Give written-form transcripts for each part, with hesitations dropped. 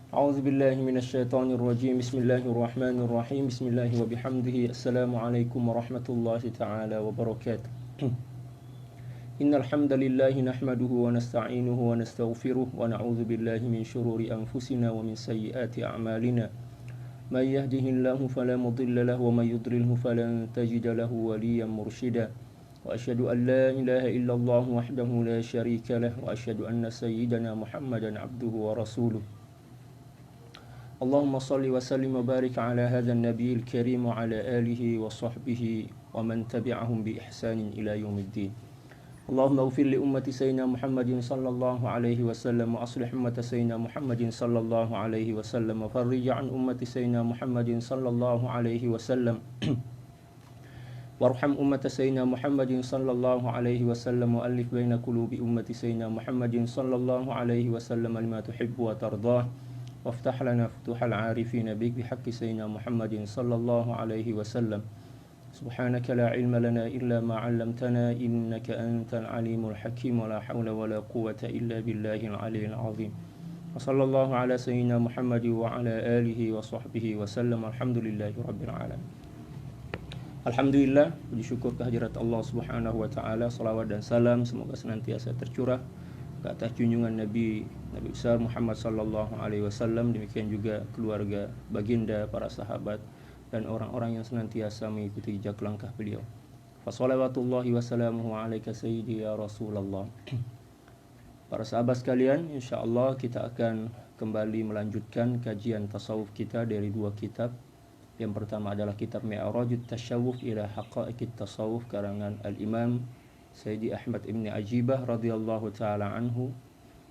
A'udzu billahi minasyaitonir rajim. Bismillahirrahmanirrahim. Bismillahi wa bihamdihi. Assalamualaikum warahmatullahi taala wabarakatuh. Innal hamdalillahi nahmaduhu wa nasta'inuhu wa nastaghfiruh wa na'udzu billahi min shururi anfusina wa min sayyiati a'malina. May yahdihillahu fala mudilla lahu wa may yudlilhu falan tajida lahu waliyyan mursyida. Wa asyhadu an la ilaha illallah wahdahu la syarika lah wa asyhadu anna sayyidana Muhammadan abduhu wa rasuluh. Allahumma salli wa sallim wa barik ala hadzal nabiyil karim wa ala alihi wa sahbihi wa man tabi'ahum bi ihsanin ila yaumiddin. Allahumma ighfir li ummati sayyidina Muhammadin sallallahu alaihi wasallam wa aslih ummata sayyidina Muhammadin sallallahu alaihi wasallam wa farrij an ummati sayyidina Muhammadin sallallahu alaihi wasallam. Warham ummata sayyidina Muhammadin sallallahu alaihi wasallam wa alif baina qulubi ummati sayyidina Muhammadin sallallahu alaihi wasallam lima tuhibbu wa tardah. وافتح لنا فتوح العارفين بك بحق سيدنا محمد صلى الله عليه وسلم. سبحانك لا علم لنا إلا ما علمتنا إنك أنت العليم الحكيم ولا حول ولا قوة إلا بالله العلي العظيم. وصلى الله على سيدنا محمد وعلى آله وصحبه وسلم. الحمد لله رب العالمين. Alhamdulillah, puji syukur kehadirat Allah Subhanahu wa taala, salawat dan salam semoga senantiasa tercurah ke atas junjungan Nabi besar Muhammad sallallahu alaihi wasallam, demikian juga keluarga baginda, para sahabat dan orang-orang yang senantiasa mengikuti jejak langkah beliau. Fa shalawatullahi wa salamuhu alaika sayyidi ya Rasulullah. Para sahabat sekalian, insyaallah kita akan kembali melanjutkan kajian tasawuf kita dari dua kitab. Yang pertama adalah kitab Mi'rajut Tasyawuf ila Haqa'iqit Tasawuf karangan Al-Imam Sayyidi Ahmad Ibn Ajibah radhiyallahu taala anhu.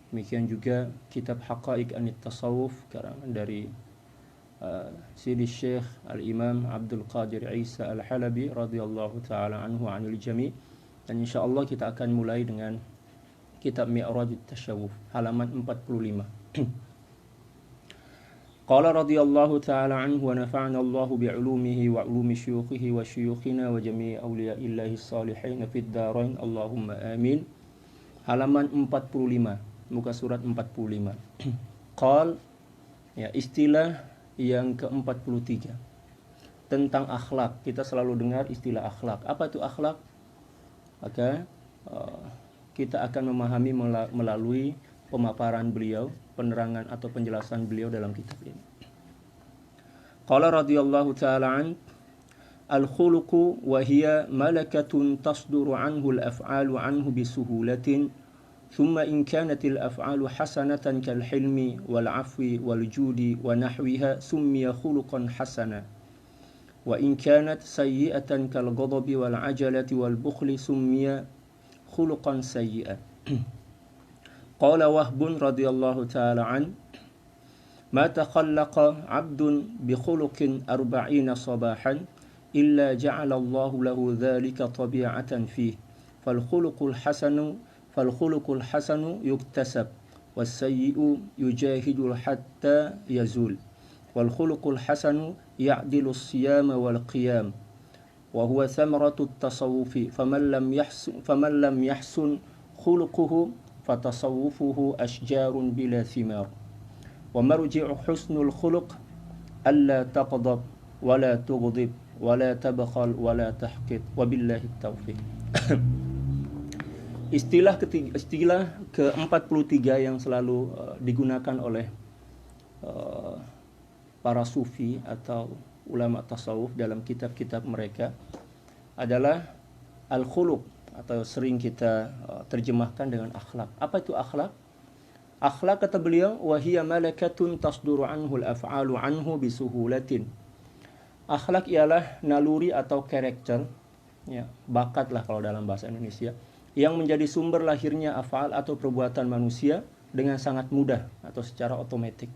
Demikian juga kitab Haqa'iq Anit Tasawuf karangan dari Sayyidi Syekh Al-Imam Abdul Qadir Isa Al-Halabi radhiyallahu taala anhu anil jami'. Dan insyaallah kita akan mulai dengan kitab Mi'rajut Tasyawuf halaman 45. Qala radhiyallahu ta'ala anhu wa nafa'ana Allahu bi'ulumihi wa 'ulumi syuyukhihi wa syuyukhina wa jami'i awliya'illahi salihin fid dharain Allahumma amin. Halaman 45, muka surat 45. Qal, ya, istilah yang ke-43 tentang akhlak. Kita selalu dengar istilah akhlak. Apa itu akhlak? Maka kita akan memahami melalui pemaparan beliau, penerangan atau penjelasan beliau dalam kitab ini. Qala radhiyallahu ta'ala an al-khuluqu wa hiya malakatun tasduru anhu al-af'alu anhu bisuhulatin thumma in kanat al-af'alu hasanatan kal-hilmi wal-'afwi wal-judi wa nahwiha summiya khuluqan hasana wa in kanat sayyi'atan kal-ghadabi wal-'ajalati wal-bukhli summiya khuluqan sayyi'an. Qala Wahbun radhiyallahu ta'ala an ma takhallaqa 'abdun bi khuluqin 40 sabahan illa ja'ala Allahu lahu dhalika tabi'atan fihi fal khuluqul hasanu yuktasab was sayyi'u yujahidu hatta yazul wal khuluqul hasanu ya'dilu as-siyama wal qiyam wa huwa thamaratu at-tasawwufi faman lam yahsun khuluquhu fatasawwufuhu ashjarun bila thimar wa marji'u husnul khuluq alla taqdab wa la tughdib wa la tabkhal wa la tahqid wa billahi taufiq. Istilah ke-43 yang selalu digunakan oleh para sufi atau ulama tasawuf dalam kitab-kitab mereka adalah al-khuluq, atau sering kita terjemahkan dengan akhlak. Apa itu akhlak? Akhlak, kata beliau, wahiyya malakatun tasduru anhu al-af'alu anhu bisuhulatin. Akhlak ialah naluri atau karakter, ya, bakat lah kalau dalam bahasa Indonesia, yang menjadi sumber lahirnya af'al atau perbuatan manusia dengan sangat mudah atau secara otomatis.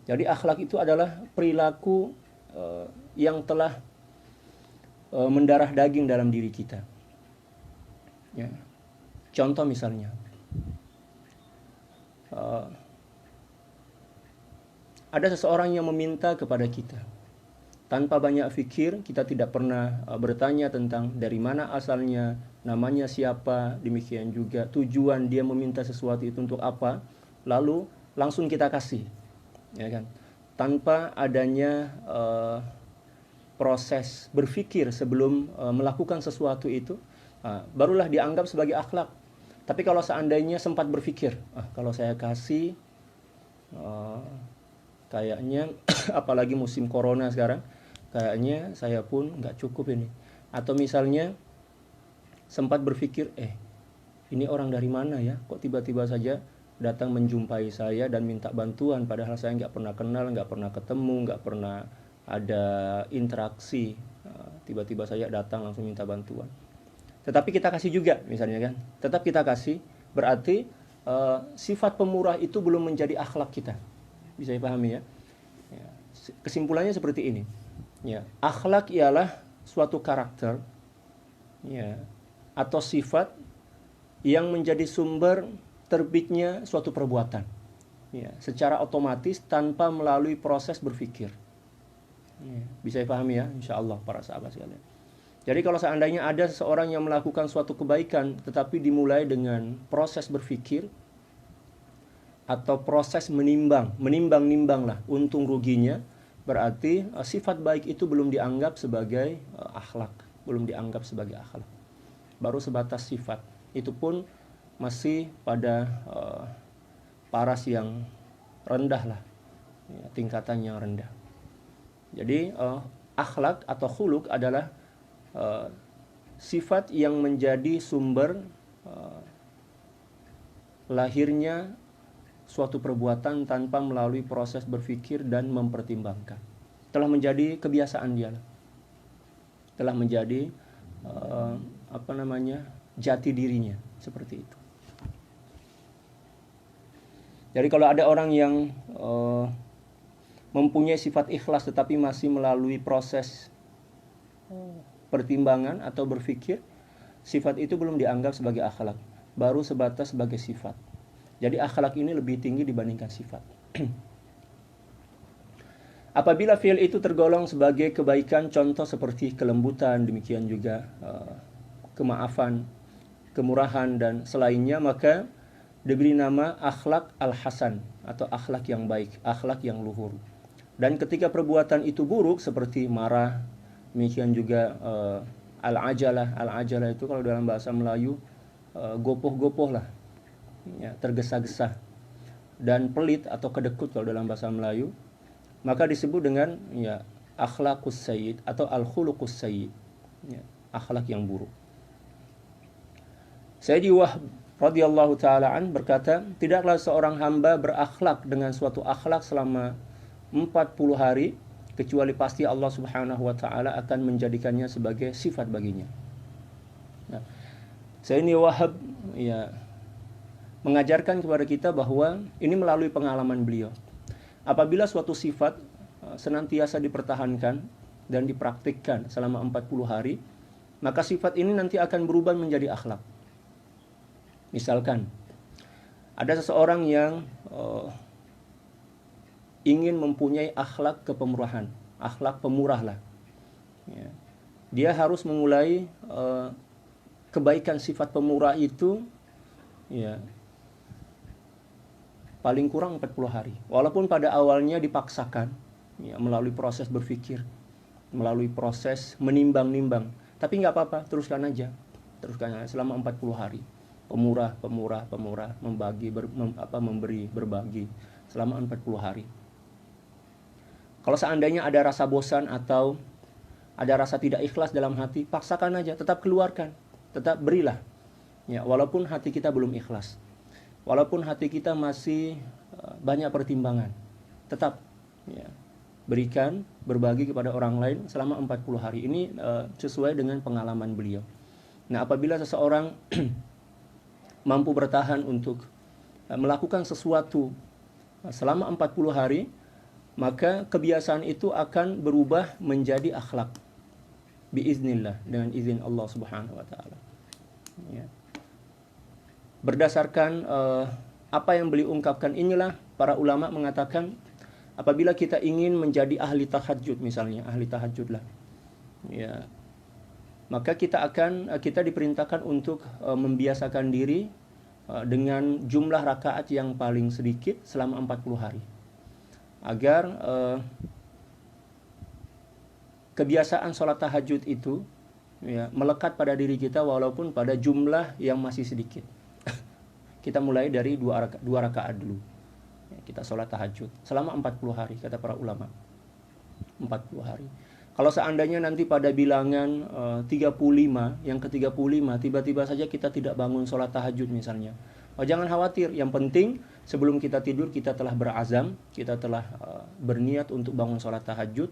Jadi akhlak itu adalah perilaku yang telah mendarah daging dalam diri kita. Ya. Contoh misalnya, ada seseorang yang meminta kepada kita tanpa banyak fikir, kita tidak pernah bertanya tentang dari mana asalnya, namanya siapa, demikian juga tujuan dia meminta sesuatu itu untuk apa, lalu langsung kita kasih. ya kan? Tanpa adanya proses berpikir sebelum melakukan sesuatu itu, barulah dianggap sebagai akhlak. Tapi kalau seandainya sempat berpikir, kalau saya kasih, kayaknya apalagi musim corona sekarang, kayaknya saya pun nggak cukup ini. Atau misalnya sempat berpikir, ini orang dari mana ya? Kok tiba-tiba saja datang menjumpai saya dan minta bantuan, padahal saya nggak pernah kenal, nggak pernah ketemu, nggak pernah ada interaksi. Tiba-tiba saya datang langsung minta bantuan. Tetapi kita kasih juga, misalnya kan? Tetap kita kasih, berarti sifat pemurah itu belum menjadi akhlak kita. Bisa dipahami ya? Kesimpulannya seperti ini. Ya, akhlak ialah suatu karakter, ya, atau sifat yang menjadi sumber terbitnya suatu perbuatan, ya, secara otomatis tanpa melalui proses berpikir. Ya, bisa dipahami ya, insya Allah para sahabat sekalian. Jadi kalau seandainya ada seseorang yang melakukan suatu kebaikan tetapi dimulai dengan proses berpikir atau proses menimbang lah untung ruginya, berarti sifat baik itu belum dianggap sebagai akhlak, belum dianggap sebagai akhlak. Baru sebatas sifat. Itu pun masih pada paras yang rendah lah, ya, tingkatan yang rendah. Jadi akhlak atau khuluk adalah sifat yang menjadi sumber lahirnya suatu perbuatan tanpa melalui proses berpikir dan mempertimbangkan. Telah menjadi kebiasaan dia, telah menjadi jati dirinya, seperti itu. Jadi kalau ada orang yang mempunyai sifat ikhlas tetapi masih melalui proses pertimbangan atau berpikir, sifat itu belum dianggap sebagai akhlak, baru sebatas sebagai sifat. Jadi akhlak ini lebih tinggi dibandingkan sifat. Apabila fi'il itu tergolong sebagai kebaikan, contoh seperti kelembutan, demikian juga kemaafan, kemurahan dan selainnya, maka diberi nama akhlak al-hasan atau akhlak yang baik, akhlak yang luhur. Dan ketika perbuatan itu buruk seperti marah, demikian juga al-ajalah itu kalau dalam bahasa Melayu gopoh-gopoh lah, ya, tergesa-gesa, dan pelit atau kedekut kalau dalam bahasa Melayu, maka disebut dengan ya akhlaqus sayyid atau al-khuluqus sayyid, ya, akhlak yang buruk. Sayyidi Wahb radhiyallahu taala an berkata, tidaklah seorang hamba berakhlak dengan suatu akhlak selama 40 hari kecuali pasti Allah Subhanahu wa taala akan menjadikannya sebagai sifat baginya. Nah, Sayyidi Wahb ya mengajarkan kepada kita bahwa ini melalui pengalaman beliau. Apabila suatu sifat senantiasa dipertahankan dan dipraktikkan selama 40 hari, maka sifat ini nanti akan berubah menjadi akhlak. Misalkan ada seseorang yang ingin mempunyai akhlak kepemurahan, akhlak pemurah lah, ya. Dia harus memulai kebaikan sifat pemurah itu, ya, paling kurang 40 hari. Walaupun pada awalnya dipaksakan, ya, melalui proses berpikir, melalui proses menimbang-nimbang, tapi nggak apa-apa, teruskan aja selama 40 hari. Pemurah, memberi, berbagi selama 40 hari. Kalau seandainya ada rasa bosan atau ada rasa tidak ikhlas dalam hati, paksakan aja, tetap keluarkan, tetap berilah. Ya, walaupun hati kita belum ikhlas, walaupun hati kita masih banyak pertimbangan, tetap ya, berikan, berbagi kepada orang lain selama 40 hari. Ini sesuai dengan pengalaman beliau. Nah, apabila seseorang mampu bertahan untuk melakukan sesuatu selama 40 hari, maka kebiasaan itu akan berubah menjadi akhlak biiznillah, dengan izin Allah Subhanahu wa taala. Ya. Berdasarkan apa yang beliau ungkapkan inilah para ulama mengatakan, apabila kita ingin menjadi ahli tahajud, misalnya ahli tahajud lah, ya, maka kita diperintahkan untuk membiasakan diri dengan jumlah rakaat yang paling sedikit selama 40 hari. agar kebiasaan sholat tahajud itu ya, melekat pada diri kita walaupun pada jumlah yang masih sedikit. Kita mulai dari dua rakaat dulu. Ya, kita sholat tahajud selama 40 hari kata para ulama. 40 hari. Kalau seandainya nanti pada bilangan 35, yang ke-35 tiba-tiba saja kita tidak bangun sholat tahajud misalnya. Jangan khawatir, yang penting sebelum kita tidur kita telah berazam, kita telah berniat untuk bangun sholat tahajud.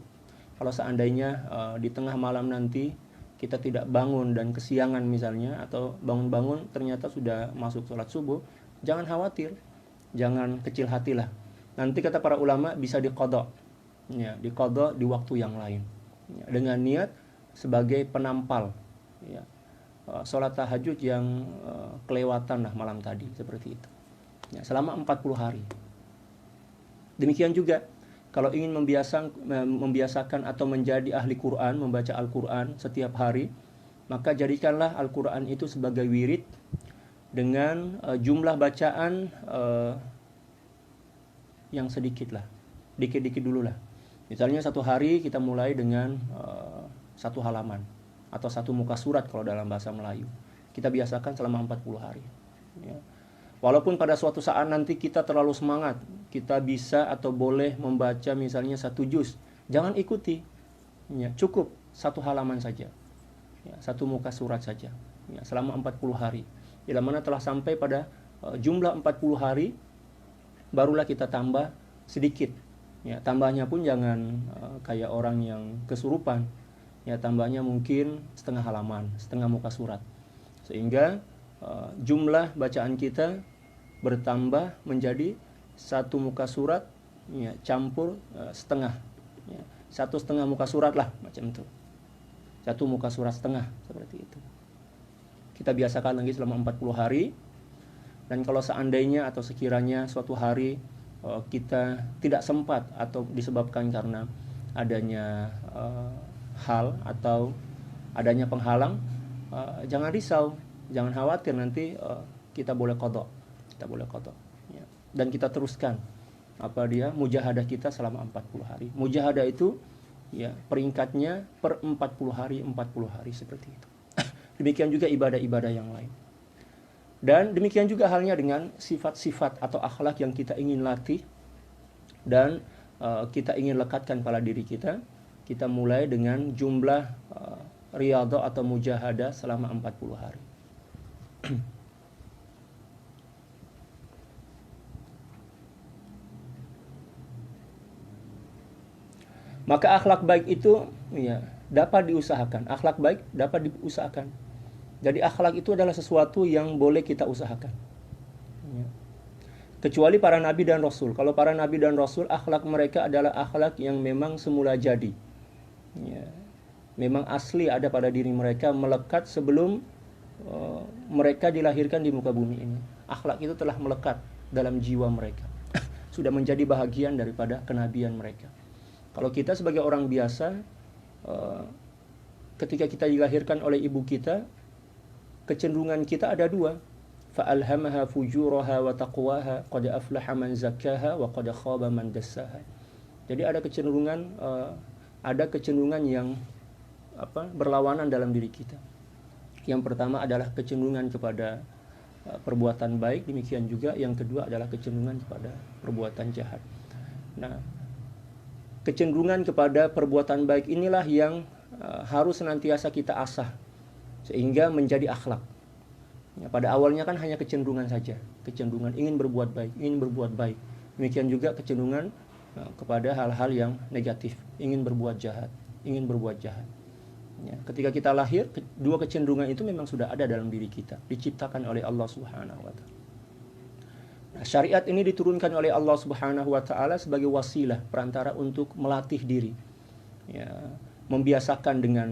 Kalau seandainya di tengah malam nanti kita tidak bangun dan kesiangan misalnya, atau bangun-bangun ternyata sudah masuk sholat subuh, jangan khawatir, jangan kecil hatilah. Nanti kata para ulama bisa diqadha, ya, diqadha di waktu yang lain, ya, dengan niat sebagai penampal, ya, sholat tahajud yang kelewatan lah malam tadi, seperti itu, ya, selama 40 hari. Demikian juga kalau ingin membiasakan atau menjadi ahli Quran, membaca Al-Quran setiap hari, maka jadikanlah Al-Quran itu sebagai wirid dengan jumlah bacaan yang sedikit lah, dikit-dikit dulu lah. Misalnya satu hari kita mulai dengan satu halaman atau satu muka surat kalau dalam bahasa Melayu. Kita biasakan selama 40 hari. Ya. Walaupun pada suatu saat nanti kita terlalu semangat, kita bisa atau boleh membaca misalnya 1 juz. Jangan ikuti, ya, cukup 1 halaman saja, ya, 1 muka surat saja, ya, selama 40 hari. Bila mana telah sampai pada jumlah 40 hari, barulah kita tambah sedikit. Ya, tambahnya pun jangan kayak orang yang kesurupan. Ya, tambahnya mungkin setengah halaman, setengah muka surat. Sehingga jumlah bacaan kita bertambah menjadi 1 muka surat, ya, campur setengah, ya, 1,5 muka surat lah, macam itu, 1 muka surat setengah, seperti itu. Kita biasakan lagi selama 40 hari. Dan kalau seandainya atau sekiranya suatu hari kita tidak sempat atau disebabkan karena adanya hal atau adanya penghalang, jangan risau, jangan khawatir, nanti kita boleh qadha. Kita boleh qadha, ya. Dan kita teruskan mujahadah kita selama 40 hari. Mujahadah itu, ya, peringkatnya per 40 hari seperti itu. Demikian juga ibadah-ibadah yang lain. Dan demikian juga halnya dengan sifat-sifat atau akhlak yang kita ingin latih dan kita ingin lekatkan pada diri kita. Kita mulai dengan jumlah riyadhah atau mujahadah selama 40 hari. Maka akhlak baik itu, ya, dapat diusahakan. Akhlak baik dapat diusahakan. Jadi akhlak itu adalah sesuatu yang boleh kita usahakan, ya. Kecuali para nabi dan rasul. Kalau para nabi dan rasul, akhlak mereka adalah akhlak yang memang semula jadi, ya, memang asli ada pada diri mereka, melekat sebelum mereka dilahirkan di muka bumi ini. Akhlak itu telah melekat dalam jiwa mereka, sudah menjadi bahagian daripada kenabian mereka. Kalau kita sebagai orang biasa, ketika kita dilahirkan oleh ibu kita, kecenderungan kita ada 2. Fa'alhamaha fujuraha wa taqwaha, qad aflaha man zakkaha wa qad khaba man dassaha. Jadi ada kecenderungan yang berlawanan dalam diri kita. Yang pertama adalah kecenderungan kepada perbuatan baik, demikian juga yang kedua adalah kecenderungan kepada perbuatan jahat. Nah, kecenderungan kepada perbuatan baik inilah yang harus senantiasa kita asah sehingga menjadi akhlak. Ya, pada awalnya kan hanya kecenderungan saja, kecenderungan ingin berbuat baik. Demikian juga kecenderungan kepada hal-hal yang negatif, ingin berbuat jahat. Ya, ketika kita lahir, 2 kecenderungan itu memang sudah ada dalam diri kita, diciptakan oleh Allah Subhanahu wa taala. Nah, syariat ini diturunkan oleh Allah Subhanahu wa taala sebagai wasilah, perantara untuk melatih diri, ya, membiasakan dengan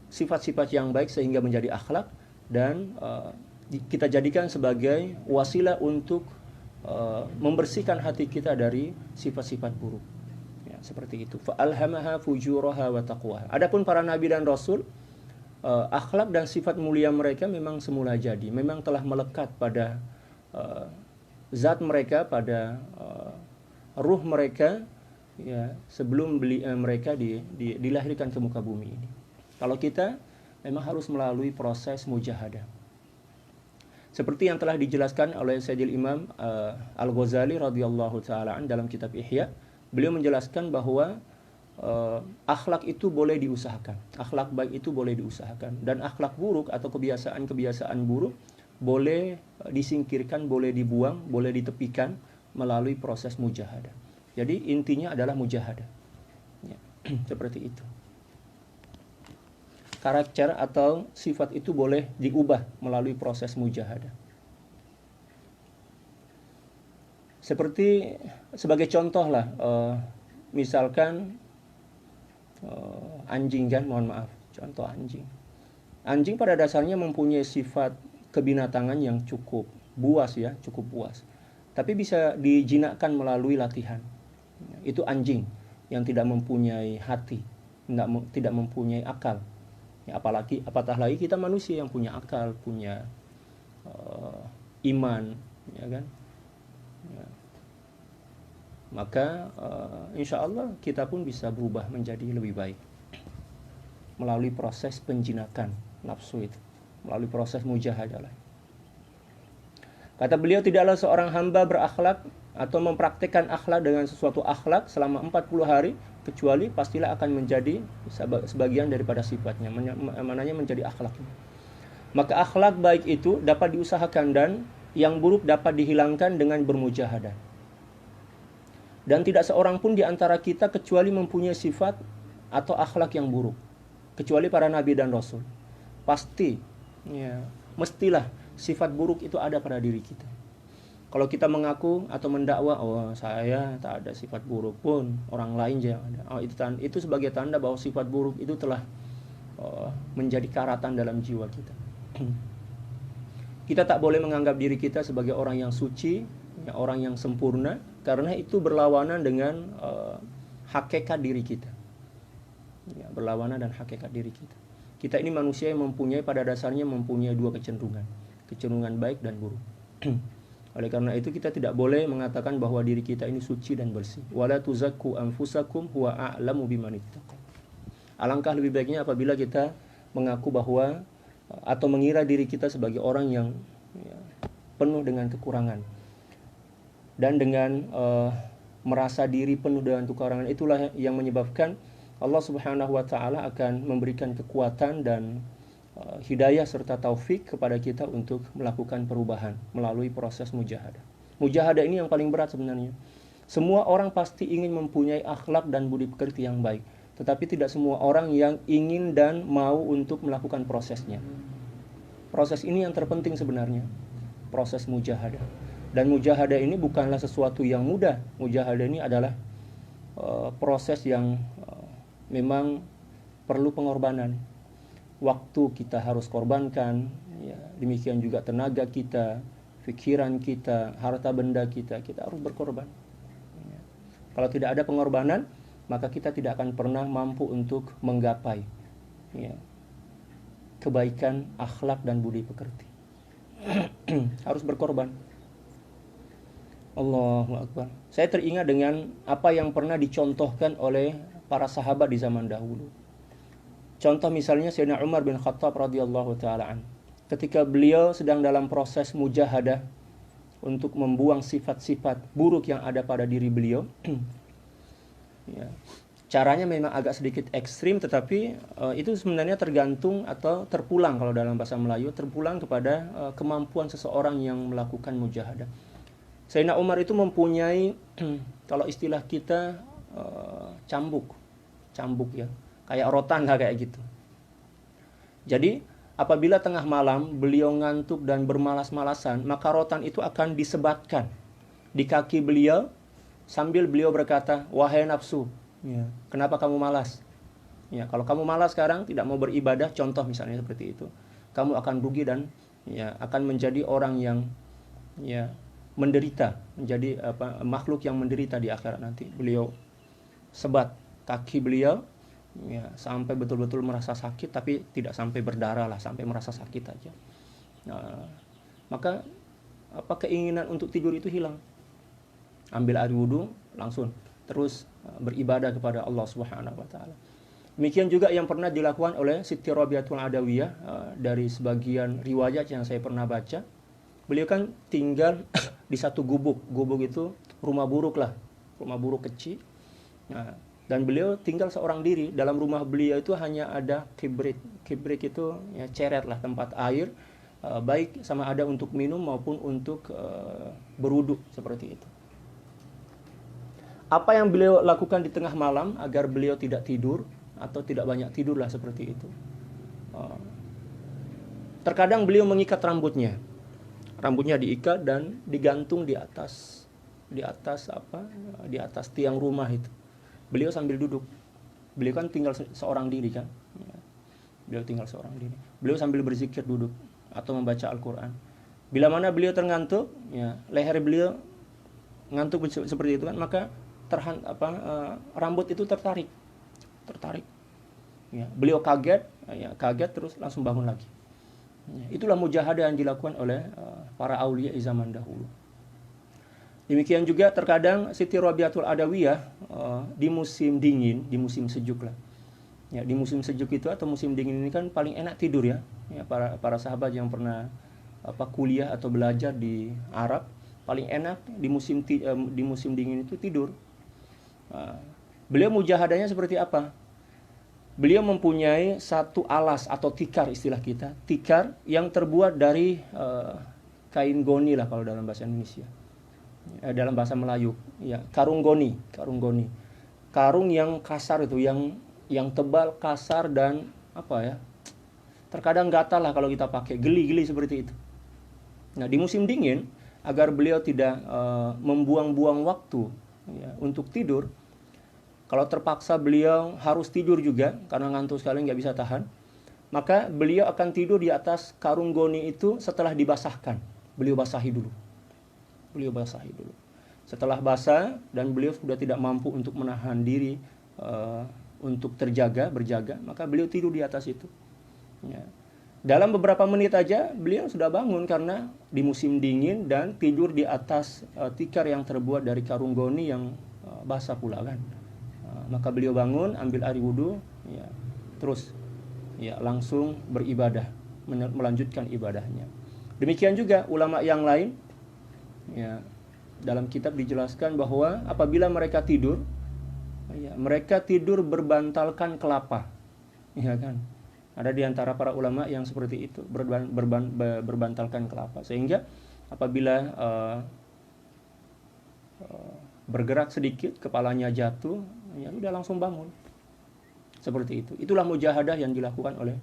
sifat-sifat yang baik sehingga menjadi akhlak, dan kita jadikan sebagai wasilah untuk membersihkan hati kita dari sifat-sifat buruk, ya, seperti itu. Fa'alhamaha fujuraha wa taqwaha. Adapun para nabi dan rasul, akhlak dan sifat mulia mereka memang semula jadi, memang telah melekat pada zat mereka, pada ruh mereka ya sebelum mereka dilahirkan ke muka bumi ini. Kalau kita memang harus melalui proses mujahadah. Seperti yang telah dijelaskan oleh Sayyidil Imam Al-Ghazali radhiyallahu taala dalam kitab Ihya, beliau menjelaskan bahwa akhlak itu boleh diusahakan. Akhlak baik itu boleh diusahakan, dan akhlak buruk atau kebiasaan-kebiasaan buruk boleh disingkirkan, boleh dibuang, boleh ditepikan melalui proses mujahadah. Jadi intinya adalah mujahadah. Ya, seperti itu. Karakter atau sifat itu boleh diubah melalui proses mujahadah. Seperti sebagai contoh lah, misalkan anjing kan, mohon maaf, contoh anjing. Anjing pada dasarnya mempunyai sifat kebinatangan yang cukup buas ya, cukup buas. Tapi bisa dijinakkan melalui latihan. Itu anjing yang tidak mempunyai hati, tidak mempunyai akal. Ya, apatah lagi kita manusia yang punya akal, punya iman, ya kan? Ya. Maka insya Allah kita pun bisa berubah menjadi lebih baik melalui proses penjinakan nafsu itu, melalui proses mujahadah. Kata beliau, tidaklah seorang hamba berakhlak atau mempraktikkan akhlak dengan sesuatu akhlak selama 40 hari kecuali pastilah akan menjadi sebagian daripada sifatnya, mananya menjadi akhlaknya. Maka akhlak baik itu dapat diusahakan dan yang buruk dapat dihilangkan dengan bermujahadah. Dan tidak seorang pun di antara kita kecuali mempunyai sifat atau akhlak yang buruk, kecuali para nabi dan rasul. Pasti ya, mestilah sifat buruk itu ada pada diri kita. Kalau kita mengaku atau mendakwa, oh saya tak ada sifat buruk pun, orang lain yang ada. Oh, itu sebagai tanda bahwa sifat buruk itu telah menjadi karatan dalam jiwa kita. Kita tak boleh menganggap diri kita sebagai orang yang suci, ya, orang yang sempurna, karena itu berlawanan dengan hakikat diri kita. Ya, berlawanan dan hakikat diri kita. Kita ini manusia yang pada dasarnya mempunyai dua kecenderungan baik dan buruk. Oleh karena itu kita tidak boleh mengatakan bahwa diri kita ini suci dan bersih. Wala tuzakku anfusakum huwa a'lamu biman ittaqa. Alangkah lebih baiknya apabila kita mengaku bahwa atau mengira diri kita sebagai orang yang ya, penuh dengan kekurangan. Dan dengan merasa diri penuh dengan kekurangan, itulah yang menyebabkan Allah Subhanahu wa taala akan memberikan kekuatan dan hidayah serta taufik kepada kita untuk melakukan perubahan melalui proses mujahadah. Mujahadah ini yang paling berat sebenarnya. Semua orang pasti ingin mempunyai akhlak dan budi pekerti yang baik, tetapi tidak semua orang yang ingin dan mau untuk melakukan prosesnya. Proses ini yang terpenting sebenarnya, proses mujahadah. Dan mujahadah ini bukanlah sesuatu yang mudah. Mujahadah ini adalah proses yang memang perlu pengorbanan. Waktu kita harus korbankan, ya, demikian juga tenaga kita, pikiran kita, harta benda kita harus berkorban. Ya. Kalau tidak ada pengorbanan, maka kita tidak akan pernah mampu untuk menggapai ya, kebaikan, akhlak dan budi pekerti. Harus berkorban. Allahu Akbar. Saya teringat dengan apa yang pernah dicontohkan oleh para sahabat di zaman dahulu. Contoh misalnya Sayyidina Umar bin Khattab radhiyallahu taala an. Ketika beliau sedang dalam proses mujahadah untuk membuang sifat-sifat buruk yang ada pada diri beliau. Ya. Caranya memang agak sedikit ekstrim, tetapi itu sebenarnya tergantung atau terpulang kalau dalam bahasa Melayu, terpulang kepada kemampuan seseorang yang melakukan mujahadah. Sayyidina Umar itu mempunyai kalau istilah kita cambuk ya, kayak rotan lah kayak gitu. Jadi apabila tengah malam beliau ngantuk dan bermalas-malasan, maka rotan itu akan disebatkan di kaki beliau sambil beliau berkata, wahai nafsu, ya, kenapa kamu malas? Ya, kalau kamu malas sekarang tidak mau beribadah, contoh misalnya seperti itu, kamu akan rugi dan ya akan menjadi orang yang ya menderita, menjadi makhluk yang menderita di akhirat nanti. Beliau sebat kaki beliau ya, sampai betul-betul merasa sakit, tapi tidak sampai berdarah lah, sampai merasa sakit aja. Nah, maka keinginan untuk tidur itu hilang. Ambil air wudhu, langsung terus beribadah kepada Allah Subhanahu wa taala. Demikian juga yang pernah dilakukan oleh Siti Rabiatul Adawiyah, dari sebagian riwayat yang saya pernah baca. Beliau kan tinggal di satu gubuk. Gubuk itu rumah buruk lah, rumah buruk kecil. Nah, dan beliau tinggal seorang diri. Dalam rumah beliau itu hanya ada kibrit. Kibrit itu ya ceret lah, tempat air, baik sama ada untuk minum maupun untuk berwudu seperti itu. Apa yang beliau lakukan di tengah malam agar beliau tidak tidur atau tidak banyak tidur lah seperti itu. Terkadang beliau mengikat rambutnya. Rambutnya diikat dan digantung di atas tiang rumah itu. Beliau sambil duduk. Beliau kan tinggal seorang diri kan. Beliau tinggal seorang diri. Beliau sambil berzikir duduk atau membaca Al-Qur'an. Bila mana beliau terngantuk, ya, leher beliau ngantuk seperti itu kan, maka rambut itu tertarik. Ya, beliau kaget terus langsung bangun lagi. Ya, itulah mujahadah yang dilakukan oleh para aulia di zaman dahulu. Demikian juga terkadang Siti Rabiatul Adawiyah di musim dingin, di musim sejuk lah. Ya, di musim sejuk itu atau musim dingin ini kan paling enak tidur ya. Ya, para sahabat yang pernah kuliah atau belajar di Arab, paling enak di musim dingin itu tidur. Beliau mujahadahnya seperti apa? Beliau mempunyai satu alas atau tikar, istilah kita, tikar yang terbuat dari kain goni lah kalau dalam bahasa Indonesia, dalam bahasa Melayu, ya, karung goni, karung yang kasar itu, yang tebal, kasar dan terkadang gatal lah kalau kita pakai, geli seperti itu. Nah, di musim dingin, agar beliau tidak membuang-buang waktu ya, untuk tidur. Kalau terpaksa beliau harus tidur juga karena ngantuk sekali, nggak bisa tahan, maka beliau akan tidur di atas karung goni itu setelah dibasahkan. Beliau basahi dulu. Setelah basah dan beliau sudah tidak mampu untuk menahan diri untuk berjaga, maka beliau tidur di atas itu. Ya. Dalam beberapa menit aja beliau sudah bangun karena di musim dingin dan tidur di atas tikar yang terbuat dari karung goni yang basah pula kan. Maka beliau bangun, ambil air wudu, ya, terus ya langsung beribadah, melanjutkan ibadahnya. Demikian juga ulama yang lain, ya, dalam kitab dijelaskan bahwa apabila mereka tidur, ya, mereka tidur berbantalkan kelapa, ya kan. Ada di antara para ulama yang seperti itu, berbantalkan kelapa, sehingga apabila bergerak sedikit, kepalanya jatuh, ya udah langsung bangun. Seperti itu. Itulah mujahadah yang dilakukan oleh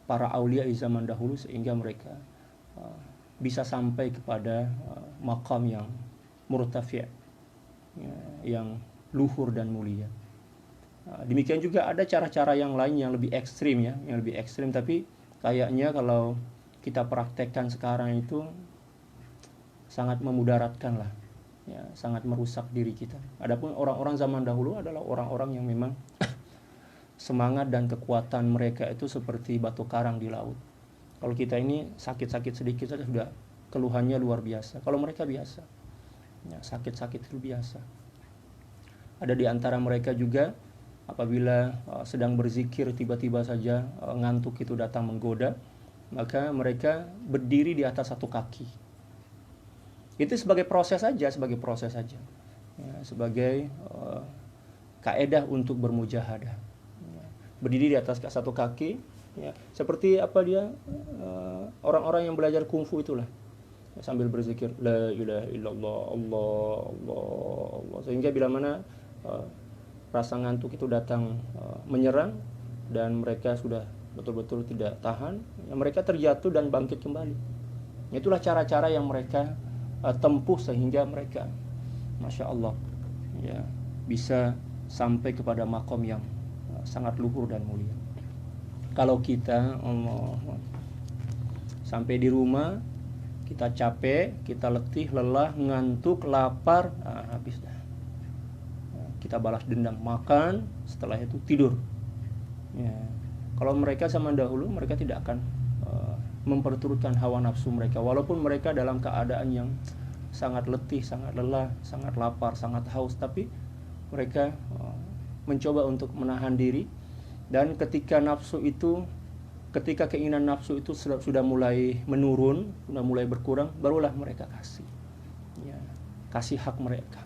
para aulia di zaman dahulu sehingga mereka bisa sampai kepada maqam yang murtafi', ya, yang luhur dan mulia. Demikian juga ada cara-cara yang lain yang lebih ekstrim ya, tapi kayaknya kalau kita praktekkan sekarang itu sangat memudaratkan lah. Ya, sangat merusak diri kita. Adapun orang-orang zaman dahulu adalah orang-orang yang memang semangat dan kekuatan mereka itu seperti batu karang di laut. Kalau kita ini sakit-sakit sedikit saja sudah keluhannya luar biasa. Kalau mereka biasa, ya, sakit-sakit itu biasa. Ada di antara mereka juga apabila sedang berzikir tiba-tiba saja ngantuk itu datang menggoda, maka mereka berdiri di atas satu kaki. Itu sebagai proses saja, ya, sebagai kaedah untuk bermujahadah. Ya, berdiri di atas satu kaki, ya, seperti orang-orang yang belajar kungfu itulah, ya, sambil berzikir la ilaha illallah Allah, sehingga bila mana rasa ngantuk itu datang menyerang dan mereka sudah betul-betul tidak tahan, ya, mereka terjatuh dan bangkit kembali. Itulah cara-cara yang mereka tempuh sehingga mereka, masya Allah, ya, bisa sampai kepada makom yang sangat luhur dan mulia. Kalau kita sampai di rumah, kita capek, kita letih, lelah, ngantuk, lapar, habis dah. Kita balas dendam, makan, setelah itu tidur. Ya. Kalau mereka zaman dahulu, mereka tidak akan memperturutkan hawa nafsu mereka, walaupun mereka dalam keadaan yang sangat letih, sangat lelah, sangat lapar, sangat haus, tapi mereka mencoba untuk menahan diri. Dan ketika keinginan nafsu itu sudah mulai menurun, sudah mulai berkurang, barulah mereka kasih. Ya, kasih hak mereka,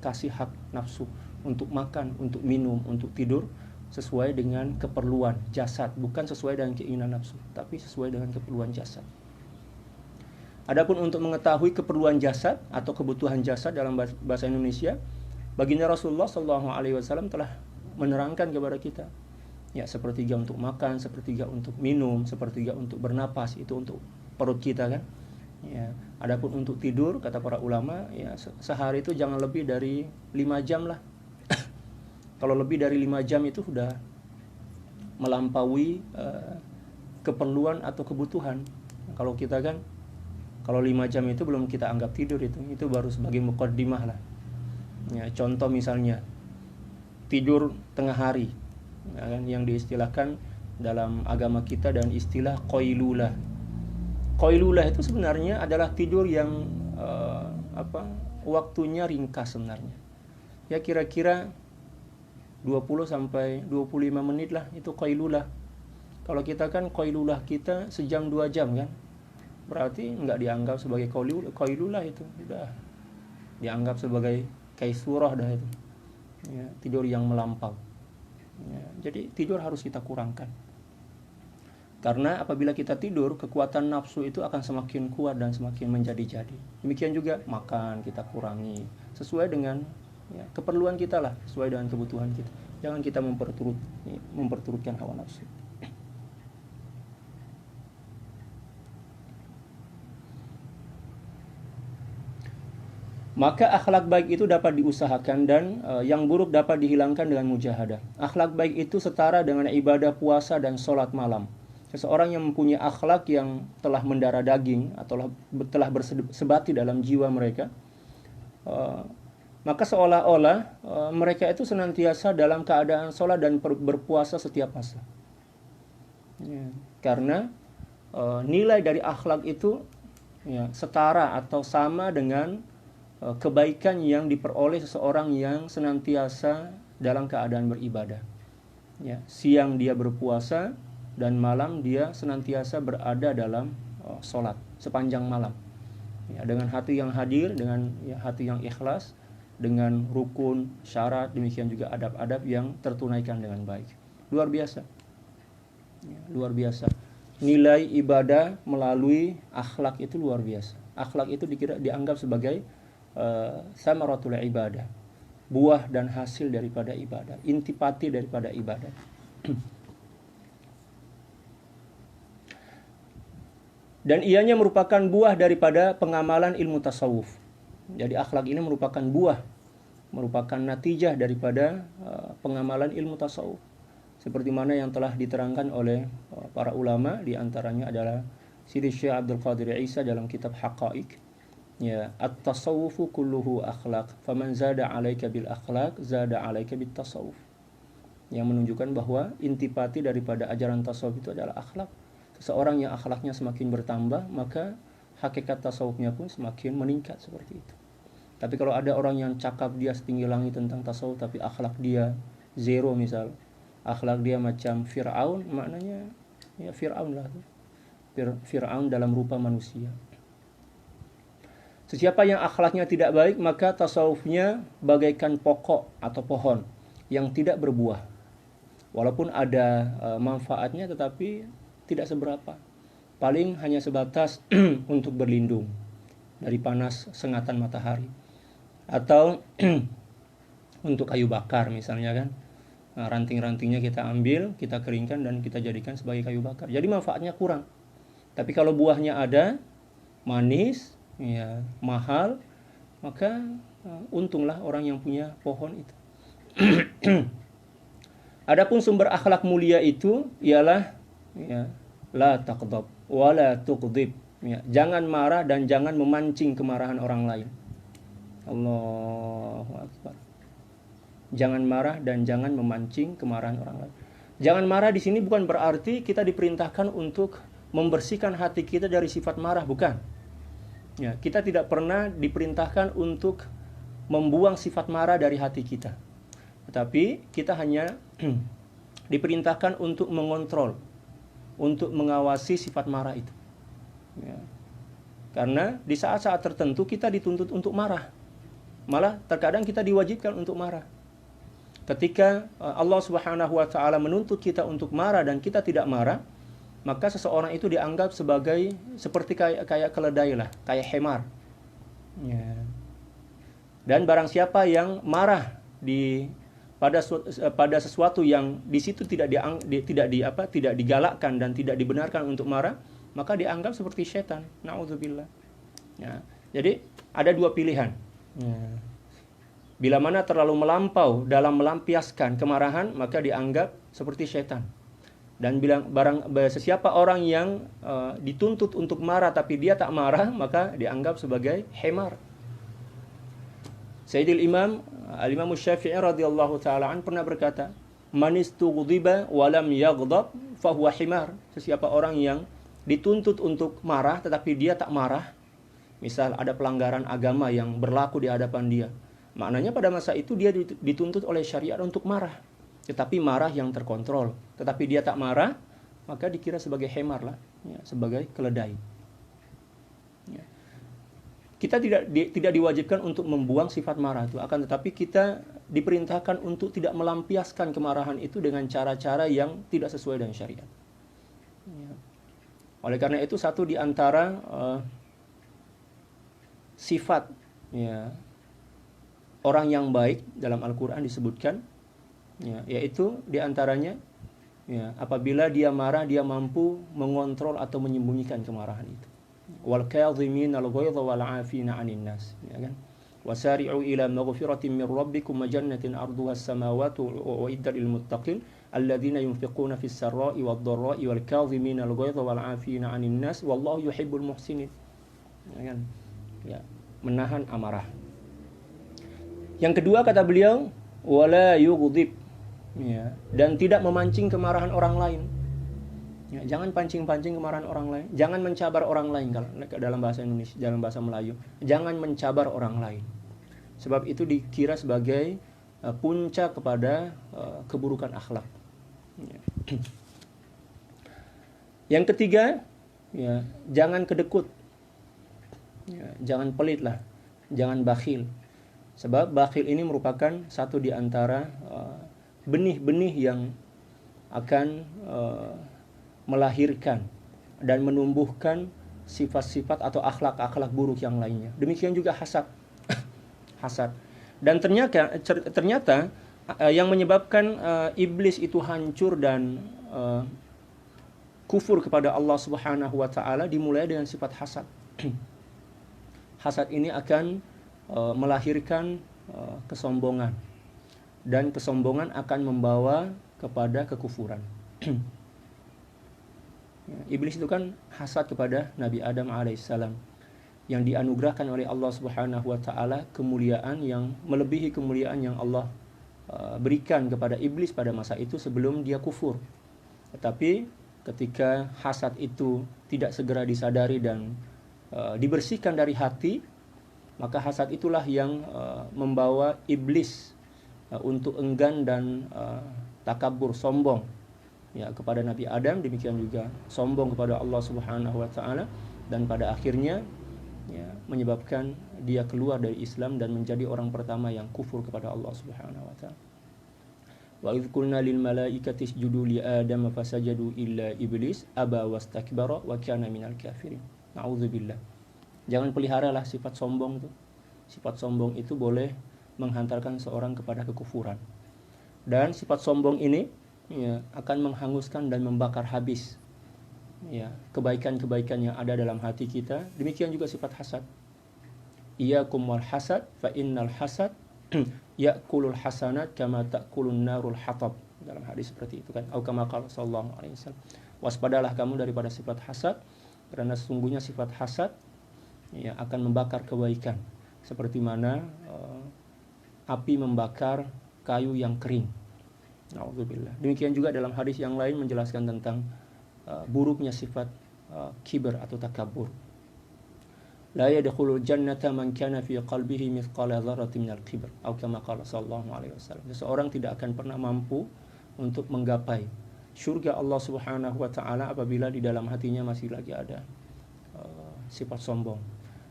kasih hak nafsu untuk makan, untuk minum, untuk tidur sesuai dengan keperluan jasad, bukan sesuai dengan keinginan nafsu, tapi sesuai dengan keperluan jasad. Adapun untuk mengetahui keperluan jasad atau kebutuhan jasad dalam bahasa Indonesia, baginda Rasulullah SAW telah menerangkan kepada kita. Ya, sepertiga untuk makan, sepertiga untuk minum, sepertiga untuk bernapas, itu untuk perut kita kan. Ya, adapun untuk tidur, kata para ulama, ya sehari itu jangan lebih dari 5 jam lah. Kalau lebih dari 5 jam itu sudah melampaui keperluan atau kebutuhan. Kalau kita kan, kalau 5 jam itu belum kita anggap tidur, itu baru sebagai muqaddimah lah. Ya, contoh misalnya tidur tengah hari, ya kan, yang diistilahkan dalam agama kita dan istilah qailulah. Qailulah itu sebenarnya adalah tidur yang waktunya ringkas sebenarnya. Ya kira-kira 20 sampai 25 menit lah, itu qailulah. Kalau kita kan qailulah kita sejam 2 jam kan, berarti nggak dianggap sebagai qailulah, itu sudah dianggap sebagai kaisurah dah itu. Ya, tidur yang melampau. Ya, jadi tidur harus kita kurangkan. Karena apabila kita tidur, kekuatan nafsu itu akan semakin kuat dan semakin menjadi-jadi. Demikian juga makan kita kurangi sesuai dengan keperluan kita lah, sesuai dengan kebutuhan kita. Jangan kita memperturutkan hawa nafsu. Maka akhlak baik itu dapat diusahakan dan yang buruk dapat dihilangkan dengan mujahadah. Akhlak baik itu setara dengan ibadah puasa dan sholat malam. Seseorang yang mempunyai akhlak yang telah mendarah daging atau telah bersebati dalam jiwa mereka, maka seolah-olah mereka itu senantiasa dalam keadaan sholat dan berpuasa setiap masa. Ya, karena nilai dari akhlak itu setara atau sama dengan kebaikan yang diperoleh seseorang yang senantiasa dalam keadaan beribadah. Ya, siang dia berpuasa dan malam dia senantiasa berada dalam sholat sepanjang malam. Ya, dengan hati yang hadir, dengan hati yang ikhlas, dengan rukun, syarat, demikian juga adab-adab yang tertunaikan dengan baik. Luar biasa. Ya, luar biasa. Nilai ibadah melalui akhlak itu luar biasa. Akhlak itu dianggap sebagai samaratul ibadah, buah dan hasil daripada ibadah, intipati daripada ibadah. Dan ianya merupakan buah daripada pengamalan ilmu tasawuf. Jadi akhlak ini merupakan buah, merupakan natijah daripada pengamalan ilmu tasawuf. Seperti mana yang telah diterangkan oleh para ulama, di antaranya adalah Sidi Syekh Abdul Qadir Isa dalam kitab Haqaiq. Ya, at-tasawufu kulluhu akhlaq, faman zada 'alaika bil akhlaq zada 'alaika bit tasawuf. Yang menunjukkan bahwa intipati daripada ajaran tasawuf itu adalah akhlak. Seseorang yang akhlaknya semakin bertambah, maka hakikat tasawufnya pun semakin meningkat seperti itu. Tapi kalau ada orang yang cakap dia setinggi langit tentang tasawuf, tapi akhlak dia zero misal, akhlak dia macam Fir'aun, maknanya ya Fir'aun lah, Fir'aun dalam rupa manusia. Sesiapa yang akhlaknya tidak baik, maka tasawufnya bagaikan pokok atau pohon yang tidak berbuah. Walaupun ada manfaatnya, tetapi tidak seberapa. Paling hanya sebatas untuk berlindung dari panas sengatan matahari. Atau untuk kayu bakar misalnya kan. Nah, ranting-rantingnya kita ambil, kita keringkan dan kita jadikan sebagai kayu bakar. Jadi manfaatnya kurang. Tapi kalau buahnya ada, manis, ya, mahal, maka untunglah orang yang punya pohon itu. Adapun sumber akhlak mulia itu ialah la taqdab wa la tuqdib. Ya, jangan marah dan jangan memancing kemarahan orang lain. Allahu Akbar. Jangan marah dan jangan memancing kemarahan orang lain. Jangan marah di sini bukan berarti kita diperintahkan untuk membersihkan hati kita dari sifat marah, bukan. Ya, kita tidak pernah diperintahkan untuk membuang sifat marah dari hati kita. Tetapi kita hanya diperintahkan untuk mengontrol, untuk mengawasi sifat marah itu. Ya. Karena di saat-saat tertentu kita dituntut untuk marah. Malah terkadang kita diwajibkan untuk marah. Ketika Allah Subhanahu wa taala menuntut kita untuk marah dan kita tidak marah, maka seseorang itu dianggap sebagai seperti kayak keledai lah, kayak hemar. Ya. Dan barang siapa yang marah pada sesuatu yang di situ tidak digalakkan dan tidak dibenarkan untuk marah, maka dianggap seperti setan. Nauzubillah. Ya. Jadi ada dua pilihan. Ya. Bila mana terlalu melampau dalam melampiaskan kemarahan, maka dianggap seperti setan. Dan sesiapa orang yang dituntut untuk marah tapi dia tak marah, maka dianggap sebagai hemar. Sayyidil Imam Al-Imam Syafi'i radhiyallahu taala an pernah berkata, "Man istughdiba wa lam yaghdab fa huwa himar." Sesiapa orang yang dituntut untuk marah tetapi dia tak marah, misal ada pelanggaran agama yang berlaku di hadapan dia, maknanya pada masa itu dia dituntut oleh syariat untuk marah. Tetapi marah yang terkontrol. Tetapi dia tak marah, maka dikira sebagai hemar lah, ya, sebagai keledai. Ya. Kita tidak diwajibkan untuk membuang sifat marah itu, akan tetapi kita diperintahkan untuk tidak melampiaskan kemarahan itu dengan cara-cara yang tidak sesuai dengan syariat. Ya. Oleh karena itu satu di antara sifat, ya, orang yang baik dalam Al-Quran disebutkan, ya, yaitu diantaranya, ya, apabila dia marah dia mampu mengontrol atau menyembunyikan kemarahan itu. Wal kadhiminal ghaidha wal 'afina 'anil nas, ya kan? Wasari'u ila maghfiratin min rabbikum wa jannatin 'arduha as-samawati wa iddat lil muttaqin alladzina yunfiquna fis sarra'i wad dharra'i wal kadhiminal ghaidha wal 'afina 'anil nas wallahu yuhibbul muhsinin. Ya kan? Ya, menahan amarah. Yang kedua kata beliau, wala yughdib, ya, dan tidak memancing kemarahan orang lain. Ya, jangan pancing-pancing kemarahan orang lain, jangan mencabar orang lain kalau dalam bahasa Indonesia, dalam bahasa Melayu, jangan mencabar orang lain. Sebab itu dikira sebagai puncak kepada keburukan akhlak. Ya. Yang ketiga, ya, jangan kedekut. Ya, jangan pelit lah, jangan bakhil. Sebab bakhil ini merupakan satu di antara benih-benih yang akan melahirkan dan menumbuhkan sifat-sifat atau akhlak-akhlak buruk yang lainnya. Demikian juga hasad. Hasad. Dan ternyata yang menyebabkan iblis itu hancur dan kufur kepada Allah Subhanahu wa taala dimulai dengan sifat hasad. Hasad ini akan melahirkan kesombongan, dan kesombongan akan membawa kepada kekufuran. Iblis itu kan hasad kepada Nabi Adam alaihissalam yang dianugerahkan oleh Allah Subhanahu wa taala kemuliaan yang melebihi kemuliaan yang Allah berikan kepada iblis pada masa itu sebelum dia kufur. Tetapi ketika hasad itu tidak segera disadari dan dibersihkan dari hati, maka hasad itulah yang membawa iblis untuk enggan dan takabur, sombong, ya, kepada Nabi Adam, demikian juga sombong kepada Allah Subhanahu wa taala, dan pada akhirnya, ya, menyebabkan dia keluar dari Islam dan menjadi orang pertama yang kufur kepada Allah Subhanahu wa taala. Wa idz qulna lil malaikati isjudu li Adam fasajadu illa iblis aba wastakbara wa kana minal kafirin. Nauzubillah. Jangan peliharalah sifat sombong itu. Sifat sombong itu boleh menghantarkan seorang kepada kekufuran. Dan sifat sombong ini, ya, akan menghanguskan dan membakar habis, ya, kebaikan-kebaikan yang ada dalam hati kita. Demikian juga sifat hasad. Iyyakum wal hasad fa innal hasad ya'kulul hasanat kama ta'kulun narul hatab. Dalam hadis seperti itu kan. Atau kama qala sallallahu alaihi wasallam. Waspadalah kamu daripada sifat hasad, karena sesungguhnya sifat hasad, ya, akan membakar kebaikan seperti mana api membakar kayu yang kering. Nauzubillah. Demikian juga dalam hadis yang lain menjelaskan tentang buruknya sifat kibar atau takabur. la yadkhulul jannata man kana fi qalbihi mithqala dzarratin minal kibr, atau kama qala sallallahu alaihi wasallam. Seseorang tidak akan pernah mampu untuk menggapai surga Allah Subhanahu wa taala apabila di dalam hatinya masih lagi ada sifat sombong.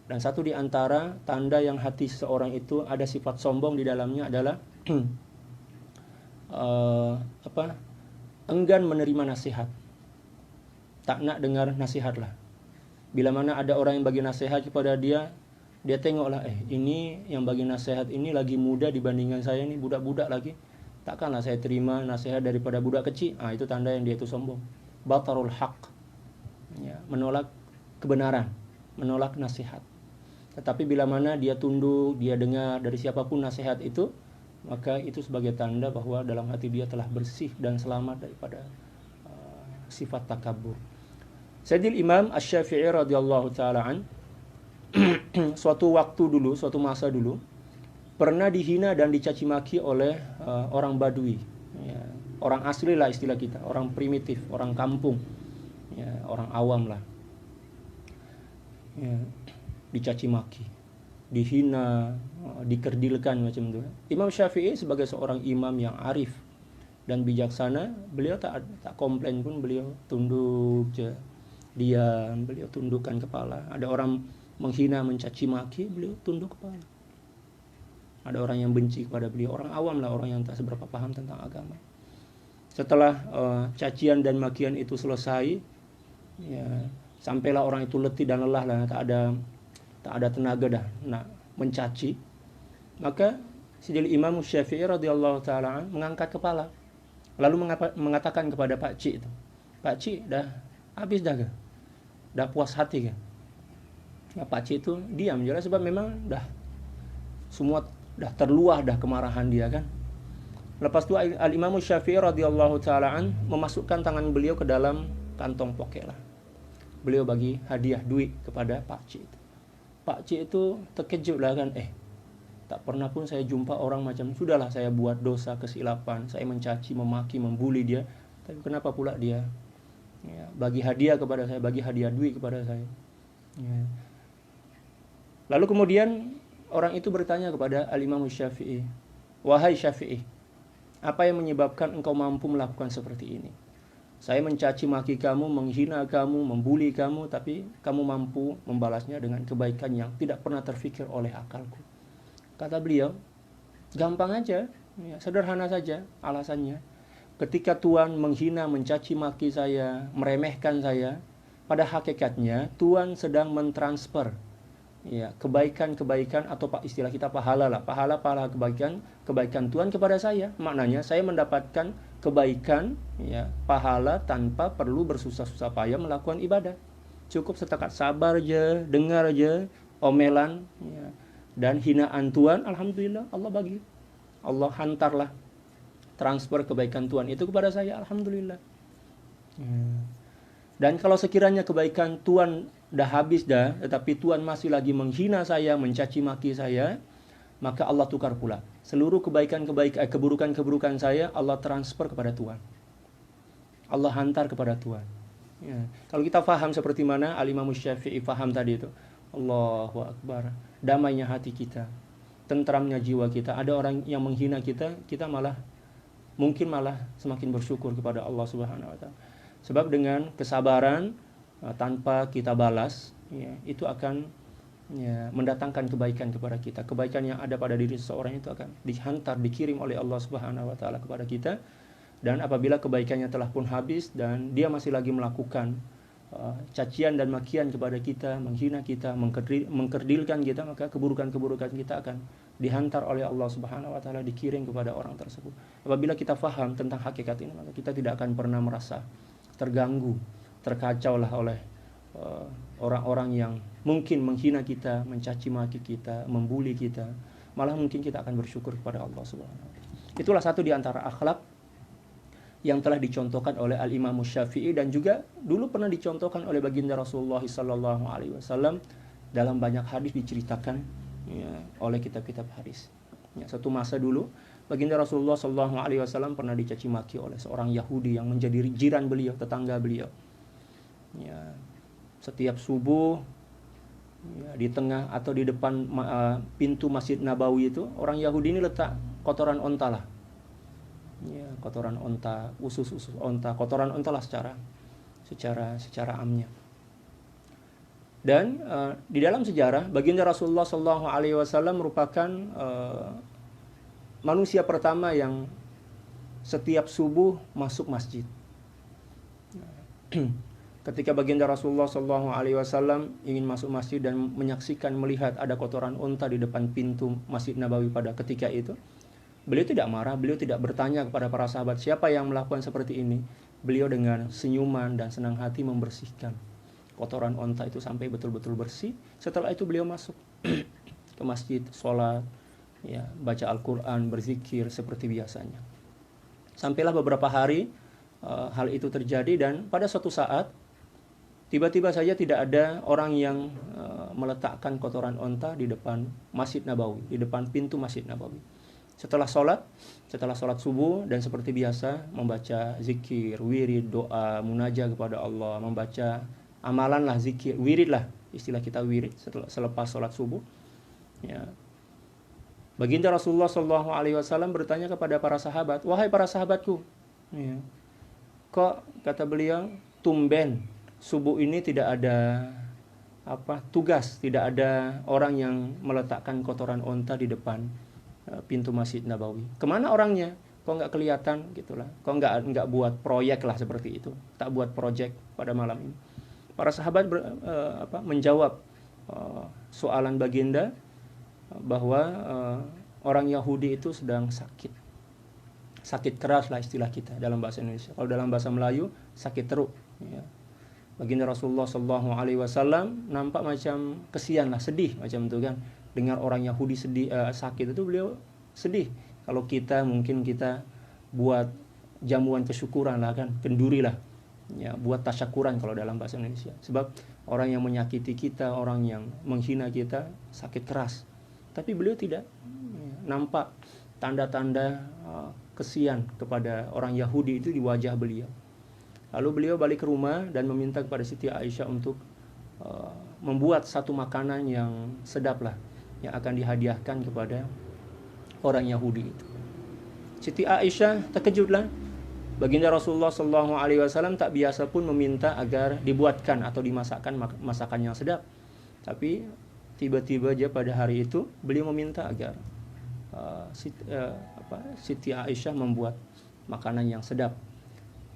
Dan satu di antara tanda yang hati seseorang itu ada sifat sombong di dalamnya adalah enggan menerima nasihat. Tak nak dengar nasihat lah. Bila mana ada orang yang bagi nasihat kepada dia, dia tengoklah, ini yang bagi nasihat ini lagi muda dibandingkan saya, ini budak-budak lagi. Takkanlah saya terima nasihat daripada budak kecil. Itu tanda yang dia itu sombong. Batarul haq. Ya, menolak kebenaran, menolak nasihat. Tetapi bila mana dia tunduk, dia dengar dari siapapun nasihat itu, maka itu sebagai tanda bahwa dalam hati dia telah bersih dan selamat daripada sifat takabur. Sayyidil Imam Asy-Syafi'i radhiyallahu taala an suatu masa dulu pernah dihina dan dicaci maki oleh orang Badui, ya, orang asli lah istilah kita, orang primitif, orang kampung, ya, orang awam lah, ya, dicaci maki, dihina, dikerdilkan macam itu. Imam Syafi'i sebagai seorang imam yang arif dan bijaksana, beliau tak komplain pun, beliau tunduk je, diam, beliau tundukkan kepala. Ada orang menghina, mencaci maki, beliau tunduk kepala. Ada orang yang benci kepada beliau, orang awam lah, orang yang tak seberapa paham tentang agama. Setelah cacian dan makian itu selesai, ya, sampailah orang itu letih dan lelah lah, tak ada tenaga dah nak mencaci. Maka Sayyidil Imam Syafi'i radhiyallahu taala mengangkat kepala, lalu mengatakan kepada Pak Cik itu, Pak Cik dah habis dah ke? Dah puas hati ke? Ya, Pak Cik itu diam je lah, sebab memang dah semua dah terluah dah kemarahan dia kan. Lepas tu Al-Imam Syafi'i radhiyallahu taala memasukkan tangan beliau ke dalam kantong poket lah. Beliau bagi hadiah duit kepada Pak Cik itu. Pak Cik itu terkejut lah kan, tak pernah pun saya jumpa orang macam, sudahlah saya buat dosa kesilapan, saya mencaci, memaki, membuli dia, tapi kenapa pula dia, ya, bagi hadiah kepada saya, bagi hadiah duit kepada saya. Ya. Lalu kemudian orang itu bertanya kepada Al-Imam Syafi'i, wahai Syafi'i, apa yang menyebabkan engkau mampu melakukan seperti ini? Saya mencaci maki kamu, menghina kamu, membuli kamu, tapi kamu mampu membalasnya dengan kebaikan yang tidak pernah terfikir oleh akalku. Kata beliau, gampang aja, ya, sederhana saja alasannya. Ketika Tuhan menghina, mencaci maki saya, meremehkan saya, pada hakikatnya Tuhan sedang mentransfer, ya, kebaikan-kebaikan atau istilah kita pahala lah, pahala-pahala kebaikan Tuhan kepada saya. Maknanya saya mendapatkan kebaikan, ya, pahala tanpa perlu bersusah-susah payah melakukan ibadah. Cukup setakat sabar je, dengar je omelan, ya, dan hinaan Tuhan, alhamdulillah Allah bagi. Allah hantarlah transfer kebaikan Tuhan itu kepada saya, alhamdulillah. Dan kalau sekiranya kebaikan Tuhan dah habis dah, tetapi Tuhan masih lagi menghina saya, mencaci maki saya, maka Allah tukar pula. Seluruh keburukan-keburukan saya Allah transfer kepada Tuhan. Allah hantar kepada Tuhan. Ya. Kalau kita faham seperti mana Al-Imam Syafi'i faham tadi itu, Allahu Akbar, damainya hati kita, tentramnya jiwa kita. Ada orang yang menghina kita, kita mungkin malah semakin bersyukur kepada Allah Subhanahu wa taala. Sebab dengan kesabaran tanpa kita balas, ya, itu akan, ya, mendatangkan kebaikan kepada kita. Kebaikan yang ada pada diri seseorang itu akan dihantar, dikirim oleh Allah Subhanahu wa taala kepada kita. Dan apabila kebaikannya telah pun habis dan dia masih lagi melakukan cacian dan makian kepada kita, menghina kita, mengkerdilkan kita, maka keburukan-keburukan kita akan dihantar oleh Allah Subhanahu wa taala, dikirim kepada orang tersebut. Apabila kita faham tentang hakikat ini, maka kita tidak akan pernah merasa terganggu, terkacau lah oleh orang-orang yang mungkin menghina kita, mencaci maki kita, membuli kita. Malah mungkin kita akan bersyukur kepada Allah Subhanahu wa taala. Itulah satu di antara akhlak yang telah dicontohkan oleh Al-Imam Syafi'i dan juga dulu pernah dicontohkan oleh baginda Rasulullah SAW dalam banyak hadis diceritakan, ya, oleh kitab-kitab hadis. Ya, satu masa dulu baginda Rasulullah SAW pernah dicaci maki oleh seorang Yahudi yang menjadi jiran beliau, tetangga beliau. Ya, setiap subuh, Ya, di tengah atau di depan pintu Masjid Nabawi itu orang Yahudi ini letak kotoran onta lah. Ya, kotoran onta, usus onta, kotoran onta lah secara amnya. Dan di dalam sejarah baginda Rasulullah Shallallahu Alaihi Wasallam merupakan manusia pertama yang setiap subuh masuk masjid. Ketika baginda Rasulullah Shallallahu Alaihi Wasallam ingin masuk masjid dan menyaksikan melihat ada kotoran unta di depan pintu Masjid Nabawi pada ketika itu, beliau tidak marah, beliau tidak bertanya kepada para sahabat siapa yang melakukan seperti ini. Beliau dengan senyuman dan senang hati membersihkan kotoran unta itu sampai betul-betul bersih. Setelah itu beliau masuk ke masjid, sholat, ya, baca Al-Quran, berzikir seperti biasanya. Sampailah beberapa hari hal itu terjadi dan pada suatu saat tiba-tiba saja tidak ada orang yang meletakkan kotoran onta di depan Masjid Nabawi, di depan pintu Masjid Nabawi. Setelah sholat subuh dan seperti biasa membaca zikir, wirid, doa, munajah kepada Allah, membaca amalan lah, zikir, wirid lah, istilah kita wirid selepas sholat subuh. Ya. Baginda Rasulullah Shallallahu Alaihi Wasallam bertanya kepada para sahabat, wahai para sahabatku, ya, kok kata beliau tumben subuh ini tidak ada tugas, tidak ada orang yang meletakkan kotoran onta di depan pintu Masjid Nabawi. Kemana orangnya? Kok nggak kelihatan gitulah? Kok nggak buat proyek lah seperti itu? Tak buat proyek pada malam ini. Para sahabat menjawab soalan baginda bahwa orang Yahudi itu sedang sakit keras lah istilah kita dalam bahasa Indonesia. Kalau dalam bahasa Melayu sakit teruk. Ya. Baginda Rasulullah Shallallahu Alaihi Wasallam nampak macam kesian lah, sedih macam itu kan. Dengar orang Yahudi sedih, sakit itu beliau sedih. Kalau kita mungkin kita buat jamuan kesyukuran lah kan, kenduri lah, ya, buat tasyakuran kalau dalam bahasa Indonesia. Sebab orang yang menyakiti kita, orang yang menghina kita sakit keras. Tapi beliau tidak, ya, nampak tanda-tanda kesian kepada orang Yahudi itu di wajah beliau. Lalu beliau balik ke rumah dan meminta kepada Siti Aisyah untuk membuat satu makanan yang sedap lah, yang akan dihadiahkan kepada orang Yahudi itu. Siti Aisyah terkejutlah. Baginda Rasulullah Shallallahu Alaihi Wasallam tak biasa pun meminta agar dibuatkan atau dimasakkan masakan yang sedap. Tapi tiba-tiba aja pada hari itu beliau meminta agar Siti Aisyah membuat makanan yang sedap.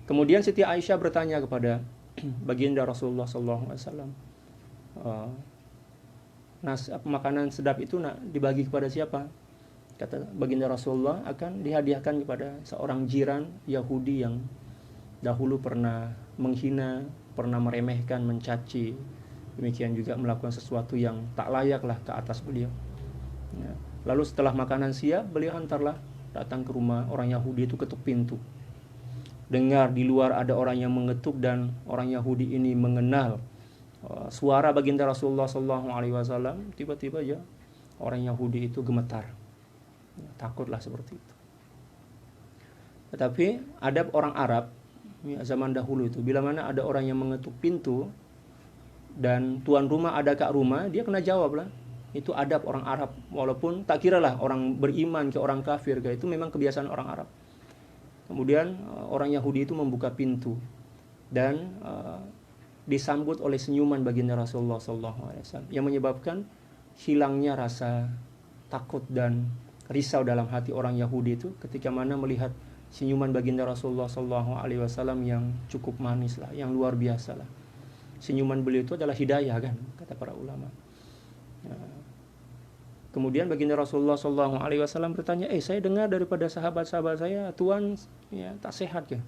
Kemudian Siti Aisyah bertanya kepada baginda Rasulullah Shallallahu Alaihi Wasallam, makanan sedap itu nak dibagi kepada siapa? Kata baginda Rasulullah, akan dihadiahkan kepada seorang jiran Yahudi yang dahulu pernah menghina, pernah meremehkan, mencaci, demikian juga melakukan sesuatu yang tak layak lah ke atas beliau. Ya. Lalu setelah makanan siap, beliau hantarlah datang ke rumah orang Yahudi itu, ketuk pintu. Dengar di luar ada orang yang mengetuk dan orang Yahudi ini mengenal suara baginda Rasulullah Shallallahu Alaihi Wasallam. Tiba-tiba aja orang Yahudi itu gemetar, takutlah seperti itu. Tetapi adab orang Arab ya, zaman dahulu itu, bila mana ada orang yang mengetuk pintu dan tuan rumah ada kat rumah, dia kena jawab lah. Itu adab orang Arab, walaupun tak kira lah orang beriman ke orang kafir, itu memang kebiasaan orang Arab. Kemudian orang Yahudi itu membuka pintu dan disambut oleh senyuman baginda Rasulullah SAW yang menyebabkan hilangnya rasa takut dan risau dalam hati orang Yahudi itu ketika mana melihat senyuman baginda Rasulullah SAW yang cukup manis lah, yang luar biasa lah. Senyuman beliau itu adalah hidayah kan, kata para ulama. Kemudian baginda Rasulullah SAW bertanya, saya dengar daripada sahabat-sahabat saya, Tuhan ya tak sehat ya?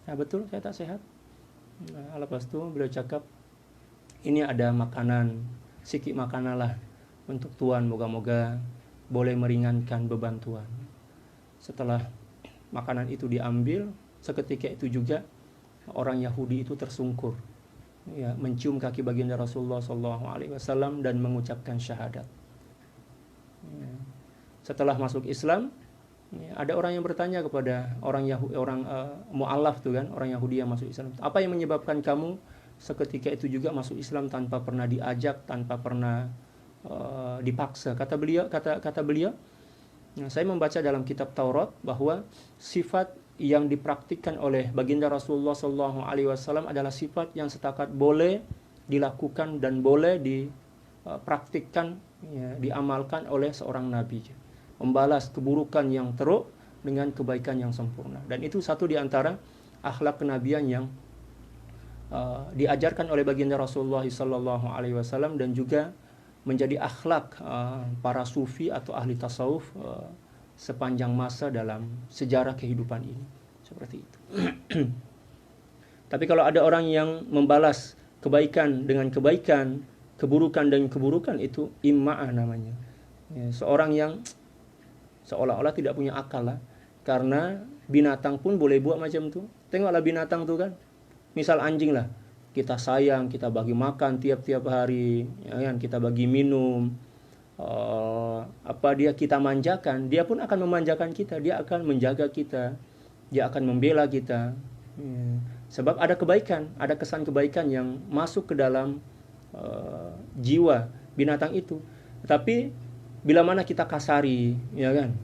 Ya betul, saya tak sehat. Lepas itu beliau cakap, ini ada makanan, sikit makanan lah untuk Tuhan, moga-moga boleh meringankan beban Tuhan. Setelah makanan itu diambil, seketika itu juga orang Yahudi itu tersungkur, ya, mencium kaki baginda Rasulullah SAW dan mengucapkan syahadat. Setelah masuk Islam, ada orang yang bertanya kepada orang mu'allaf tuh kan, orang Yahudi yang masuk Islam, apa yang menyebabkan kamu seketika itu juga masuk Islam tanpa pernah diajak, tanpa pernah dipaksa. Kata beliau, saya membaca dalam kitab Taurat bahwa sifat yang dipraktikkan oleh baginda Rasulullah SAW adalah sifat yang setakat boleh dilakukan dan boleh dipraktikkan, diamalkan oleh seorang nabi. Membalas keburukan yang teruk dengan kebaikan yang sempurna. Dan itu satu di antara akhlak kenabian yang diajarkan oleh baginda Rasulullah SAW, dan juga menjadi akhlak para sufi atau ahli tasawuf sepanjang masa dalam sejarah kehidupan ini. Seperti itu. Tapi kalau ada orang yang membalas kebaikan dengan kebaikan, keburukan dengan keburukan, itu imma'ah namanya. Seorang yang seolah-olah tidak punya akal lah. Karena binatang pun boleh buat macam itu. Tengoklah binatang tuh kan. Misal anjing lah. Kita sayang, kita bagi makan tiap-tiap hari, ya kan? Kita bagi minum. Kita manjakan, dia pun akan memanjakan kita, dia akan menjaga kita, dia akan membela kita. Sebab ada kebaikan, ada kesan kebaikan yang masuk ke dalam jiwa binatang itu. Tapi bila mana kita kasari, ya kan?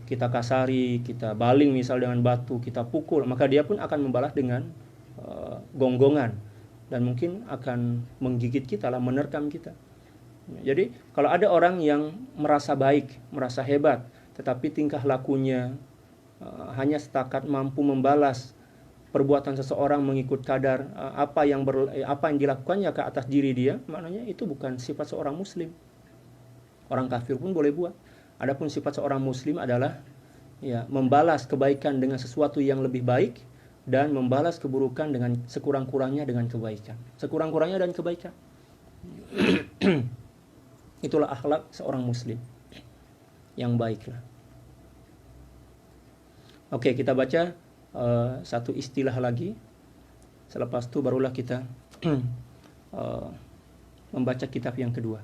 Kita kasari, kita baling misal dengan batu, kita pukul, maka dia pun akan membalas dengan gonggongan, dan mungkin akan menggigit kita lah, menerkam kita. Jadi kalau ada orang yang merasa baik, merasa hebat, tetapi tingkah lakunya hanya setakat mampu membalas perbuatan seseorang mengikut kadar apa yang dilakukannya ke atas diri dia, maknanya itu bukan sifat seorang muslim. Orang kafir pun boleh buat. Adapun sifat seorang muslim adalah membalas kebaikan dengan sesuatu yang lebih baik, dan membalas keburukan dengan sekurang-kurangnya dengan kebaikan. Sekurang-kurangnya dan kebaikan. Itulah akhlak seorang muslim yang baiklah. Oke, kita baca satu istilah lagi. Selepas itu barulah kita membaca kitab yang kedua.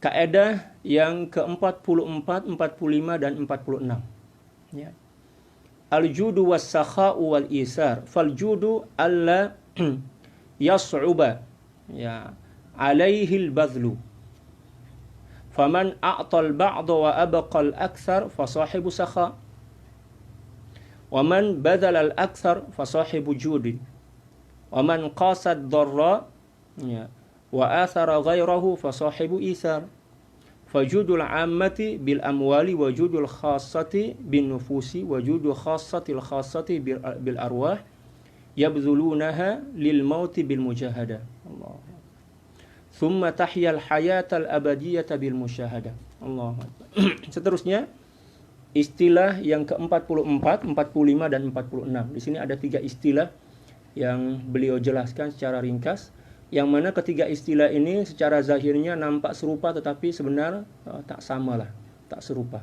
Kaidah yang ke-44, 45 dan 46. Ya. Al-judu was-sakha'u wal-isar. Fal-judu alla yas'uba alaihi al-badlu. Faman a'tal ba'da wa abqal akthar fa sahibu sakha. Wa man badala al-akthar fa sahibu judin. Wa man qasad darra wa athara ghayrahu fa sahibu ithar. Fajudul ammati bil amwali wa judul khassati bin nufusi wa judul khassatil khassati bil arwah yabzulunaha lil mauti bil mujahada. Allah. Thumma tahyal hayatal abadiyata bil musyahadah. Allah. Seterusnya istilah yang ke-44, 45 dan 46. Di sini ada 3 istilah yang beliau jelaskan secara ringkas, yang mana ketiga istilah ini secara zahirnya nampak serupa tetapi sebenarnya tak samalah, tak serupa.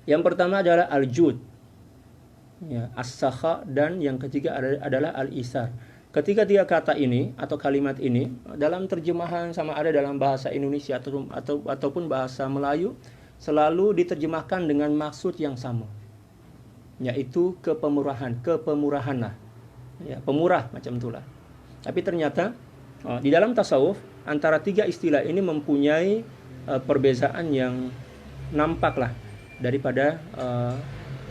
Yang pertama adalah al-jud, as-sakha, dan yang ketiga adalah al-isar. Ketiga kata ini atau kalimat ini dalam terjemahan sama ada dalam bahasa Indonesia ataupun bahasa Melayu selalu diterjemahkan dengan maksud yang sama, yaitu kepemurahan lah, pemurah macam itulah. Tapi ternyata di dalam tasawuf antara 3 istilah ini mempunyai perbezaan yang nampak lah daripada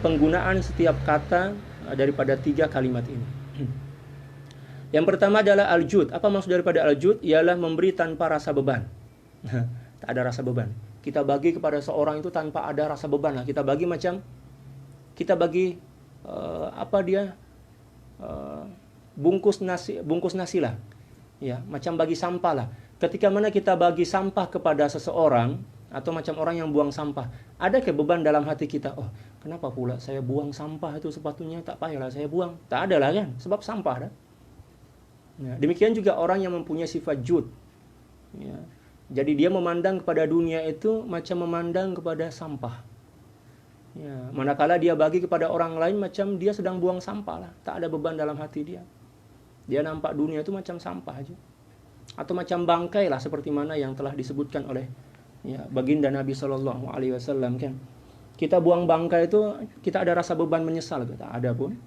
penggunaan setiap kata daripada 3 kalimat ini. Yang pertama adalah al-jud. Apa maksud daripada al-jud? Ialah memberi tanpa rasa beban. Tak ada rasa beban. Kita bagi kepada seorang itu tanpa ada rasa beban lah. Kita bagi macam kita bagi bungkus nasi lah. Ya, macam bagi sampah lah. Ketika mana kita bagi sampah kepada seseorang atau macam orang yang buang sampah, ada ke beban dalam hati kita? Oh, kenapa pula saya buang sampah itu, sepatutnya tak payahlah saya buang. Tak ada lah kan, sebab sampah dah. Ya, demikian juga orang yang mempunyai sifat jud. Ya, jadi dia memandang kepada dunia itu macam memandang kepada sampah. Ya, manakala dia bagi kepada orang lain macam dia sedang buang sampah lah. Tak ada beban dalam hati dia. Dia nampak dunia itu macam sampah aja. Atau macam bangkai lah, seperti mana yang telah disebutkan oleh baginda Nabi SAW kan. Kita buang bangkai itu kita ada rasa beban menyesal, tak ada pun.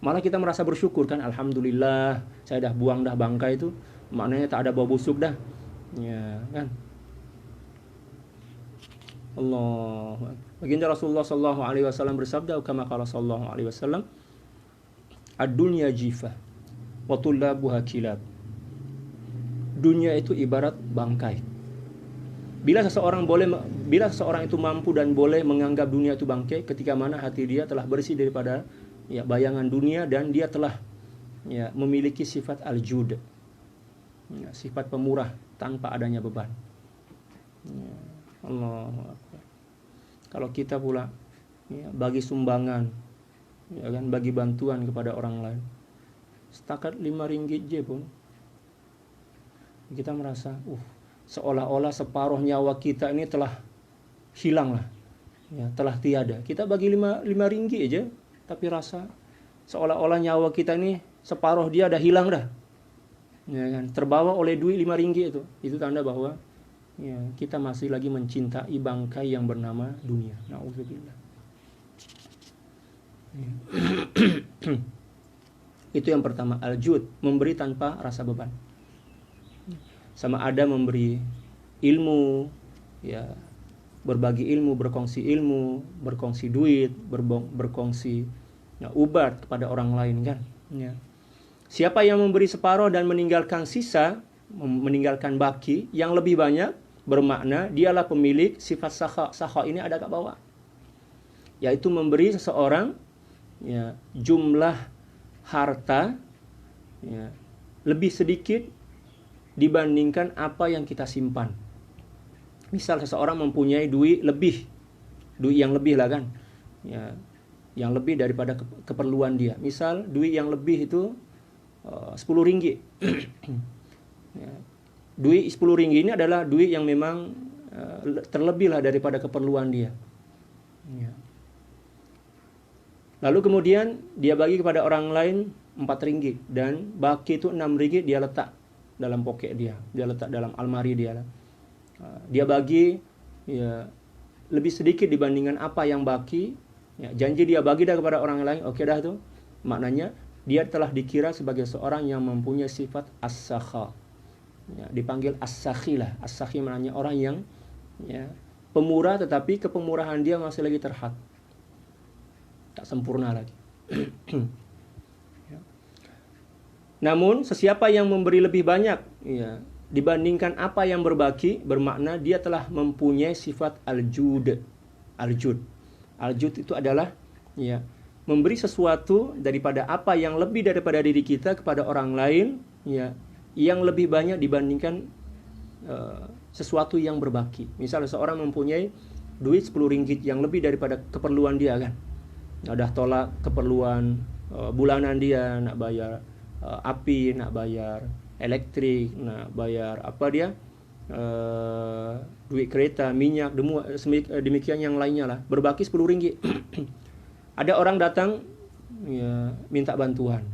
Malah kita merasa bersyukur kan, alhamdulillah saya dah buang dah bangkai itu, maknanya tak ada bau busuk dah. Ya, kan? Allah. Baginda Rasulullah sallallahu alaihi wasallam bersabda, kama qala sallallahu alaihi wasallam, ad-dunya jifa wa tullabuha kilab. Dunia itu ibarat bangkai. Bila seseorang itu mampu dan boleh menganggap dunia itu bangkai, ketika mana hati dia telah bersih daripada bayangan dunia dan dia telah memiliki sifat al-jud, sifat pemurah tanpa adanya beban. Allahu Akbar. Kalau kita pula bagi sumbangan, kan, bagi bantuan kepada orang lain, setakat 5 ringgit je pun, kita merasa seolah-olah separuh nyawa kita ini telah hilang lah, telah tiada. Kita bagi 5 ringgit aja, tapi rasa seolah-olah nyawa kita ini separuh dia dah hilang dah, kan? Terbawa oleh duit 5 ringgit itu tanda bahwa kita masih lagi mencintai bangkai yang bernama dunia. Na'udzubillah. Itu yang pertama, al-jud, memberi tanpa rasa beban. Sama ada memberi ilmu, berbagi ilmu, berkongsi duit, berkongsi ubat kepada orang lain, kan? Siapa yang memberi separuh dan meninggalkan sisa, meninggalkan baki yang lebih banyak, bermakna dialah pemilik sifat sakha. Sakha ini ada kat bawah, yaitu memberi seseorang jumlah harta lebih sedikit dibandingkan apa yang kita simpan. Misal seseorang mempunyai duit yang lebih lah, kan, yang lebih daripada keperluan dia. Misal duit yang lebih itu 10 ringgit. Duit 10 ringgit ini adalah duit yang memang terlebih lah daripada keperluan dia. Lalu kemudian dia bagi kepada orang lain 4 ringgit, dan baki itu 6 ringgit dia letak dalam poket dia letak dalam almari dia lah. Dia bagi lebih sedikit dibandingkan apa yang baki. Janji dia bagi dah kepada orang lain, okey dah tu. Maknanya dia telah dikira sebagai seorang yang mempunyai sifat as-sakha. Dipanggil as-sakhi lah. As-sakhi maknanya orang yang pemurah, tetapi kepemurahan dia masih lagi terhad, tak sempurna lagi. Namun sesiapa yang memberi lebih banyak dibandingkan apa yang berbaki, bermakna dia telah mempunyai sifat al-jud. Al-jud itu adalah memberi sesuatu daripada apa yang lebih daripada diri kita kepada orang lain, yang lebih banyak dibandingkan sesuatu yang berbaki. Misalnya seorang mempunyai duit 10 ringgit yang lebih daripada keperluan dia, kan. Dah tolak keperluan bulanan dia, nak bayar api, nak bayar elektrik, nak bayar duit kereta, minyak, demikian yang lainnya lah. Berbaki 10 ringgit. Ada orang datang minta bantuan,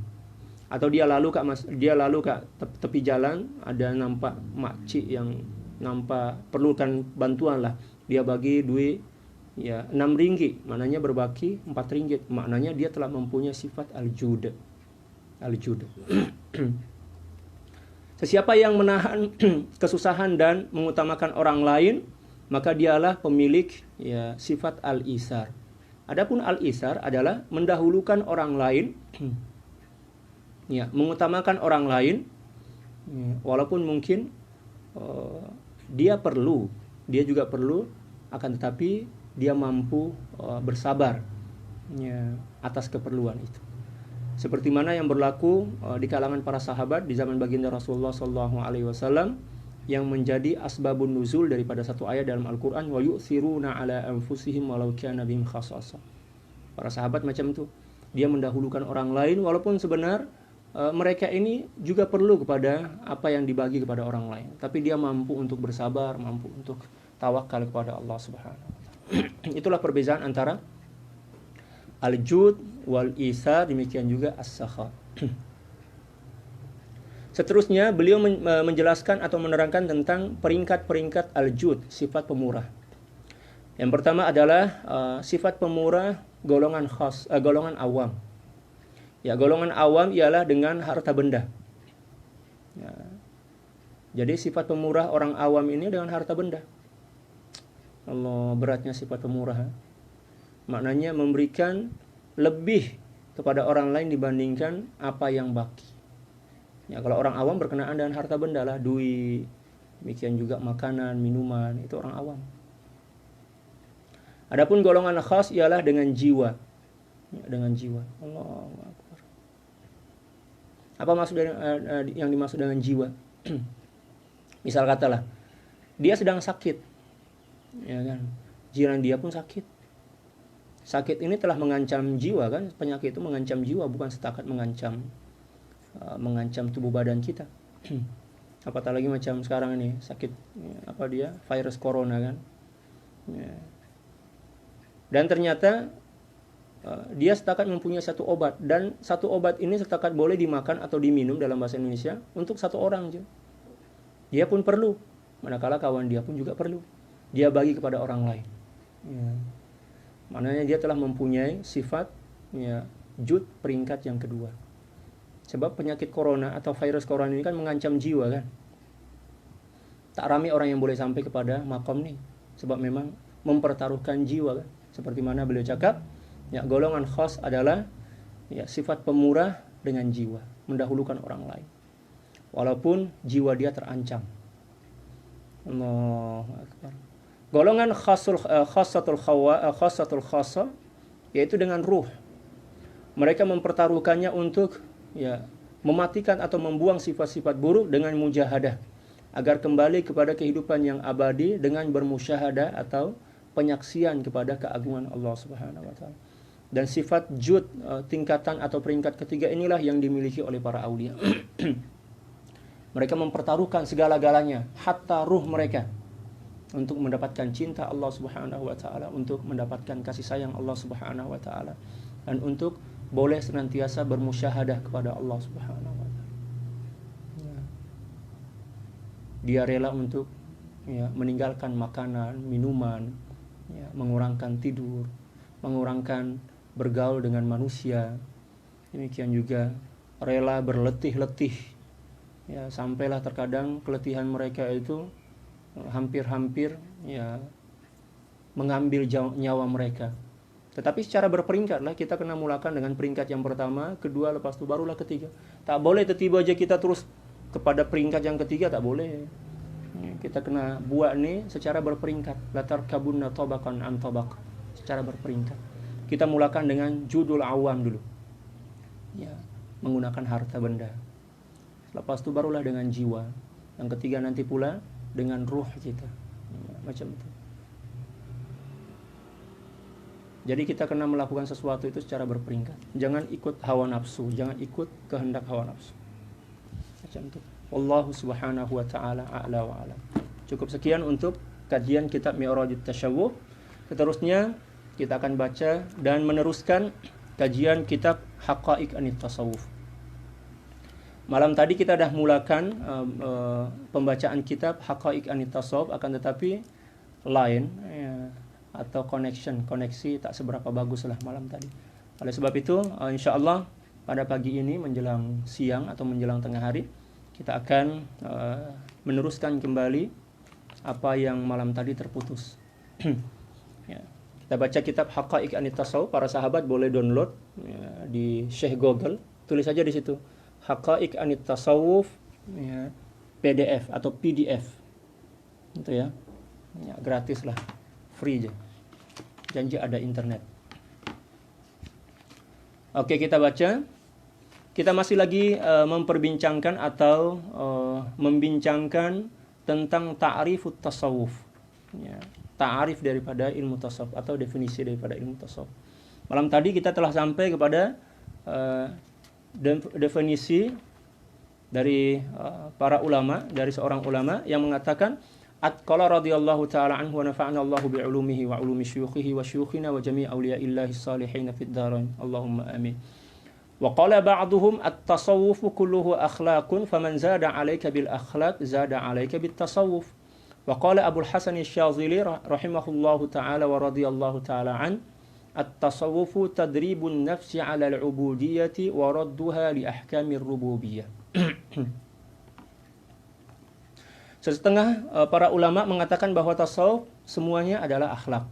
atau dia lalu kat tepi jalan, ada nampak makcik yang nampak perlukan bantuan lah. Dia bagi duit 6 ringgit, maknanya berbaki 4 ringgit, maknanya dia telah mempunyai sifat al-jud. Sesiapa yang menahan kesusahan dan mengutamakan orang lain, maka dialah pemilik sifat al-isar. Adapun al-isar adalah mendahulukan orang lain, mengutamakan orang lain, walaupun mungkin dia juga perlu, akan tetapi dia mampu bersabar atas keperluan itu. Seperti mana yang berlaku di kalangan para sahabat di zaman baginda Rasulullah sallallahu alaihi wasallam, yang menjadi asbabun nuzul daripada satu ayat dalam Al-Qur'an, wa yu'thiruna ala anfusihim walau kana bihim khassasah. Para sahabat macam itu, dia mendahulukan orang lain walaupun sebenar mereka ini juga perlu kepada apa yang dibagi kepada orang lain, tapi dia mampu untuk bersabar, mampu untuk tawakal kepada Allah Subhanahu wa taala. Itulah perbezaan antara al-jud wal isar, demikian juga as-sakha. Seterusnya beliau menjelaskan atau menerangkan tentang peringkat-peringkat al-jud, sifat pemurah. Yang pertama adalah sifat pemurah golongan khas, golongan awam. Ya, golongan awam ialah dengan harta benda. Ya. Jadi sifat pemurah orang awam ini dengan harta benda. Allah, beratnya sifat pemurah. Maknanya memberikan lebih kepada orang lain dibandingkan apa yang baki. Ya, kalau orang awam berkenaan dengan harta benda lah, duit, demikian juga makanan, minuman, itu orang awam. Adapun golongan khas ialah dengan jiwa. Ya, dengan jiwa. Allahu Akbar. Apa maksud yang dimaksud dengan jiwa? Misal katalah, dia sedang sakit. Ya kan? Jiran dia pun sakit. Sakit ini telah mengancam jiwa kan? Penyakit itu mengancam jiwa, bukan setakat mengancam tubuh badan kita. Apatah lagi macam sekarang ini sakit virus corona kan. Ya. Dan ternyata dia setakat mempunyai satu obat, dan satu obat ini setakat boleh dimakan atau diminum dalam bahasa Indonesia untuk satu orang aja. Dia pun perlu, manakala kawan dia pun juga perlu. Dia bagi kepada orang lain. Ya. Maknanya dia telah mempunyai sifat jud peringkat yang kedua. Sebab penyakit corona atau virus corona ini kan mengancam jiwa kan. Tak ramai orang yang boleh sampai kepada makom nih. Sebab memang mempertaruhkan jiwa kan. Seperti mana beliau cakap, ya, golongan khas adalah sifat pemurah dengan jiwa, mendahulukan orang lain. Walaupun jiwa dia terancam. Allahu Akbar. Golongan khassatul khassa, yaitu dengan ruh. Mereka mempertaruhkannya untuk mematikan atau membuang sifat-sifat buruk dengan mujahadah, agar kembali kepada kehidupan yang abadi dengan bermusyahadah atau penyaksian kepada keagungan Allah Subhanahu wa taala. Dan sifat jud, tingkatan atau peringkat ketiga inilah yang dimiliki oleh para aulia. Mereka mempertaruhkan segala-galanya, hatta ruh mereka, untuk mendapatkan cinta Allah Subhanahu wa taala, untuk mendapatkan kasih sayang Allah Subhanahu wa taala, dan untuk boleh senantiasa bermusyahadah kepada Allah Subhanahu wa taala. Dia rela untuk meninggalkan makanan, minuman, mengurangkan tidur, mengurangkan bergaul dengan manusia. Demikian juga rela berletih-letih. Ya, sampailah terkadang keletihan mereka itu hampir-hampir mengambil nyawa mereka. Tetapi secara berperingkat lah, kita kena mulakan dengan peringkat yang pertama, kedua, lepas itu barulah ketiga. Tak boleh tiba-tiba aja kita terus kepada peringkat yang ketiga, tak boleh. Kita kena buat nih secara berperingkat. Latar kabunna tabaqan an tabaq, secara berperingkat. Kita mulakan dengan judul awam dulu. Ya, menggunakan harta benda. Lepas itu barulah dengan jiwa. Yang ketiga nanti pula dengan ruh kita. Macam itu. Jadi kita kena melakukan sesuatu itu secara berperingkat. Jangan ikut hawa nafsu, jangan ikut kehendak hawa nafsu. Macam itu. Wallahu subhanahu wa ta'ala a'la wa a'lam. Cukup sekian untuk kajian kitab Mi'rajut Tasyawwuf. Seterusnya kita akan baca dan meneruskan kajian kitab Haqa'iq Anit Tasawuf. Malam tadi kita dah mulakan pembacaan kitab Haqa'iq Anit Tasawuf, akan tetapi line atau koneksi tak seberapa bagus lah malam tadi. Oleh sebab itu, insyaAllah pada pagi ini menjelang siang atau menjelang tengah hari, kita akan meneruskan kembali apa yang malam tadi terputus. Ya. Kita baca kitab Haqa'iq Anit Tasawuf. Para sahabat boleh download di Syekh Google. Tulis saja di situ Haqa'iq Anit Tasawuf, PDF atau PDF. Itu ya. Gratis lah, free aja. Janji ada internet. Oke, kita baca. Kita masih lagi memperbincangkan atau membincangkan tentang ta'rifut tasawuf. Ya, ta'arif daripada ilmu tasawuf atau definisi daripada ilmu tasawuf. Malam tadi kita telah sampai kepada definisi dari para ulama, dari seorang ulama yang mengatakan Qala radhiyallahu ta'ala anhu wa nafa'ana Allahu bi'ulumihi wa 'ulumi syuyukhihi wa syuyukhina wa jami' awliya'illahi salihin fid dharain. Allahumma amin. Wa qala ba'duhum at-tasawwuf kulluhu akhlaqun faman zada 'alaika bil akhlaq zada 'alaika bit tasawwuf. Wa qala Abu al-Hasan asy-Syadzili rahimahullahu ta'ala wa radhiyallahu ta'ala an at-tasawwufu tadribun nafsi 'ala al-'ubudiyyati wa radduha li ahkamir rububiyyah. Setengah para ulama mengatakan bahwa tasawuf semuanya adalah akhlak.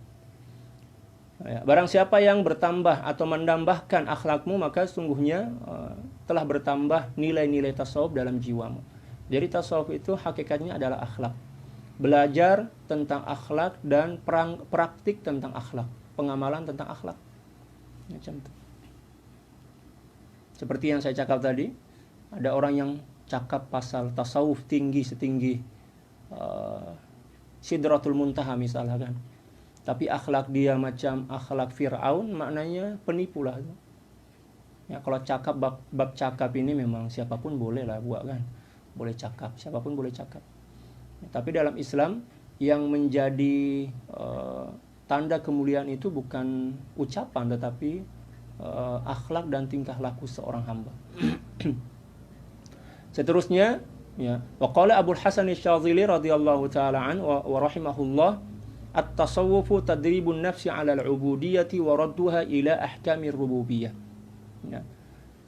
Barang siapa yang bertambah atau menambahkan akhlakmu, maka sungguhnya telah bertambah nilai-nilai tasawuf dalam jiwamu. Jadi tasawuf itu hakikatnya adalah akhlak. Belajar tentang akhlak dan praktik tentang akhlak, pengamalan tentang akhlak. Macam itu. Seperti yang saya cakap tadi, ada orang yang cakap pasal tasawuf tinggi setinggi Sidratul Muntaha misalnya kan. Tapi akhlak dia macam akhlak Fir'aun, maknanya penipu lah. Ya, kalau cakap bab cakap ini memang siapapun boleh lah buat kan. Boleh cakap, siapapun boleh cakap. Ya, tapi dalam Islam yang menjadi tanda kemuliaan itu bukan ucapan, tetapi akhlak dan tingkah laku seorang hamba. Seterusnya, ya, waqala Abu Hasan Asy-Syadzili radhiyallahu taala an wa rahimahullah, at-tasawwufu tadribun nafsi 'ala al-'ubudiyyati wa radduha ila ahkamir rububiyyah. Ya.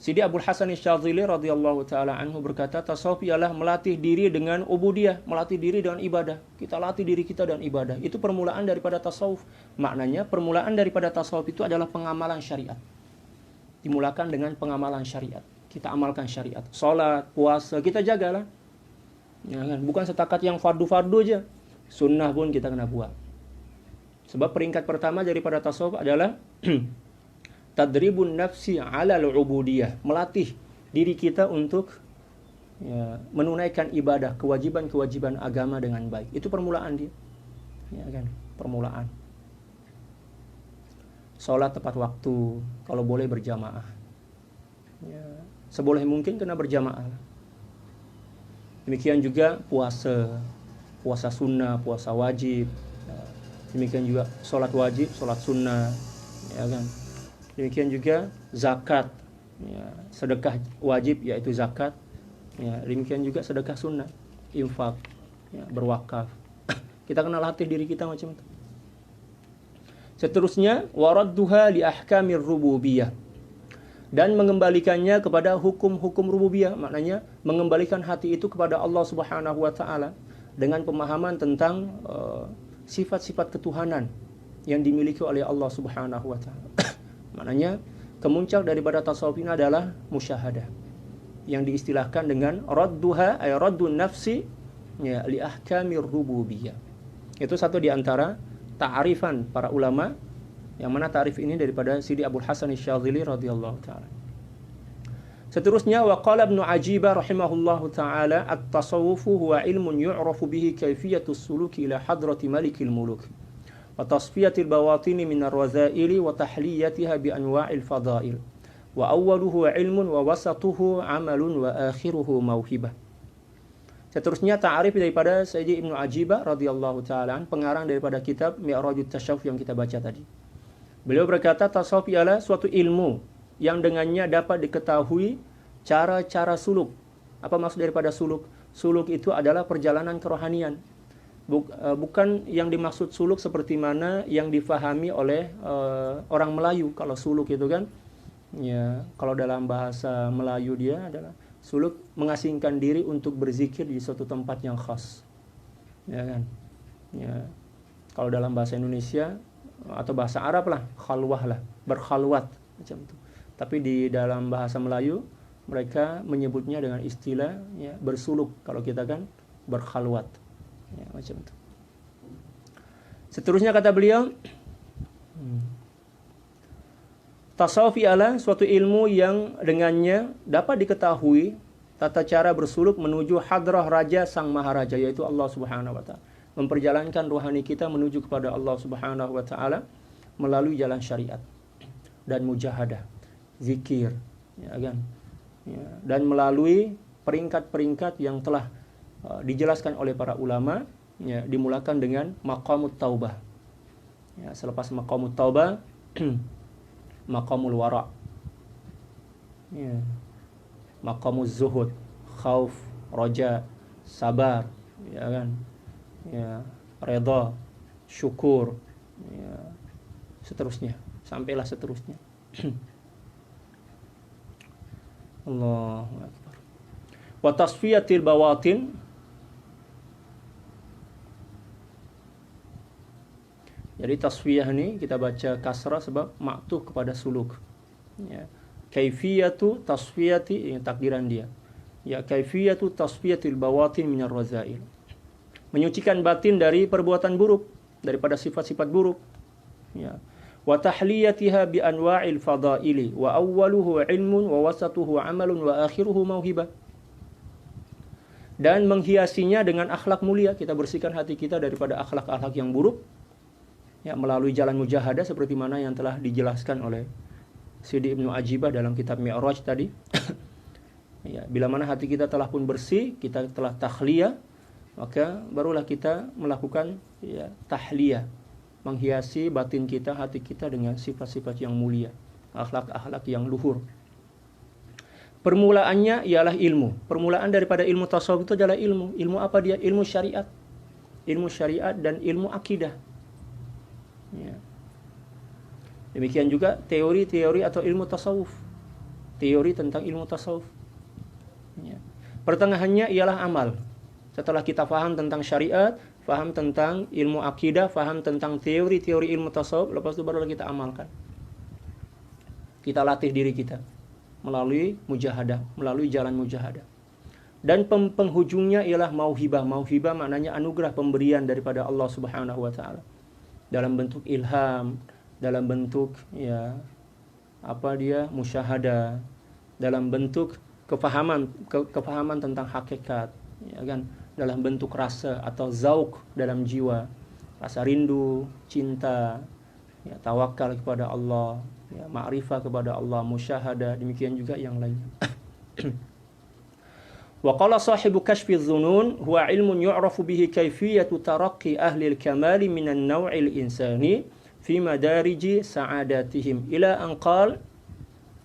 Sidi Abu Hasan Asy-Syadzili radhiyallahu taala anhu berkata, tasawuf ialah melatih diri dengan ubudiyah, melatih diri dengan ibadah. Kita latih diri kita dengan ibadah. Itu permulaan daripada tasawuf. Maknanya permulaan daripada tasawuf itu adalah pengamalan syariat. Dimulakan dengan pengamalan syariat. Kita amalkan syariat. Salat, puasa, kita jagalah. Ya kan? Bukan setakat yang fardu-fardu aja. Sunnah pun kita kena buat. Sebab peringkat pertama daripada tasawuf adalah tadribun nafsi 'ala al-'ubudiyah, melatih diri kita untuk menunaikan ibadah, kewajiban-kewajiban agama dengan baik. Itu permulaan dia. Ya kan? Permulaan. Salat tepat waktu, kalau boleh berjamaah. Ya, seboleh mungkin kena berjamaah. Demikian juga puasa sunnah, puasa wajib. Demikian juga sholat wajib, sholat sunnah, ya kan. Demikian juga zakat, ya, sedekah wajib yaitu zakat. Ya, demikian juga sedekah sunnah, infak, ya, berwakaf. Kita kena latih diri kita macam itu. Seterusnya, waradduha li ahkamir rububiyyah, dan mengembalikannya kepada hukum-hukum rububiyah, maknanya mengembalikan hati itu kepada Allah Subhanahu wa taala dengan pemahaman tentang sifat-sifat ketuhanan yang dimiliki oleh Allah Subhanahu wa taala. Maknanya kemuncak daripada tasawuf ini adalah musyahadah, yang diistilahkan dengan radduha ay raddun nafsi, ya, li ahkamir rububiyyah. Itu satu di antara ta'rifan para ulama, yang mana ta'rif ini daripada Sidi Abu Hasan Asy-Syadzili radhiyallahu taala. Seterusnya, wa qala Ibnu Ajibah rahimahullahu taala, at-tasawwufu huwa ilmun yu'rafu bihi kayfiyatus suluki ila hadrati malikil muluk wa tasfiyatil bawatini minar radha'ili wa tahliyatiha bi anwa'il fadha'il wa awwaluhu ilmun wa wasatuhu amalun wa akhiruhu mauhibah. Seterusnya ta'arif daripada Sayyidi Ibnu Ajibah radhiyallahu taala, pengarang daripada kitab Mi'rajut Tasyawuf yang kita baca tadi. Beliau berkata, tasawuf ialah suatu ilmu yang dengannya dapat diketahui cara-cara suluk. Apa maksud daripada suluk? Suluk itu adalah perjalanan kerohanian. Bukan yang dimaksud suluk seperti mana yang difahami oleh orang Melayu. Kalau suluk itu kan, ya, kalau dalam bahasa Melayu dia adalah suluk mengasingkan diri untuk berzikir di suatu tempat yang khas. Ya kan? Ya. Kalau dalam bahasa Indonesia atau bahasa Arab lah, khalwah lah, berkhalwat macam itu. Tapi di dalam bahasa Melayu mereka menyebutnya dengan istilah, ya, bersuluk. Kalau kita kan berkhalwat, ya, macam itu. Seterusnya kata beliau, tasawuf ialah suatu ilmu yang dengannya dapat diketahui tata cara bersuluk menuju hadrah raja sang maharaja, yaitu Allah Subhanahu wa taala. Memperjalankan rohani kita menuju kepada Allah Subhanahu wa taala melalui jalan syariat dan mujahadah, zikir, ya kan? Ya, dan melalui peringkat-peringkat yang telah dijelaskan oleh para ulama, ya, dimulakan dengan maqamut taubah. Ya, selepas maqamut taubah maqamul wara', ya, maqamuz zuhud, khauf, raja, sabar, ya kan, ya, redha, syukur, ya, seterusnya sampailah seterusnya. Allahu Akbar. Wa tasfiyatil bawatin, jadi tasfiyah ini kita baca kasrah sebab ma'tuh kepada suluk. Ya. Kaifiyatu tasfiyati, ini takdiran dia. Ya, kaifiyatu tasfiyatil bawatin minar razail. Menyucikan batin dari perbuatan buruk, daripada sifat-sifat buruk. Ya. Wa tahliyatiha bi anwa'il fadaili wa awwaluhu ilmun wa wasatuhu amalun wa akhiruhu mauhibah. Dan menghiasinya dengan akhlak mulia, kita bersihkan hati kita daripada akhlak-akhlak yang buruk. Ya, melalui jalan mujahadah seperti mana yang telah dijelaskan oleh Sidi Ibnu Ajibah dalam kitab Mi'raj tadi. Ya, bila mana hati kita telah pun bersih, kita telah takhliyah, maka barulah kita melakukan ya, tahliyah, menghiasi batin kita, hati kita dengan sifat-sifat yang mulia, akhlak-akhlak yang luhur. Permulaannya ialah ilmu. Permulaan daripada ilmu tasawuf itu adalah ilmu. Ilmu apa dia? Ilmu syariat. Ilmu syariat dan ilmu akidah. Ya. Demikian juga teori-teori atau ilmu tasawuf. Teori tentang ilmu tasawuf. Ya. Pertengahannya ialah amal. Setelah kita faham tentang syariat, faham tentang ilmu akidah, faham tentang teori-teori ilmu tasawuf, lepas itu baru kita amalkan. Kita latih diri kita melalui mujahadah, melalui jalan mujahadah. Dan penghujungnya ialah mauhibah. Mauhibah maknanya anugerah, pemberian daripada Allah Subhanahu wa taala. Dalam bentuk ilham, dalam bentuk ya musyahadah, dalam bentuk kefahaman tentang hakikat, ya kan, dalam bentuk rasa atau zauk dalam jiwa, rasa rindu, cinta, ya, tawakal kepada Allah, ya, ma'rifah kepada Allah, musyahadah, demikian juga yang lainnya. Wa qala sahibu kashfi dhunun huwa ilmun yu'rafu bihi kayfiyatu taraqqi ahli al-kamal min an-naw' al-insani fi madarij sa'adatihim ila an qala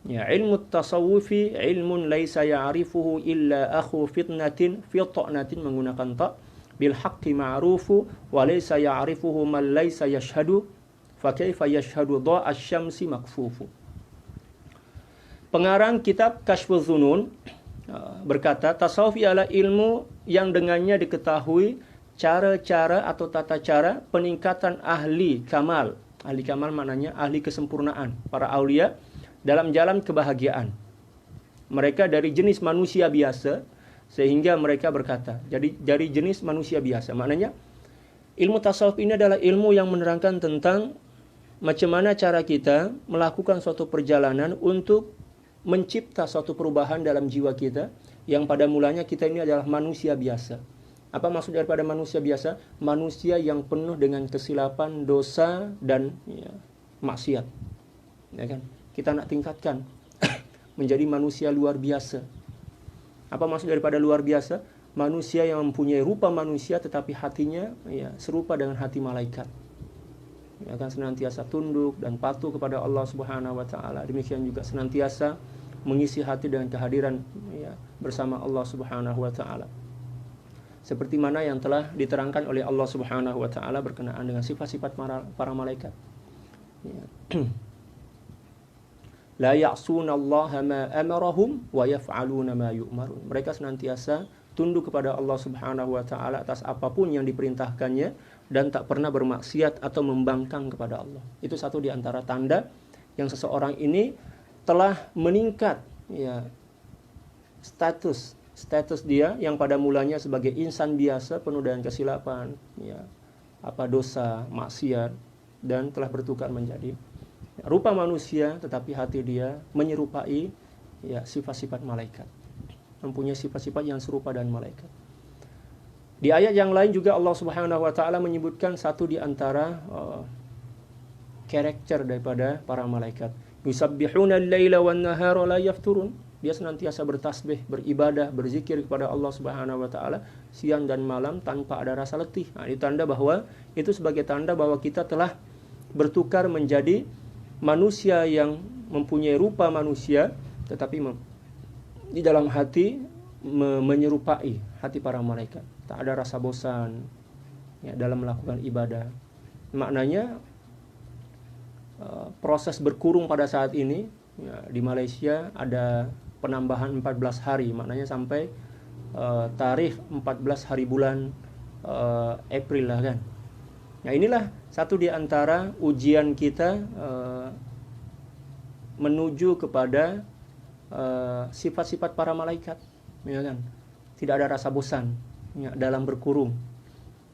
ya ilmu at-tasawufi ilmun laysa ya'rifuhu illa akhu fitnatin menggunakan ta bil haqqi ma'rufu wa laysa ya'rifuhu man laysa yashhadu fa kaifa yashhadu dha'a asy-syamsi makfufu. Pengarang kitab Kashfuz Dzunun berkata, tasawuf ialah ilmu yang dengannya diketahui cara-cara atau tata cara peningkatan ahli kamal. Ahli kamal maknanya ahli kesempurnaan, para aulia dalam jalan kebahagiaan. Mereka dari jenis manusia biasa sehingga mereka berkata, jadi dari jenis manusia biasa. Maknanya ilmu tasawuf ini adalah ilmu yang menerangkan tentang macam mana cara kita melakukan suatu perjalanan untuk mencipta suatu perubahan dalam jiwa kita, yang pada mulanya kita ini adalah manusia biasa. Apa maksud daripada manusia biasa? Manusia yang penuh dengan kesilapan, dosa, dan ya, maksiat. Ya kan? Kita nak tingkatkan menjadi manusia luar biasa. Apa maksud daripada luar biasa? Manusia yang mempunyai rupa manusia tetapi hatinya ya, serupa dengan hati malaikat. Ya kan, senantiasa tunduk dan patuh kepada Allah Subhanahu wa taala. Demikian juga senantiasa mengisi hati dengan kehadiran ya, bersama Allah Subhanahu wa taala. Seperti mana yang telah diterangkan oleh Allah Subhanahu wa taala berkenaan dengan sifat-sifat para malaikat. Ya. La ya'sunallaha ma amarahum wa yaf'aluna ma yu'marun. Mereka senantiasa tunduk kepada Allah Subhanahu wa taala atas apapun yang diperintahkannya dan tak pernah bermaksiat atau membangkang kepada Allah. Itu satu di antara tanda yang seseorang ini telah meningkat ya, status dia yang pada mulanya sebagai insan biasa penuh dengan kesilapan, ya, dosa, maksiat, dan telah bertukar menjadi rupa manusia tetapi hati dia menyerupai ya, sifat-sifat malaikat. Mempunyai sifat-sifat yang serupa dengan malaikat. Di ayat yang lain juga Allah Subhanahu wa taala menyebutkan satu di antara karakter daripada para malaikat. Yusabbihuna al-laila wan-nahara la yafturun. Dia senantiasa bertasbih, beribadah, berzikir kepada Allah Subhanahu wa taala siang dan malam tanpa ada rasa letih. Nah, ini tanda bahwa itu sebagai tanda bahwa kita telah bertukar menjadi manusia yang mempunyai rupa manusia tetapi di dalam hati menyerupai hati para malaikat. Tak ada rasa bosan ya, dalam melakukan ibadah. Maknanya proses berkurung pada saat ini ya, di Malaysia ada penambahan 14 hari, maknanya sampai tarikh 14 hari bulan April lah kan. Nah inilah satu di antara ujian kita menuju kepada sifat-sifat para malaikat, ya kan? Tidak ada rasa bosan ya, dalam berkurung.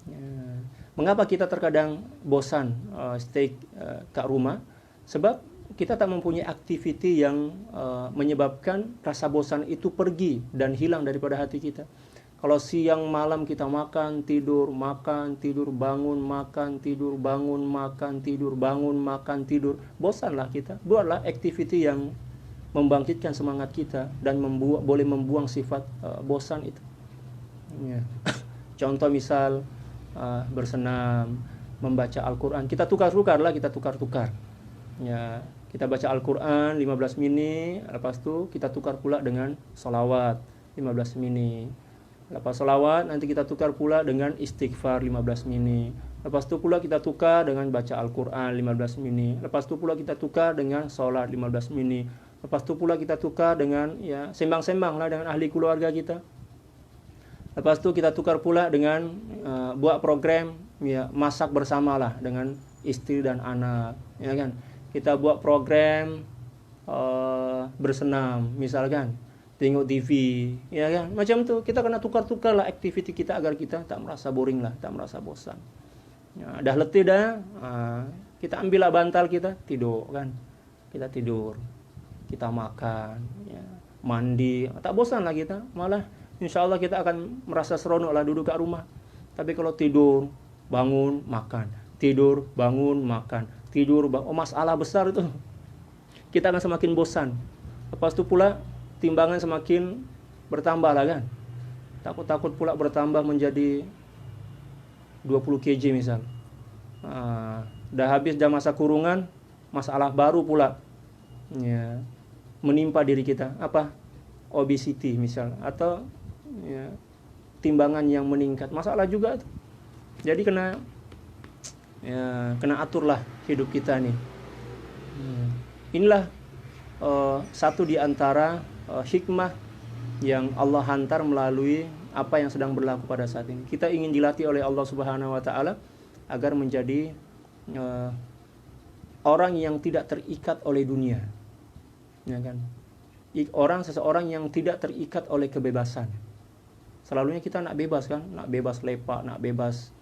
Ya. Mengapa kita terkadang bosan stay kat rumah? Sebab kita tak mempunyai aktiviti yang menyebabkan rasa bosan itu pergi dan hilang daripada hati kita. Kalau siang malam kita makan, tidur, bangun, makan, tidur, bangun, makan, tidur, bangun, makan, tidur, bosanlah kita. Buatlah aktiviti yang membangkitkan semangat kita dan boleh membuang sifat bosan itu. Ya. Contoh misal bersenam, membaca Al-Quran. Kita tukar-tukar. Ya, kita baca Al-Quran 15 menit, lepas tu kita tukar pula dengan solawat 15 menit. Lepas solawat nanti kita tukar pula dengan istighfar 15 menit. Lepas tu pula kita tukar dengan baca Al-Quran 15 menit. Lepas tu pula kita tukar dengan solat 15 menit. Lepas tu pula kita tukar dengan ya sembang-sembang lah dengan ahli keluarga kita. Lepas tu kita tukar pula dengan buat program ya masak bersamalah dengan istri dan anak, ya kan. Kita buat program bersenam misalkan, tengok TV, ya kan. Macam tu kita kena tukar-tukar lah aktiviti kita agar kita tak merasa boring lah, tak merasa bosan. Ya, dah letih dah, kita ambil lah bantal kita, tidur kan. Kita tidur, kita makan, ya, mandi, tak bosan lah kita, malah InsyaAllah kita akan merasa seronok lah duduk kat rumah. Tapi kalau tidur, bangun, makan. Tidur, bangun, makan. Tidur, bangun. Oh, masalah besar itu. Kita akan semakin bosan. Lepas itu pula, timbangan semakin bertambah lah kan. Takut-takut pula bertambah menjadi 20 kg misal. Dah habis dah masa kurungan, masalah baru pula ya, menimpa diri kita. Apa? Obesity misal. Atau ya, timbangan yang meningkat, masalah juga tuh. Jadi kena aturlah hidup kita nih. Inilah satu di antara hikmah yang Allah hantar melalui apa yang sedang berlaku pada saat ini. Kita ingin dilatih oleh Allah Subhanahu wa taala agar menjadi orang yang tidak terikat oleh dunia. Ya kan? Seseorang yang tidak terikat oleh kebebasan. Selalunya kita nak bebas kan, nak bebas lepak, nak bebas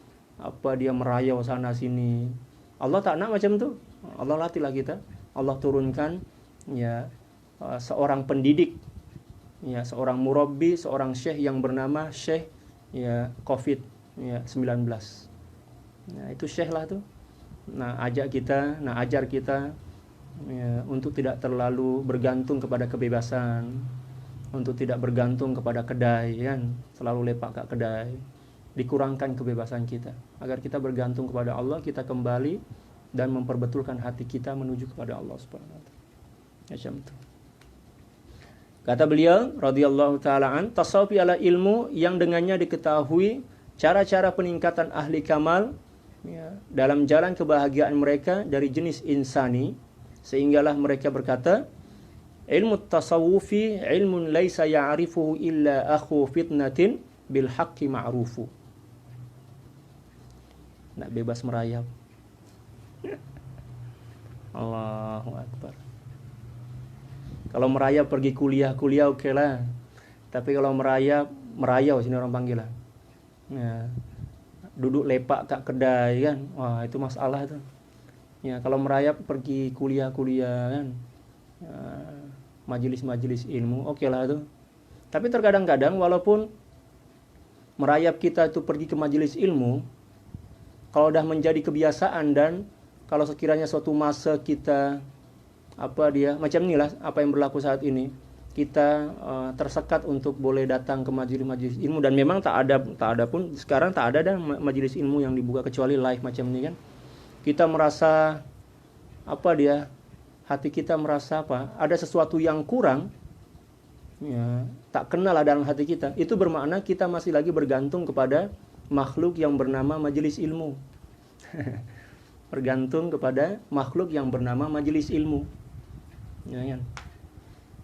dia merayau sana sini. Allah tak nak macam tu. Allah latihlah kita. Allah turunkan ya seorang pendidik, ya seorang murabbi, seorang syekh yang bernama Syekh ya COVID-19. Nah, itu syekh lah tu. Nah, ajar kita ya, untuk tidak terlalu bergantung kepada kebebasan, untuk tidak bergantung kepada kedai kan, selalu lepak kat kedai. Dikurangkan kebebasan kita agar kita bergantung kepada Allah, kita kembali dan memperbetulkan hati kita menuju kepada Allah Subhanahu wa taala. Macam tu. Kata beliau radhiyallahu taala an, tasawuf ialah ilmu yang dengannya diketahui cara-cara peningkatan ahli kamal ya, dalam jalan kebahagiaan mereka dari jenis insani, sehinggalah mereka berkata, ilmu tasawufi ilmun laisa ya'rifuhu illa akhu fitnatin bil haqqi ma'rufu. Nak bebas merayap. Allahu Akbar. Kalau merayap pergi kuliah okey lah. Tapi kalau merayau sini orang panggil lah. Ya. Duduk lepak kat kedai kan. Wah, itu masalah tu. Ya, kalau merayap pergi kuliah kan. Ya, majelis ilmu okey lah tu. Tapi terkadang-kadang walaupun merayap kita itu pergi ke majelis ilmu, kalau dah menjadi kebiasaan dan kalau sekiranya suatu masa kita macam inilah apa yang berlaku saat ini, kita tersekat untuk boleh datang ke majelis ilmu, dan memang tak ada pun sekarang, tak ada dah majelis ilmu yang dibuka kecuali live macam ini kan. Kita merasa hati kita merasa ada sesuatu yang kurang ya, tak kenal lah dalam hati kita. Itu bermakna kita masih lagi bergantung kepada makhluk yang bernama majelis ilmu. bergantung kepada makhluk yang bernama majelis ilmu. Ya kan?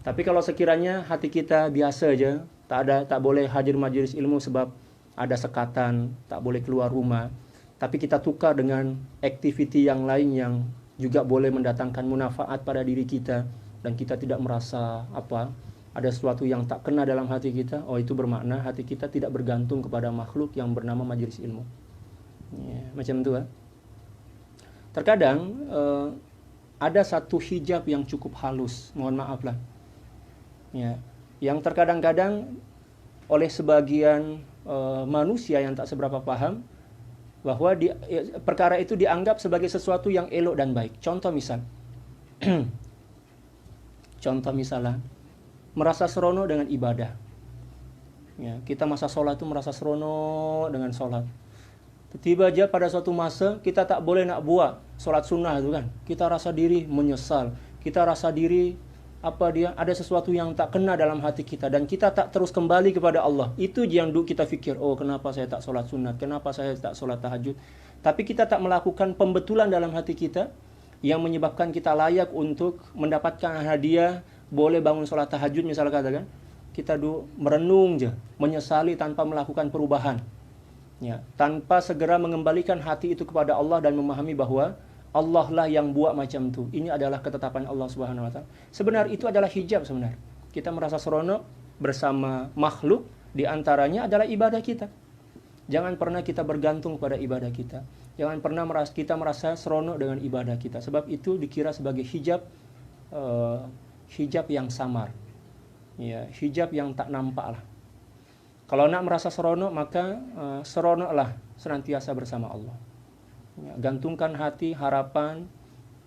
Tapi kalau sekiranya hati kita biasa aja, tak boleh hadir majelis ilmu sebab ada sekatan, tak boleh keluar rumah, tapi kita tukar dengan aktiviti yang lain yang juga boleh mendatangkan manfaat pada diri kita, dan kita tidak merasa ada sesuatu yang tak kena dalam hati kita, itu bermakna hati kita tidak bergantung kepada makhluk yang bernama majelis ilmu. Ya, macam itu kan. Terkadang ada satu hijab yang cukup halus, mohon maaf lah, ya, yang terkadang-kadang oleh sebagian manusia yang tak seberapa paham, bahwa perkara itu dianggap sebagai sesuatu yang elok dan baik. Contoh misalnya, merasa seronok dengan ibadah. Ya, kita masa sholat itu merasa seronok dengan sholat. Tiba aja pada suatu masa kita tak boleh nak buat sholat sunnah itu kan. Kita rasa diri menyesal. Kita rasa diri ada sesuatu yang tak kena dalam hati kita, dan kita tak terus kembali kepada Allah. Itu yang dulu kita fikir, kenapa saya tak sholat sunat, kenapa saya tak sholat tahajud. Tapi kita tak melakukan pembetulan dalam hati kita yang menyebabkan kita layak untuk mendapatkan hadiah boleh bangun sholat tahajud misalnya katakan. Kita dulu merenung je, menyesali tanpa melakukan perubahan, ya, tanpa segera mengembalikan hati itu kepada Allah dan memahami bahwa Allah lah yang buat macam tu. Ini adalah ketetapan Allah Subhanahu wa taala. Sebenarnya itu adalah hijab sebenarnya. Kita merasa seronok bersama makhluk, di antaranya adalah ibadah kita. Jangan pernah kita bergantung pada ibadah kita. Jangan pernah kita merasa seronok dengan ibadah kita, sebab itu dikira sebagai hijab yang samar. Ya, hijab yang tak nampak lah. Kalau nak merasa seronok, maka seronoklah senantiasa bersama Allah. Ya, gantungkan hati, harapan,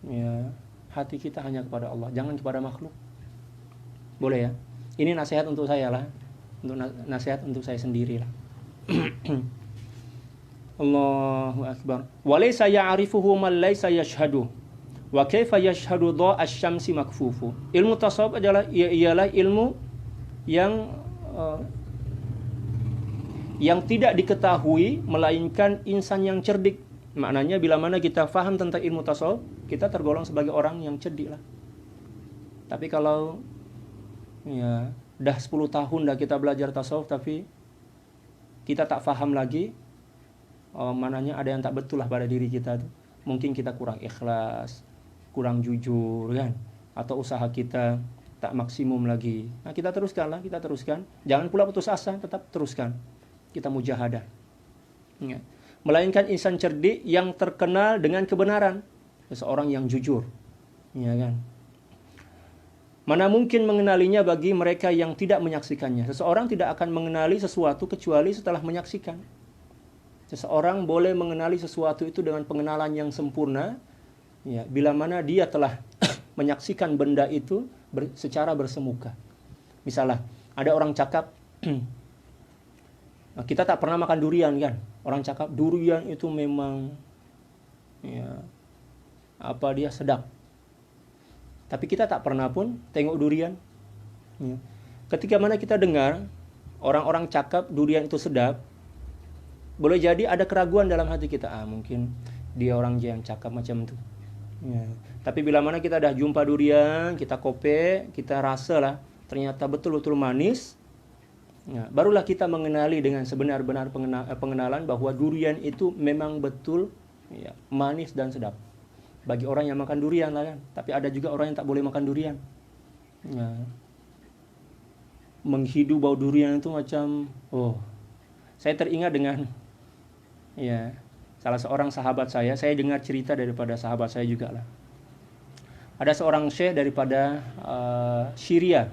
ya, hati kita hanya kepada Allah, jangan kepada makhluk. Boleh ya? Ini nasihat untuk saya lah, nasihat untuk saya sendiri lah. Allahu Akbar. Walaysa ya'rifuhu man laysa yashhadu. Wa kaifa yashhadu dha'a asy-syamsi makfufu. Ilmu tasawuf ialah ilmu yang tidak diketahui melainkan insan yang cerdik. Maknanya bila mana kita faham tentang ilmu tasawuf, kita tergolong sebagai orang yang cerdik lah. Tapi kalau ya dah 10 tahun dah kita belajar tasawuf tapi kita tak faham lagi, maknanya ada yang tak betul lah pada diri kita tuh. Mungkin kita kurang ikhlas, kurang jujur kan, atau usaha kita tak maksimum lagi. Nah, kita teruskan. Jangan pula putus asa, tetap teruskan. Kita mujahadah. Ya. Melainkan insan cerdik yang terkenal dengan kebenaran, seseorang yang jujur, ya kan. Mana mungkin mengenalinya bagi mereka yang tidak menyaksikannya. Seseorang tidak akan mengenali sesuatu kecuali setelah menyaksikan. Seseorang boleh mengenali sesuatu itu dengan pengenalan yang sempurna, ya, bila mana dia telah menyaksikan benda itu secara bersemuka. Misalnya, ada orang cakap, kita tak pernah makan durian kan. Orang cakap durian itu memang ya, sedap. Tapi kita tak pernah pun tengok durian. Ya. Ketika mana kita dengar orang-orang cakap durian itu sedap, boleh jadi ada keraguan dalam hati kita. Mungkin dia orang yang cakap macam itu. Ya. Tapi bila mana kita dah jumpa durian, kita kope, kita rasalah ternyata betul-betul manis. Ya, barulah kita mengenali dengan sebenar-benar pengenalan bahwa durian itu memang betul ya, manis dan sedap. Bagi orang yang makan durian lah kan. Tapi ada juga orang yang tak boleh makan durian. Ya. Menghidu bau durian itu macam, saya teringat dengan ya salah seorang sahabat saya dengar cerita daripada sahabat saya juga lah. Ada seorang syekh daripada Syria.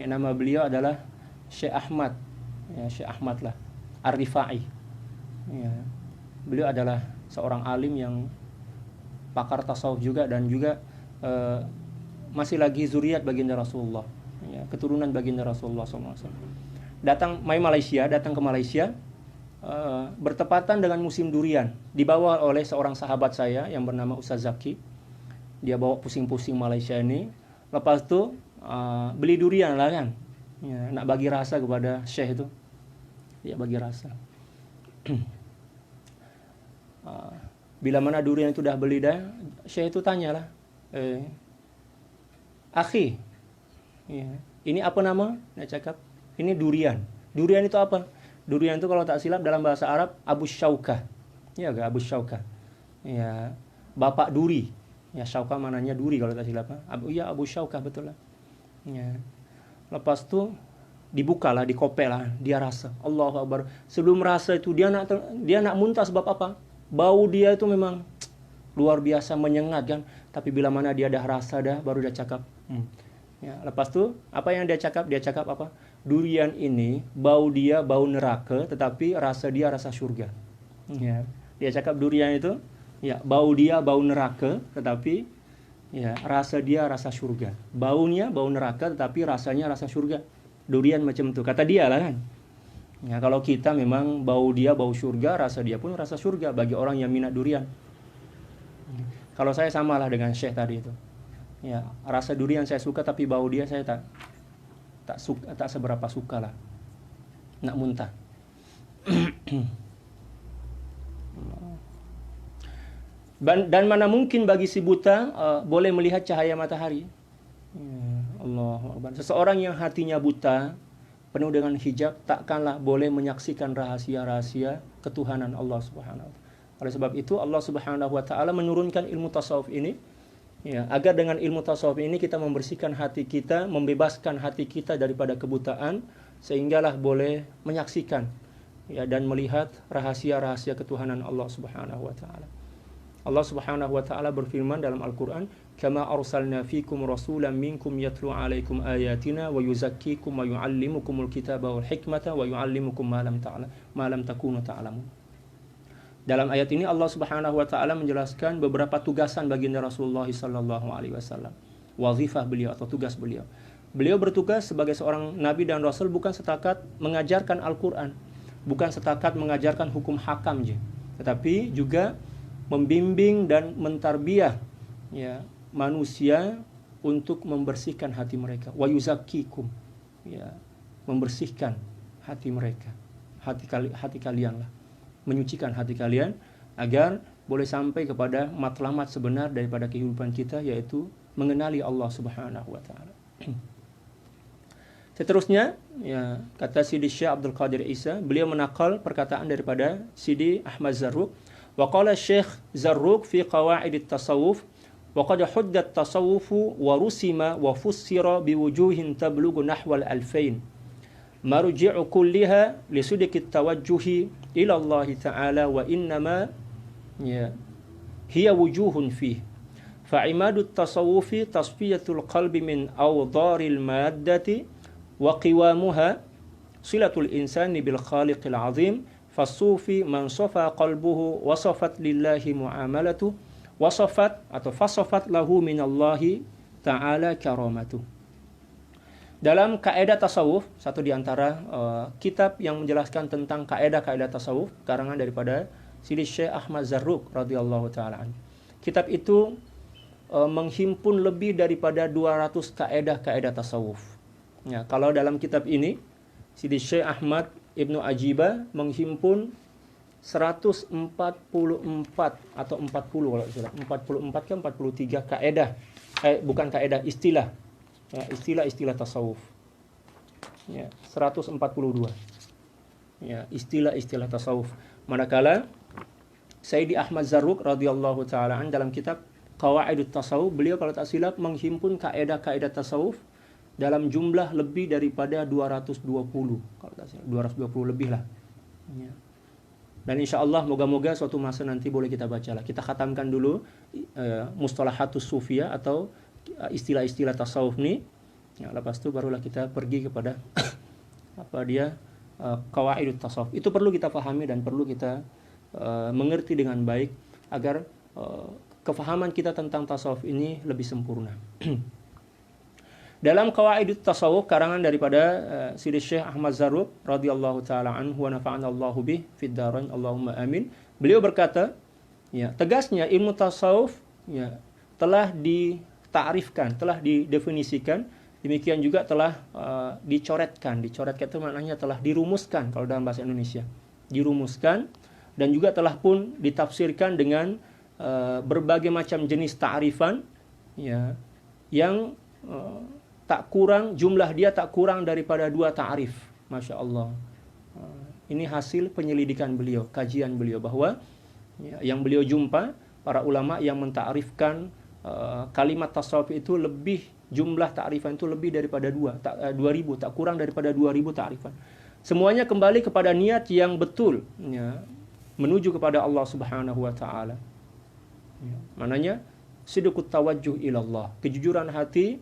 Yang nama beliau adalah Syekh Ahmad, ya, Syekh Ahmad lah, Ar-Rifai. Ya. Beliau adalah seorang alim yang pakar tasawuf juga, dan juga masih lagi zuriat baginda Rasulullah, ya, keturunan baginda Rasulullah SAW. Datang ke Malaysia, bertepatan dengan musim durian, dibawa oleh seorang sahabat saya yang bernama Ustaz Zaki. Dia bawa pusing-pusing Malaysia ini. Lepas tu beli durian lah kan. Ya, nak bagi rasa kepada syekh itu. Dia bagi rasa. Bila mana durian itu dah beli dah, Syekh itu tanyalah, akhi, ya, ini apa nama? Dia cakap, ini durian. Durian itu apa? Durian itu kalau tak silap dalam bahasa Arab Abu Syaukah. Ya, Abu Syaukah. Ya, bapak duri. Ya, Syaukah mananya duri kalau tak silap. Abu Syaukah, betul lah. Ya. Lepas tu dibukalah, dikopelah, dia rasa. Allahu Akbar. Sebelum rasa itu dia nak muntah sebab apa? Bau dia itu memang luar biasa menyengat kan. Tapi bila mana dia dah rasa dah, baru dia cakap. Ya, lepas tu apa yang dia cakap? Dia cakap apa? Durian ini bau dia bau neraka, tetapi rasa dia rasa surga. Ya, dia cakap durian itu ya bau dia bau neraka, tetapi ya rasa dia rasa surga. Baunya bau neraka, tetapi rasanya rasa surga. Durian macam tu, kata dia lah kan. Ya, kalau kita memang bau dia bau surga, rasa dia pun rasa surga bagi orang yang minat durian. Kalau saya samalah dengan Syekh tadi itu. Ya, rasa durian saya suka, tapi bau dia saya tak seberapa suka lah. Nak muntah. Dan mana mungkin bagi si buta boleh melihat cahaya matahari. Ya, Allahu Akbar. Seseorang yang hatinya buta, penuh dengan hijab, takkanlah boleh menyaksikan rahasia-rahasia ketuhanan Allah Subhanahu wa taala. Oleh sebab itu Allah Subhanahu wa taala menurunkan ilmu tasawuf ini, ya, agar dengan ilmu tasawuf ini kita membersihkan hati kita, membebaskan hati kita daripada kebutaan, sehinggalah boleh menyaksikan, ya, dan melihat rahasia-rahasia ketuhanan Allah Subhanahu wa taala. Allah Subhanahu wa taala berfirman dalam Al-Qur'an, "Kama arsalna fikum rasulan minkum yatlu 'alaikum ayatina wa yuzakkikum wa yu'allimukumul kitaba wal hikmata wa yu'allimukum ma lam takunu ta'lamun." Dalam ayat ini Allah Subhanahu wa taala menjelaskan beberapa tugasan baginda Rasulullah sallallahu alaihi wasallam. Wazifah beliau atau tugas beliau. Beliau bertugas sebagai seorang nabi dan rasul bukan setakat mengajarkan Al-Qur'an, bukan setakat mengajarkan hukum hakam je, tetapi juga membimbing dan mentarbiyah, ya, manusia untuk membersihkan hati mereka. Wa yuzakkikum, ya, membersihkan hati mereka, hati kalian lah, menyucikan hati kalian agar boleh sampai kepada matlamat sebenar daripada kehidupan kita, yaitu mengenali Allah Subhanahu wa taala. Seterusnya, ya, kata Sidi Syekh Abdul Qadir Isa, beliau menakal perkataan daripada Sidi Ahmad Zarruq. Wa qala Syekh Zarruq fi qawaid at-tasawuf wa qad hudda at-tasawuf wa rusima wa fussira biwujuhin tablughu nahwa al-2000 marji'u kulliha li sidqi at-tawajjuhi ila Allah ta'ala wa innama, ya, hiya wujuhun fihi fa'imadu at-tasawufi tasfiyatul qalbi min awdaril maddati wa qiwamuha silatul insani bil khaliqil azim. Fasufi man safa qalbuhu wasafat lillahi muamalatu wasafat atau fasafat lahu minallahi ta'ala karamatu. Dalam kaidah tasawuf, satu di antara kitab yang menjelaskan tentang kaidah-kaidah tasawuf karangan daripada Sidi Syekh Ahmad Zarruq radhiyallahu taala anhu. Kitab itu menghimpun lebih daripada 200 kaidah-kaidah tasawuf. Ya, kalau dalam kitab ini Sidi Syekh Ahmad Ibnu Ajibah menghimpun 144 atau 40 kalau tidak 44 ke 43 kaedah, bukan kaedah, istilah, ya, istilah tasawuf, ya, 142, ya, istilah tasawuf. Manakala Sayyidi Ahmad Zarruq radhiyallahu taala an dalam kitab Qawaidut Tasawuf, beliau kalau tak silap menghimpun kaedah-kaedah tasawuf dalam jumlah lebih daripada 220, kalau tak salah 220 lebih lah, ya. Dan insya Allah moga-moga suatu masa nanti boleh kita bacalah. Kita khatamkan dulu mustalahatus sufiyah atau istilah-istilah tasawuf ni, ya, lepas tu barulah kita pergi kepada apa dia qawaidut tasawuf. Itu perlu kita fahami dan perlu kita mengerti dengan baik agar kefahaman kita tentang tasawuf ini lebih sempurna. Dalam Qawaidut Tasawuf karangan daripada Sidi Syekh Ahmad Zarruq radhiyallahu taala anhu wa nafa'ana Allahu bih fid dharain Allahumma amin. Beliau berkata, ya, tegasnya ilmu tasawuf, ya, telah ditakrifkan, telah didefinisikan, demikian juga telah dicoretkan. Dicoretkan itu maknanya telah dirumuskan kalau dalam bahasa Indonesia. Dirumuskan dan juga telah pun ditafsirkan dengan berbagai macam jenis ta'rifan, ya, yang tak kurang, jumlah dia tak kurang daripada 2 ta'rif. Masya Allah. Ini hasil penyelidikan beliau, kajian beliau, bahwa yang beliau jumpa para ulama yang mentarifkan kalimat tasawuf itu lebih, jumlah ta'rifan itu lebih daripada 2000, tak kurang daripada 2000 ta'rifan. Semuanya kembali kepada niat yang betul, ya, menuju kepada Allah Subhanahu wa taala. Ya, maknanya sidqut tawajjuh ilallah, kejujuran hati,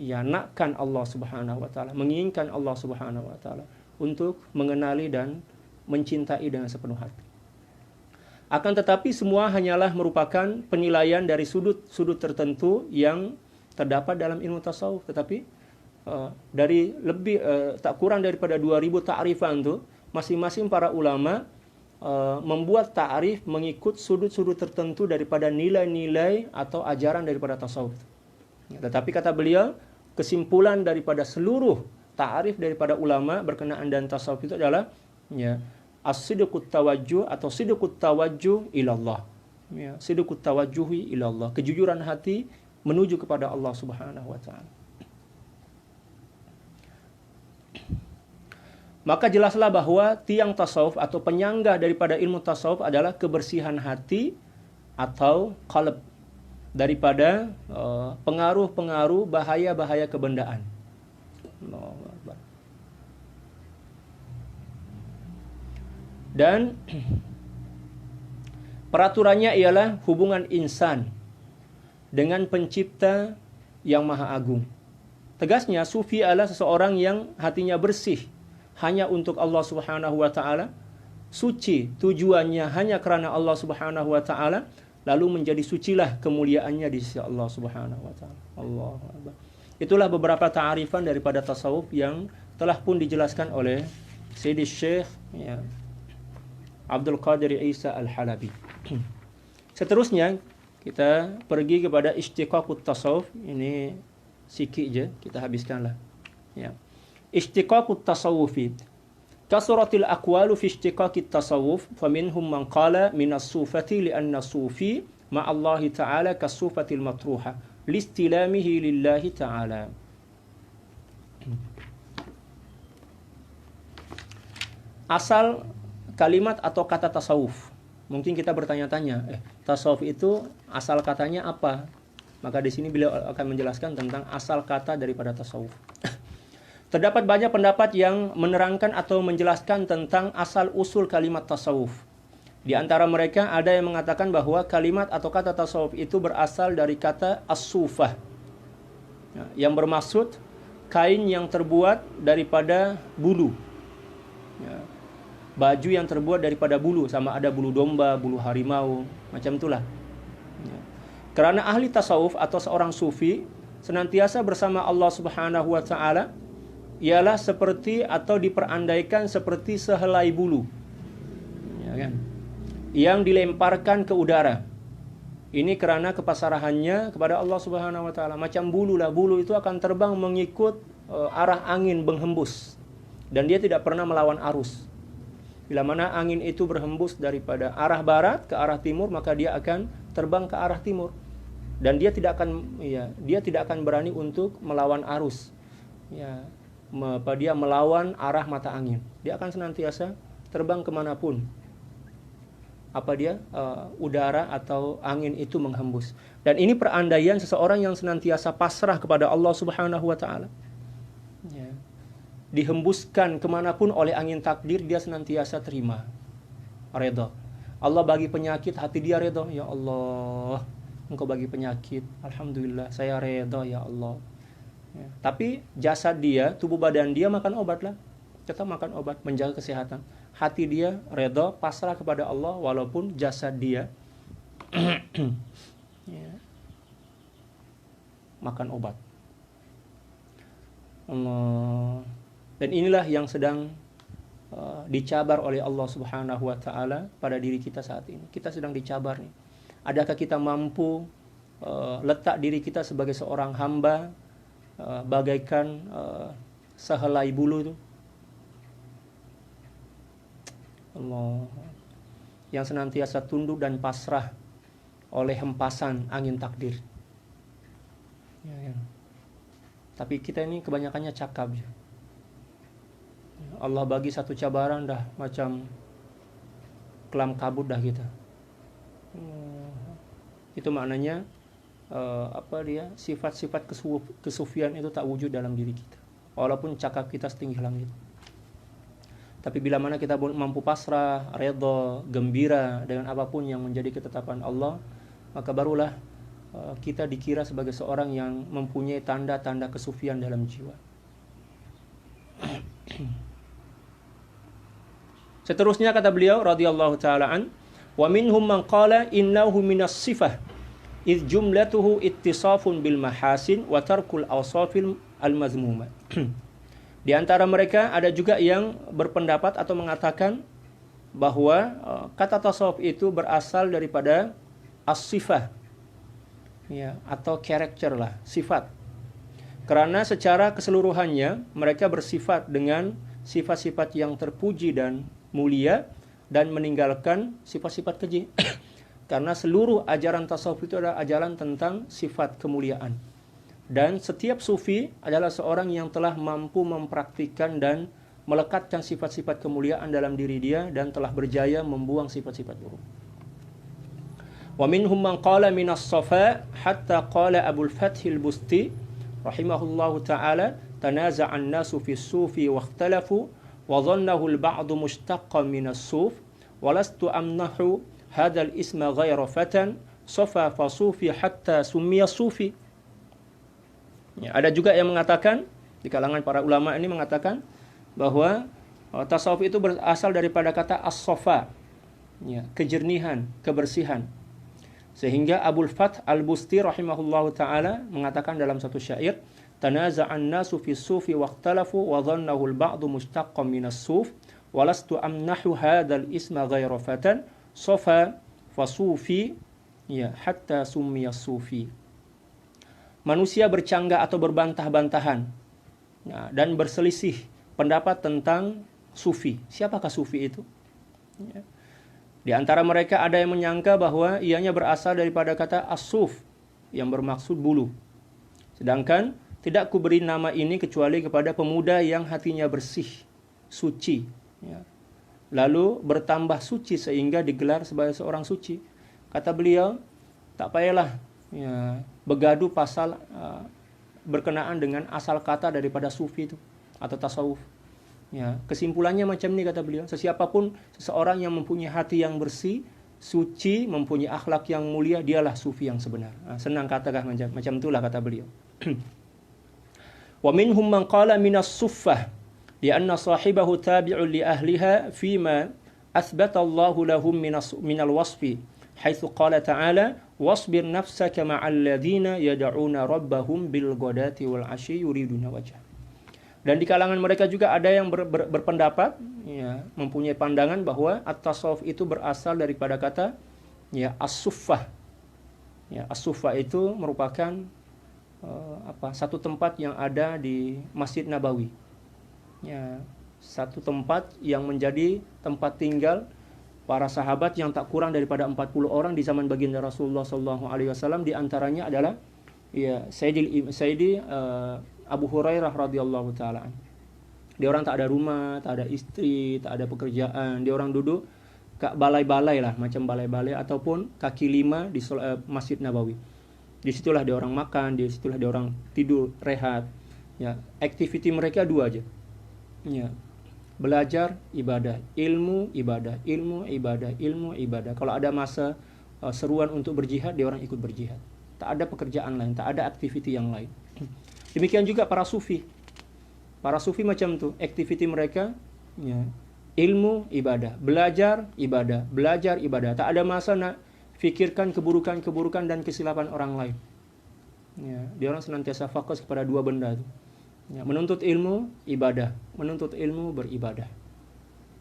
ya, nakkan Allah Subhanahu wa taala, menginginkan Allah Subhanahu wa taala, untuk mengenali dan mencintai dengan sepenuh hati. Akan tetapi semua hanyalah merupakan penilaian dari sudut-sudut tertentu yang terdapat dalam ilmu tasawuf. Tetapi dari lebih tak kurang daripada 2000 ta'rifan itu, masing-masing para ulama membuat ta'rif mengikut sudut-sudut tertentu daripada nilai-nilai atau ajaran daripada tasawuf. Tetapi kata beliau, kesimpulan daripada seluruh ta'rif daripada ulama berkenaan dan tasawuf itu adalah, ya, as-sidqut tawajjuh atau sidqut tawajjuh ilallah. Ya, sidqut tawajjuhi ilallah, kejujuran hati menuju kepada Allah Subhanahu wa taala. Maka jelaslah bahwa tiang tasawuf atau penyangga daripada ilmu tasawuf adalah kebersihan hati atau qalb daripada pengaruh-pengaruh bahaya-bahaya kebendaan. Allahu Akbar. Dan peraturannya ialah hubungan insan dengan pencipta yang maha agung. Tegasnya, sufi adalah seseorang yang hatinya bersih hanya untuk Allah Subhanahu wa taala, suci tujuannya hanya karena Allah Subhanahu wa taala, lalu menjadi sucilah kemuliaannya di sisi Allah Subhanahu wa taala. Allahu Akbar. Itulah beberapa ta'arifan daripada tasawuf yang telah pun dijelaskan oleh Sayyidi Syekh, ya, Abdul Qadir Isa Al-Halabi. Seterusnya kita pergi kepada istiqaqut tasawuf. Ini sikit je, kita habiskanlah. Ya. Istiqaqut tasawufi. Kasratil aqwalu fi istiqaqit tasawuf, faminhum man qala minas sufati li'anna sufi ma'allahi ta'ala kasufatil matruha listilamihi lillahi ta'ala. Asal kalimat atau kata tasawuf. Mungkin kita bertanya-tanya, tasawuf itu asal katanya apa? Maka di sini beliau akan menjelaskan tentang asal kata daripada tasawuf. Terdapat banyak pendapat yang menerangkan atau menjelaskan tentang asal usul kalimat tasawuf. Di antara mereka ada yang mengatakan bahwa kalimat atau kata tasawuf itu berasal dari kata as-sufah, yang bermaksud kain yang terbuat daripada bulu. Baju yang terbuat daripada bulu, sama ada bulu domba, bulu harimau, macam itulah. Kerana ahli tasawuf atau seorang sufi senantiasa bersama Allah Subhanahu wa taala ialah seperti atau diperandaikan seperti sehelai bulu, ya kan, yang dilemparkan ke udara. Ini kerana kepasrahannya kepada Allah Subhanahu wa taala. Macam bulu lah, bulu itu akan terbang mengikut arah angin menghembus, dan dia tidak pernah melawan arus. Bila mana angin itu berhembus daripada arah barat ke arah timur, maka dia akan terbang ke arah timur, dan dia tidak akan berani untuk melawan arus. Ya, dia melawan arah mata angin. Dia akan senantiasa terbang kemanapun udara atau angin itu menghembus. Dan ini perandaian seseorang yang senantiasa pasrah kepada Allah Subhanahu wa taala. Ya. Dihembuskan kemanapun oleh angin takdir, dia senantiasa terima, redha. Allah bagi penyakit, hati dia redha. Ya Allah, Engkau bagi penyakit, alhamdulillah, saya redha ya Allah. Ya. Tapi jasad dia, tubuh badan dia makan obat lah, tetap makan obat, menjaga kesehatan. Hati dia redha, pasrah kepada Allah, walaupun jasad dia ya, makan obat. Allah. Dan inilah yang sedang dicabar oleh Allah Subhanahu wa taala pada diri kita saat ini. Kita sedang dicabar nih. Adakah kita mampu letak diri kita sebagai seorang hamba bagaikan sehelai bulu itu? Allah. yang senantiasa tunduk dan pasrah oleh hempasan angin takdir. Ya. Tapi kita ini kebanyakannya cakap. Allah bagi satu cabaran dah macam kelam kabut dah kita. Itu maknanya sifat-sifat kesufian itu tak wujud dalam diri kita. Walaupun cakap kita setinggi langit. Tapi bila mana kita mampu pasrah, redha, gembira dengan apapun yang menjadi ketetapan Allah, maka barulah kita dikira sebagai seorang yang mempunyai tanda-tanda kesufian dalam jiwa. Seterusnya kata beliau radhiyallahu taala an, wa minhum man qala innahu minas sifah id jumlatuhu ittisafun bil mahasin wa tarkul awsafil al mazmumah. Di antara mereka ada juga yang berpendapat atau mengatakan bahwa kata tasawuf itu berasal daripada as-sifah, ya, atau karakter lah, sifat. Karena secara keseluruhannya mereka bersifat dengan sifat-sifat yang terpuji dan mulia dan meninggalkan sifat-sifat keji. Karena seluruh ajaran tasawuf itu adalah ajaran tentang sifat kemuliaan. Dan setiap sufi adalah seorang yang telah mampu mempraktikkan dan melekatkan sifat-sifat kemuliaan dalam diri dia dan telah berjaya membuang sifat-sifat buruk. Wa minhum man qala minas safa hatta qala Abul Fathil Busti rahimahullahu ta'ala tanaza'an nasu fi sufi wa ikhtalafu wa dhannahu al-ba'du mushtaqqan minas suf wa lastu amnahu hadzal isma ghayra fatan safa fa sufi hatta summiya sufi. Ya, ada juga yang mengatakan di kalangan para ulama ini mengatakan bahwa tasawuf itu berasal daripada kata as-safa, ya, kejernihan, kebersihan. Sehingga Abul Fath Al-Busti rahimahullahu ta'ala mengatakan dalam satu syair, tanaza'an nasu fi sufi waqtalafu wa dhannahu al-ba'du mushtaqqan minas suf walastu amnahu hadzal isma ghayra fatan safa fasufi, ya, hatta summiya sufi. Manusia bercanggah atau berbantah-bantahan, ya, dan berselisih pendapat tentang sufi. Siapakah sufi itu? Ya. Di antara mereka ada yang menyangka bahwa ianya berasal daripada kata as-suf yang bermaksud bulu. Sedangkan tidak kuberi nama ini kecuali kepada pemuda yang hatinya bersih, suci, ya, lalu bertambah suci sehingga digelar sebagai seorang suci. Kata beliau, tak payahlah, ya, begaduh pasal berkenaan dengan asal kata daripada sufi itu atau tasawuf. Ya, kesimpulannya macam ini kata beliau, sesiapapun seseorang yang mempunyai hati yang bersih, suci, mempunyai akhlak yang mulia, dialah sufi yang sebenar. Senang katakah macam itulah kata beliau. Wa minhum man qala minas suffah lianna sahibahu tabi'un li ahliha fima athbata Allahu lahum minal wasfi haitsu qala ta'ala wasbir nafsaka ma'al ladzina yad'una rabbahum bil ghadati wal 'ashyi yuriduna wajha. Dan di kalangan mereka juga ada yang berpendapat, ya, mempunyai pandangan bahwa at-tasawuf itu berasal daripada kata, ya, as-suffah. Ya, as-suffah itu merupakan satu tempat yang ada di Masjid Nabawi. Ya, satu tempat yang menjadi tempat tinggal para sahabat yang tak kurang daripada 40 orang di zaman baginda Rasulullah SAW. Di antaranya adalah, ya, Sayyidi Abu Hurairah radhiyallahu taala. Dia orang tak ada rumah, tak ada istri, tak ada pekerjaan. Dia orang duduk kat balai-balai lah, macam balai-balai ataupun kaki lima di Masjid Nabawi. Di situlah dia orang makan, di situlah dia orang tidur, rehat. Ya, aktiviti mereka dua aja. Ya. Belajar, ibadah, ilmu, ibadah, ilmu, ibadah, ilmu, ibadah. Kalau ada masa seruan untuk berjihad, dia orang ikut berjihad. Tak ada pekerjaan lain, tak ada aktiviti yang lain. Demikian juga para sufi. Para sufi macam tu, aktiviti mereka, ya, ilmu, ibadah, belajar, ibadah, belajar, ibadah. Tak ada masa nak fikirkan keburukan-keburukan dan kesilapan orang lain. Ya, dia orang senantiasa fokus kepada dua benda itu. Ya, menuntut ilmu, ibadah. Menuntut ilmu, beribadah.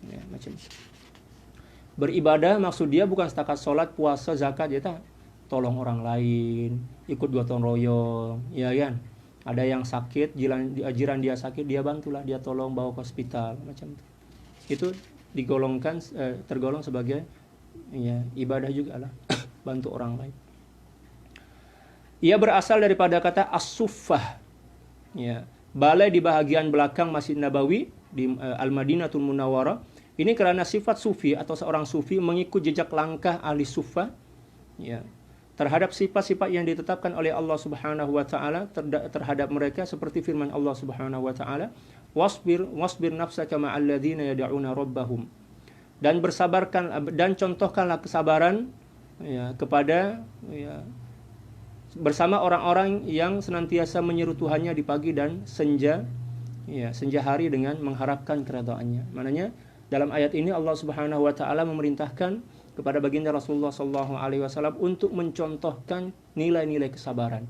Ya, macam itu. Beribadah maksud dia bukan setakat solat, puasa, zakat, ya tak. Tolong orang lain, ikut gotong royong, ya kan. Ada yang sakit, jiran dia sakit, dia bantulah, dia tolong bawa ke hospital, macam itu. Itu tergolong sebagai Ya, ibadah juga lah bantu orang lain. Ia berasal daripada kata as-suffah. Ya, balai di bahagian belakang Masjid Nabawi di Al-Madinatul Munawwarah. Ini karena sifat sufi atau seorang sufi mengikut jejak langkah ahli suffah, ya, terhadap sifat-sifat yang ditetapkan oleh Allah Subhanahu wa taala terhadap mereka, seperti firman Allah Subhanahu wa taala, wasbir nafsaka ma'al ladzina yad'una rabbahum. Dan contohkanlah kesabaran, ya, kepada, ya, bersama orang-orang yang senantiasa menyeru Tuhannya di pagi dan senja, ya, senja hari dengan mengharapkan keridhaannya. Maknanya dalam ayat ini Allah Subhanahu wa taala memerintahkan kepada baginda Rasulullah sallallahu alaihi wasallam untuk mencontohkan nilai-nilai kesabaran.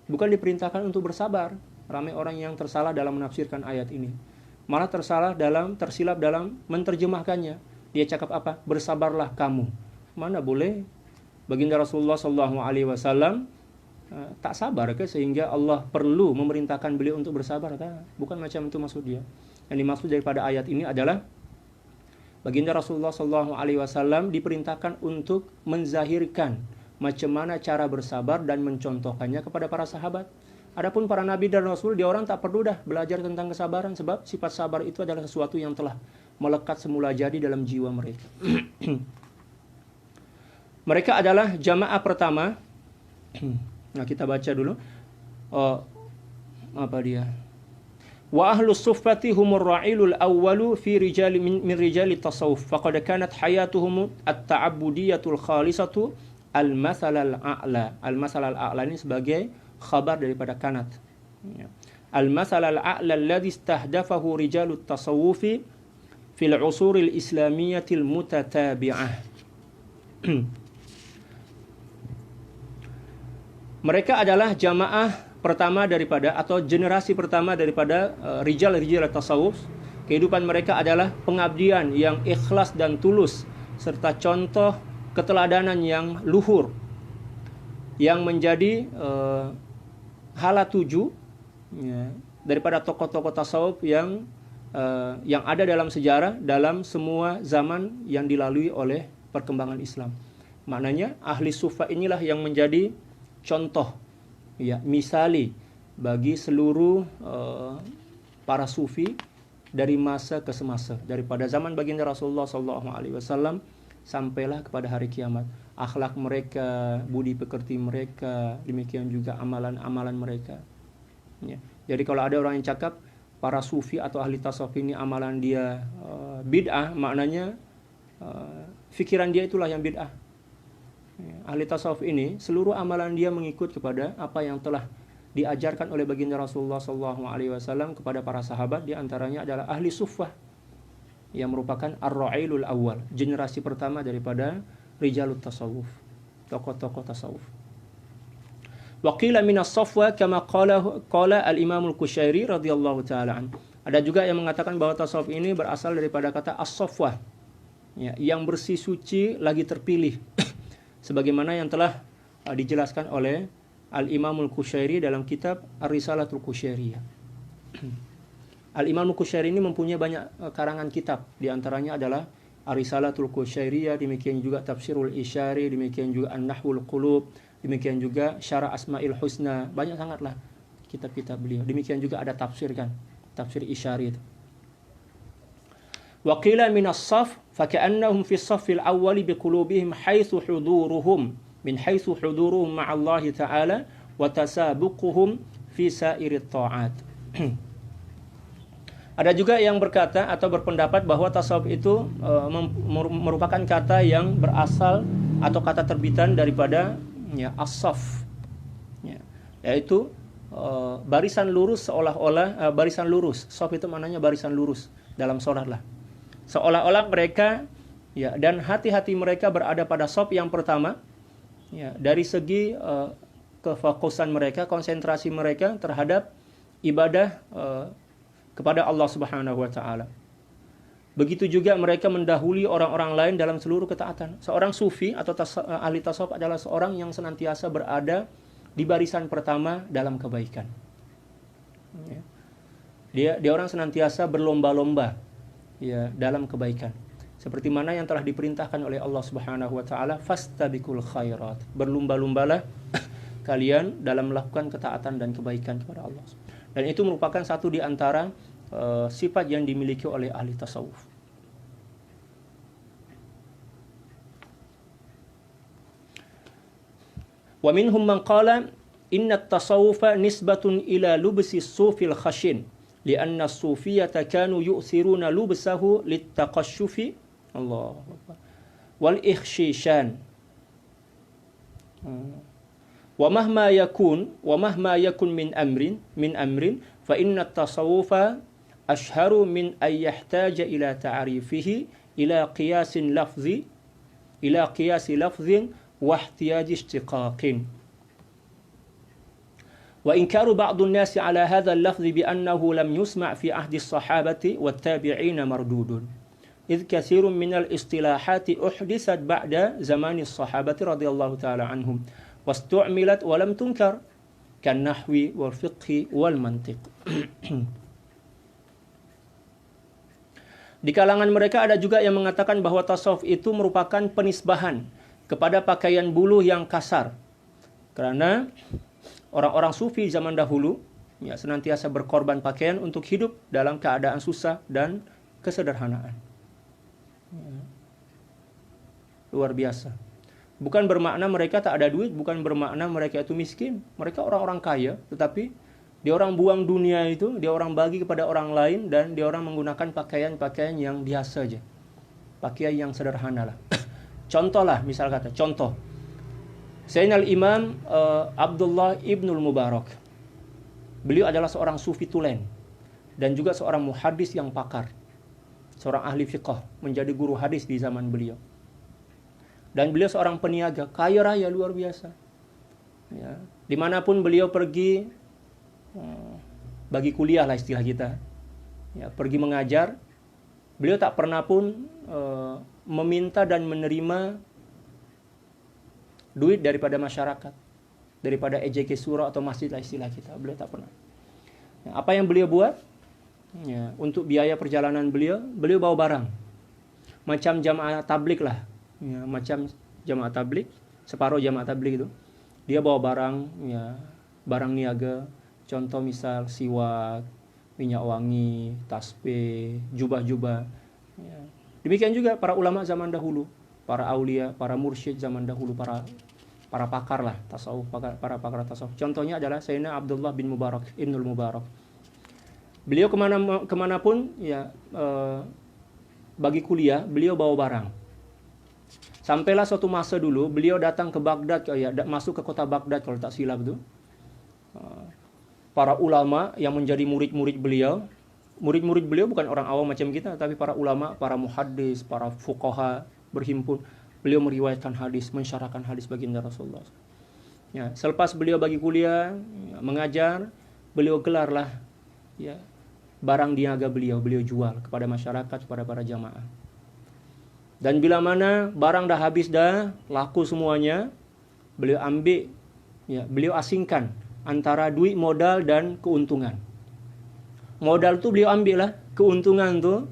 Bukan diperintahkan untuk bersabar. Ramai orang yang tersalah dalam menafsirkan ayat ini. Malah tersilap dalam menerjemahkannya. Dia cakap apa? Bersabarlah kamu. Mana boleh baginda Rasulullah sallallahu alaihi wasallam tak sabar ke sehingga Allah perlu memerintahkan beliau untuk bersabar? Bukan macam itu maksud dia. Yang dimaksud daripada ayat ini adalah baginda Rasulullah SAW diperintahkan untuk menzahirkan macam mana cara bersabar dan mencontohkannya kepada para sahabat. Adapun para nabi dan rasul, dia orang tak perlu dah belajar tentang kesabaran, sebab sifat sabar itu adalah sesuatu yang telah melekat semula jadi dalam jiwa mereka. Mereka adalah jamaah pertama. Nah, kita baca dulu. Apa dia? Wa ahlus suffati humur ra'ilul awwalu fi rijali min rijali tasawuf faqad kanat hayatuhum at-ta'abbudiyatul khalisatu al-masal al-a'la. Al-masal al-a'la ini sebagai khabar daripada kanat. Al-masal al-a'la alladhi istahdafahu rijalut tasawufi fil usuril islamiyatil mutatabi'ah. Mereka adalah jamaah pertama daripada atau generasi pertama daripada rijal-rijal tasawuf. Kehidupan mereka adalah pengabdian yang ikhlas dan tulus serta contoh keteladanan yang luhur yang menjadi hala tuju, ya, daripada tokoh-tokoh tasawuf yang ada dalam sejarah dalam semua zaman yang dilalui oleh perkembangan Islam. Maknanya ahli sufa inilah yang menjadi contoh, ya, misali bagi seluruh para sufi dari masa ke semasa, daripada zaman baginda Rasulullah SAW sampailah kepada hari kiamat. Akhlak mereka, budi pekerti mereka, demikian juga amalan-amalan mereka. Ya. Jadi kalau ada orang yang cakap para sufi atau ahli tasawuf ini amalan dia bid'ah, maknanya fikiran dia itulah yang bid'ah. Ahli tasawuf ini seluruh amalan dia mengikut kepada apa yang telah diajarkan oleh baginda Rasulullah SAW kepada para sahabat. Di antaranya adalah ahli suffah yang merupakan ar-ra'ilul awal, generasi pertama daripada rijalut tasawuf, tokoh-tokoh tasawuf. Wa qila minas safwa kama qala al-Imam al-Qushairi radhiyallahu taala an. Ada juga yang mengatakan bahwa tasawuf ini berasal daripada kata as-safwa, ya, yang bersih suci lagi terpilih. Sebagaimana yang telah dijelaskan oleh Al-Imam Al-Qushairi dalam kitab Ar-Risalatul Qushairiyah. Al-Imam Al-Qushairi ini mempunyai banyak karangan kitab. Di antaranya adalah Ar-Risalatul Qushairiyah, demikian juga Tafsirul Isyari, demikian juga An-Nahwul Qulub, demikian juga Syarah Asma'il Husna. Banyak sangatlah kitab-kitab beliau. Demikian juga ada tafsir, kan, tafsir Isyari itu. Wa qila minas saf faka'annahum fi as-saffil awwali biqulubihim haitsu huduruhum min haitsu huduruhum ma'allahi ta'ala wa tasabuquhum fi sa'irit ta'at. Ada juga yang berkata atau berpendapat bahwa tasawuf itu merupakan kata yang berasal atau kata terbitan daripada, ya, as-saf, ya, yaitu barisan lurus, seolah-olah barisan lurus. Saf itu maknanya barisan lurus dalam salat lah. Seolah-olah mereka, ya, dan hati-hati mereka berada pada saf yang pertama, ya, dari segi kefokusan mereka, konsentrasi mereka terhadap ibadah kepada Allah Subhanahu wa taala. Begitu juga mereka mendahului orang-orang lain dalam seluruh ketaatan. Seorang sufi atau ahli tasawuf adalah seorang yang senantiasa berada di barisan pertama dalam kebaikan. Ya. Dia orang senantiasa berlomba-lomba, ya, dalam kebaikan. Seperti mana yang telah diperintahkan oleh Allah Subhanahu wa taala, fastabiqul khairat. Berlumba-lumbalah kalian dalam melakukan ketaatan dan kebaikan kepada Allah. Dan itu merupakan satu di antara sifat yang dimiliki oleh ahli tasawuf. Wa minhum man qala inna at-tasawufa nisbatun ila lubsi as-sufil khashin li'anna as-sufiyata kanu yu'thiruna lubsahu lit-taqashshufi Allah wal ikhshishan wa mahma yakun min amrin fa inna at-tasawufa ashharu min an yahtaja ila ta'rifihi ila qiyasi lafzin wa ihtiyaj ishtiqaqin wa inkaru ba'd an-nas ala hadha al-lafz bi annahu lam yusma' fi ahdi as-sahabati wat-tabi'in mardudun إذ كثير من الاصطلاحات أحدثت بعد زمان الصحابة رضي الله تعالى عنهم واستعملت ولم تنكر كالنحو والفقه والمنطق. Di kalangan mereka ada juga yang mengatakan bahwa tasawuf itu merupakan penisbahan kepada pakaian buluh yang kasar. Karena orang-orang sufi zaman dahulu ya senantiasa berkorban pakaian untuk hidup dalam keadaan susah dan kesederhanaan. Luar biasa. Bukan bermakna mereka tak ada duit, bukan bermakna mereka itu miskin. Mereka orang-orang kaya, tetapi dia orang buang dunia itu, dia orang bagi kepada orang lain, dan dia orang menggunakan pakaian-pakaian yang biasa aja. Pakaian yang sederhana lah. Contoh lah, misal kata, contoh. Sayyidina al-Imam Abdullah ibnul Mubarak. Beliau adalah seorang sufi tulen, dan juga seorang muhaddis yang pakar. Seorang ahli fiqh, menjadi guru hadis di zaman beliau. Dan beliau seorang peniaga, kaya raya luar biasa. Ya, dimanapun beliau pergi, bagi kuliah lah istilah kita. Ya, pergi mengajar, beliau tak pernah pun meminta dan menerima duit daripada masyarakat, daripada ejeke surau atau masjid lah istilah kita. Beliau tak pernah. Ya, apa yang beliau buat? Ya, untuk biaya perjalanan beliau bawa barang. Macam jamaah tablik lah. Ya, macam jamaah tablik, separuh jamaah tablik itu. Dia bawa barang, ya, barang niaga. Contoh misal siwak, minyak wangi, tasbih, jubah-jubah. Ya. Demikian juga para ulama zaman dahulu, para aulia, para mursyid zaman dahulu, para pakar lah tasawuf, para pakar tasawuf. Contohnya adalah Sayyidina Abdullah bin Mubarak, Ibnul Mubarak. Beliau kemanapun ya bagi kuliah beliau bawa barang. Sampailah suatu masa dulu beliau datang ke Baghdad, ya, masuk ke kota Baghdad kalau tak silap itu. Para ulama yang menjadi murid-murid beliau bukan orang awam macam kita, tapi para ulama, para muhaddis, para fuqaha berhimpun. Beliau meriwayatkan hadis, mensyarahkan hadis baginda Rasulullah. Ya, selepas beliau bagi kuliah, ya, mengajar, beliau gelarlah ya barang niaga beliau jual kepada masyarakat, kepada para jamaah. Dan bila mana barang dah habis dah, laku semuanya, beliau ambil, ya, beliau asingkan antara duit modal dan keuntungan. Modal tu beliau ambil lah, keuntungan tu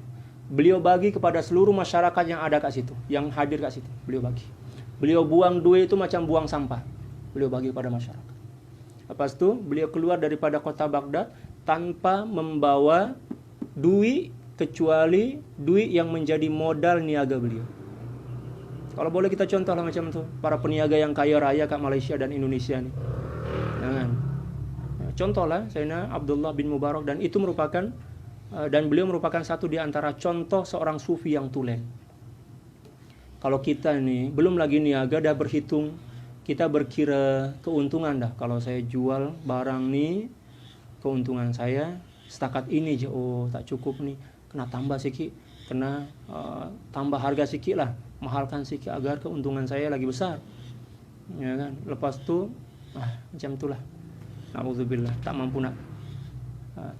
beliau bagi kepada seluruh masyarakat yang ada kat situ, yang hadir kat situ, beliau bagi. Beliau buang duit itu macam buang sampah, beliau bagi kepada masyarakat. Lepas tu beliau keluar daripada kota Baghdad tanpa membawa duit kecuali duit yang menjadi modal niaga beliau. Kalau boleh kita contoh lah macam tu, para peniaga yang kaya raya kat Malaysia dan Indonesia ni. Jangan. Contohlah Sayyidina Abdullah bin Mubarak, dan itu merupakan dan beliau merupakan satu di antara contoh seorang sufi yang tulen. Kalau kita ni belum lagi niaga dah berhitung, kita berkira keuntungan dah. Kalau saya jual barang ni, keuntungan saya setakat ini je, oh tak cukup ni, kena tambah sikit, kena tambah harga sikit lah, mahalkan sikit agar keuntungan saya lagi besar, ya kan. Lepas tu macam itulah, na'udzubillah, tak mampu nak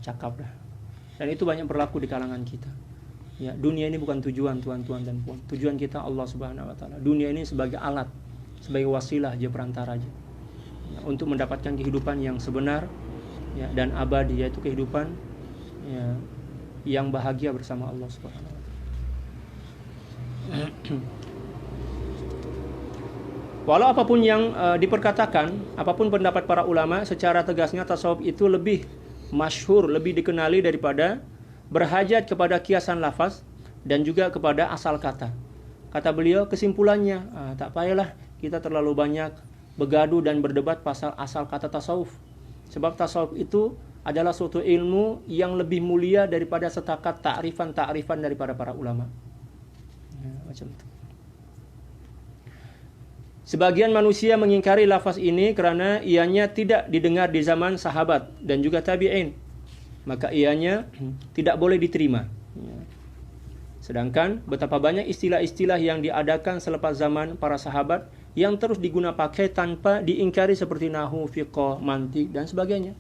cakap dah. Dan itu banyak berlaku di kalangan kita. Ya, dunia ini bukan tujuan, tuan-tuan dan puan. Tujuan kita Allah Subhanahu wa taala. Dunia ini sebagai alat, sebagai wasilah aja, perantara aja, ya, untuk mendapatkan kehidupan yang sebenar, ya, dan abadi, yaitu kehidupan, ya, yang bahagia bersama Allah Subhanahu wa taala. Walau apapun yang diperkatakan, apapun pendapat para ulama, secara tegasnya tasawuf itu lebih masyhur, lebih dikenali daripada berhajat kepada kiasan lafaz dan juga kepada asal kata. Kata beliau, kesimpulannya, tak payahlah kita terlalu banyak bergaduh dan berdebat pasal asal kata tasawuf. Sebab tasawuf itu adalah suatu ilmu yang lebih mulia daripada setakat takrifan-takrifan daripada para ulama. Ya, macam itu. Sebagian manusia mengingkari lafaz ini kerana ianya tidak didengar di zaman sahabat dan juga tabi'in. Maka ianya tidak boleh diterima. Sedangkan betapa banyak istilah-istilah yang diadakan selepas zaman para sahabat yang terus digunakan pakai tanpa diingkari seperti nahu, fiqh, mantik dan sebagainya.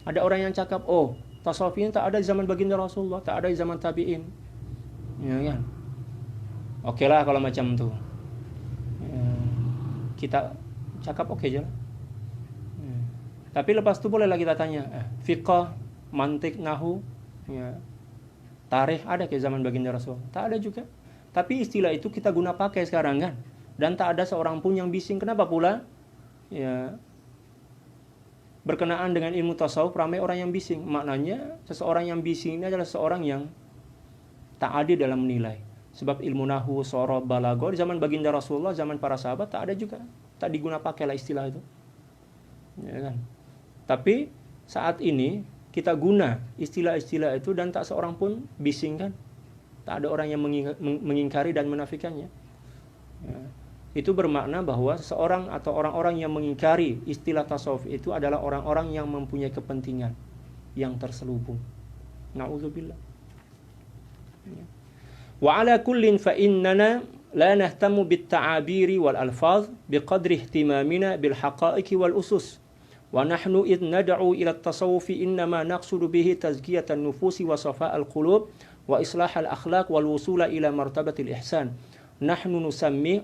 Ada orang yang cakap, oh, tasawuf ini tak ada di zaman baginda Rasulullah, tak ada di zaman tabi'in. Ya kan? Okeylah kalau macam tu. Kita cakap okey je lah. Tapi lepas tu bolehlah kita tanya, fiqh, mantik, nahu, tarikh ada ke zaman baginda Rasul? Tak ada juga. Tapi istilah itu kita guna pakai sekarang kan. Dan tak ada seorang pun yang bising. Kenapa pula? Ya, berkenaan dengan ilmu tasawuf ramai orang yang bising. Maknanya seseorang yang bising ini adalah seorang yang tak adil dalam menilai. Sebab ilmu nahu, sorob, balaghah di zaman baginda Rasulullah, zaman para sahabat tak ada juga. Tak diguna pakailah istilah itu. Ya kan? Tapi saat ini kita guna istilah-istilah itu dan tak seorang pun bising kan. Tak ada orang yang mengingkari dan menafikannya. Ya. Itu bermakna bahwa seseorang atau orang-orang yang mengingkari istilah tasawuf itu adalah orang-orang yang mempunyai kepentingan yang terselubung. Na'udzubillah. Ya. Wa ala kullin fa innana la nahtamu bit ta'abiri wal alfaz biqadri ihtimamina bil haqa'iqi wal usus. Wa nahnu id nad'u ila at-tasawuf innama naqsudu bihi tazkiyatan nufusi wa safa'al qulub wa islahal akhlaq wal wusula ila martabatil ihsan. Nahnu nusammi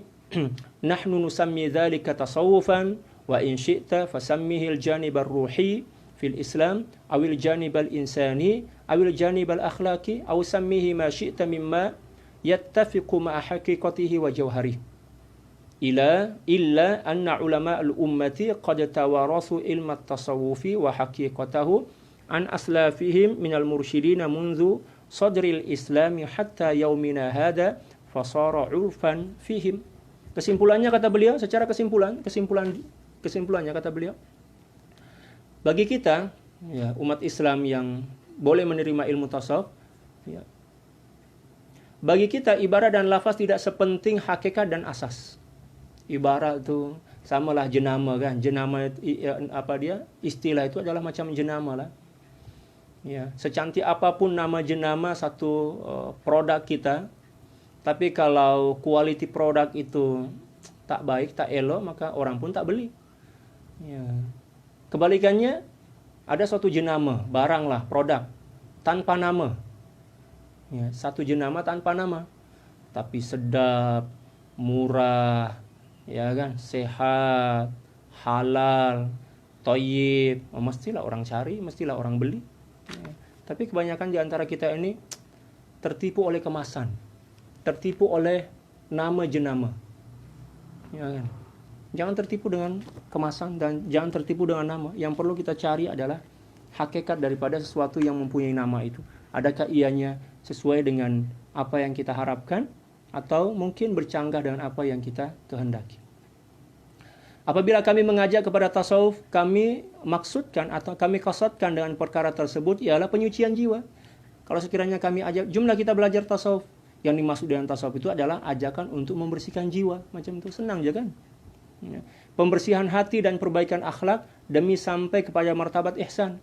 dhalika tasawufan wa in syi'ta fasammihi al-janib ar-ruhi fil Islam awil janib al-insani awil janib al-akhlaqi aw sammihi ma syi'ta mimma yattafiqu ma'a haqiqatihi wa jawharihi illa anna ulama al-ummati qad tawarathu ilma at-tasawufi wa haqiqatahu an aslafihim minal mursyidina mundu sadril islami hatta yaumina hada fasara urfan fihim. Kesimpulannya kata beliau, secara kesimpulannya kata beliau, bagi kita ya, umat Islam yang boleh menerima ilmu tasawuf, ya, bagi kita ibarat dan lafaz tidak sepenting hakikat dan asas. Ibarat itu samalah jenama kan. Jenama istilah itu adalah macam jenama lah. Ya, secantik apapun nama jenama satu produk kita, tapi kalau kualiti produk itu tak baik, tak elok, maka orang pun tak beli. Ya. Kebalikannya, ada suatu jenama, barang lah, produk tanpa nama. Ya, satu jenama tanpa nama, tapi sedap, murah, ya kan, sehat, halal, thayyib, mestilah orang cari, mestilah orang beli. Ya. Tapi kebanyakan di antara kita ini tertipu oleh kemasan, tertipu oleh nama jenama. Ya kan? Jangan tertipu dengan kemasan dan jangan tertipu dengan nama. Yang perlu kita cari adalah hakikat daripada sesuatu yang mempunyai nama itu. Adakah ianya sesuai dengan apa yang kita harapkan atau mungkin bercanggah dengan apa yang kita kehendaki. Apabila kami mengajak kepada tasawuf, kami maksudkan atau kami qasadkan dengan perkara tersebut ialah penyucian jiwa. Kalau sekiranya kami ajak, jumlah kita belajar tasawuf, yang dimaksud dengan tasawuf itu adalah ajakan untuk membersihkan jiwa. Macam itu, senang je kan? Ya. Pembersihan hati dan perbaikan akhlak demi sampai kepada martabat ihsan.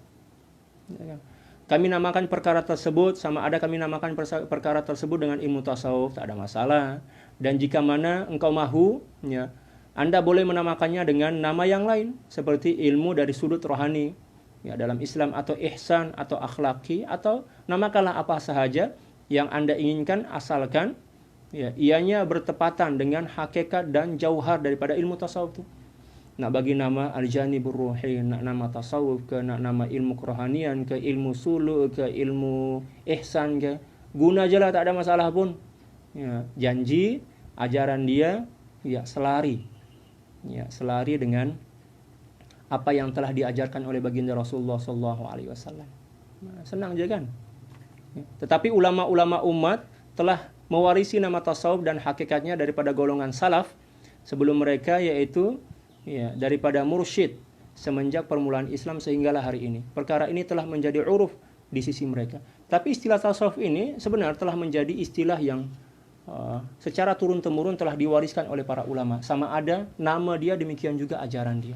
Ya kan? Kami namakan perkara tersebut, sama ada kami namakan perkara tersebut dengan ilmu tasawuf, tak ada masalah. Dan jika mana engkau mahu, ya, Anda boleh menamakannya dengan nama yang lain, seperti ilmu dari sudut rohani, ya, dalam Islam, atau ihsan, atau akhlaki, atau namakanlah apa sahaja yang Anda inginkan, asalkan ya, ianya bertepatan dengan hakikat dan jauhar daripada ilmu tasawuf itu. Nak bagi nama al-janibur ruhi, nak nama tasawuf ke, nak nama ilmu kerohanian ke, ilmu suluk ke, ilmu ihsan ke, guna je lah, tak ada masalah pun. ya, janji ajaran dia ya selari dengan apa yang telah diajarkan oleh baginda Rasulullah sallallahu alaihi wasallam. Nah, senang aja kan? Ya. Tetapi ulama-ulama umat telah mewarisi nama tasawuf dan hakikatnya daripada golongan salaf sebelum mereka, yaitu ya, daripada mursyid semenjak permulaan Islam sehinggalah hari ini. Perkara ini telah menjadi uruf di sisi mereka. Tapi istilah tasawuf ini sebenarnya telah menjadi istilah yang secara turun-temurun telah diwariskan oleh para ulama. Sama ada nama dia, demikian juga ajaran dia.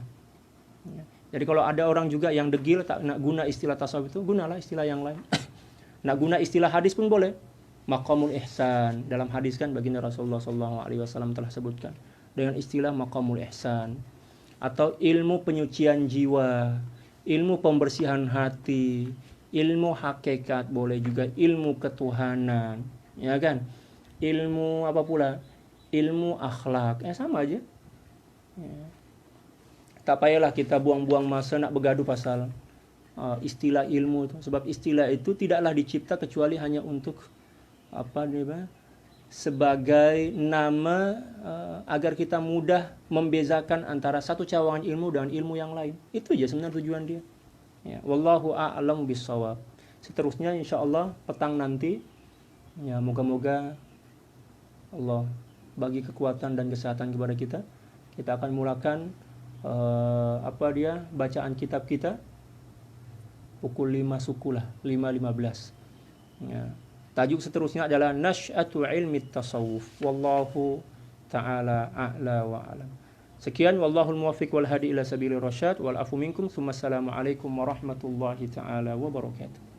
Ya. Jadi kalau ada orang juga yang degil tak nak guna istilah tasawuf itu, gunalah istilah yang lain. Nak guna istilah hadis pun boleh. Maqamul ihsan, dalam hadis kan baginda Rasulullah SAW telah sebutkan dengan istilah maqamul ihsan. Atau ilmu penyucian jiwa, ilmu pembersihan hati, ilmu hakikat, boleh juga ilmu ketuhanan, ya kan? Ilmu apa pula? Ilmu akhlak, sama aja. Ya. Tak payahlah kita buang-buang masa nak bergaduh pasal istilah ilmu itu. Sebab istilah itu tidaklah dicipta kecuali hanya untuk sebagai nama agar kita mudah membezakan antara satu cawangan ilmu dengan ilmu yang lain. Itu aja sebenarnya tujuan dia. Ya, wallahu a'lam bishawab. Seterusnya insyaallah petang nanti, ya moga-moga Allah bagi kekuatan dan kesehatan kepada kita. Kita akan mulakan bacaan kitab kita pukul 5 suku lah, 5.15. Ya. Tajuk seterusnya adalah Nash'atu ilmi tasawuf. Wallahu ta'ala a'la wa a'lam. Sekian, wallahul muwaffiq wal hadi ila sabilir rasyad wal afu minkum. Assalamu alaikum warahmatullahi ta'ala wabarakatuh.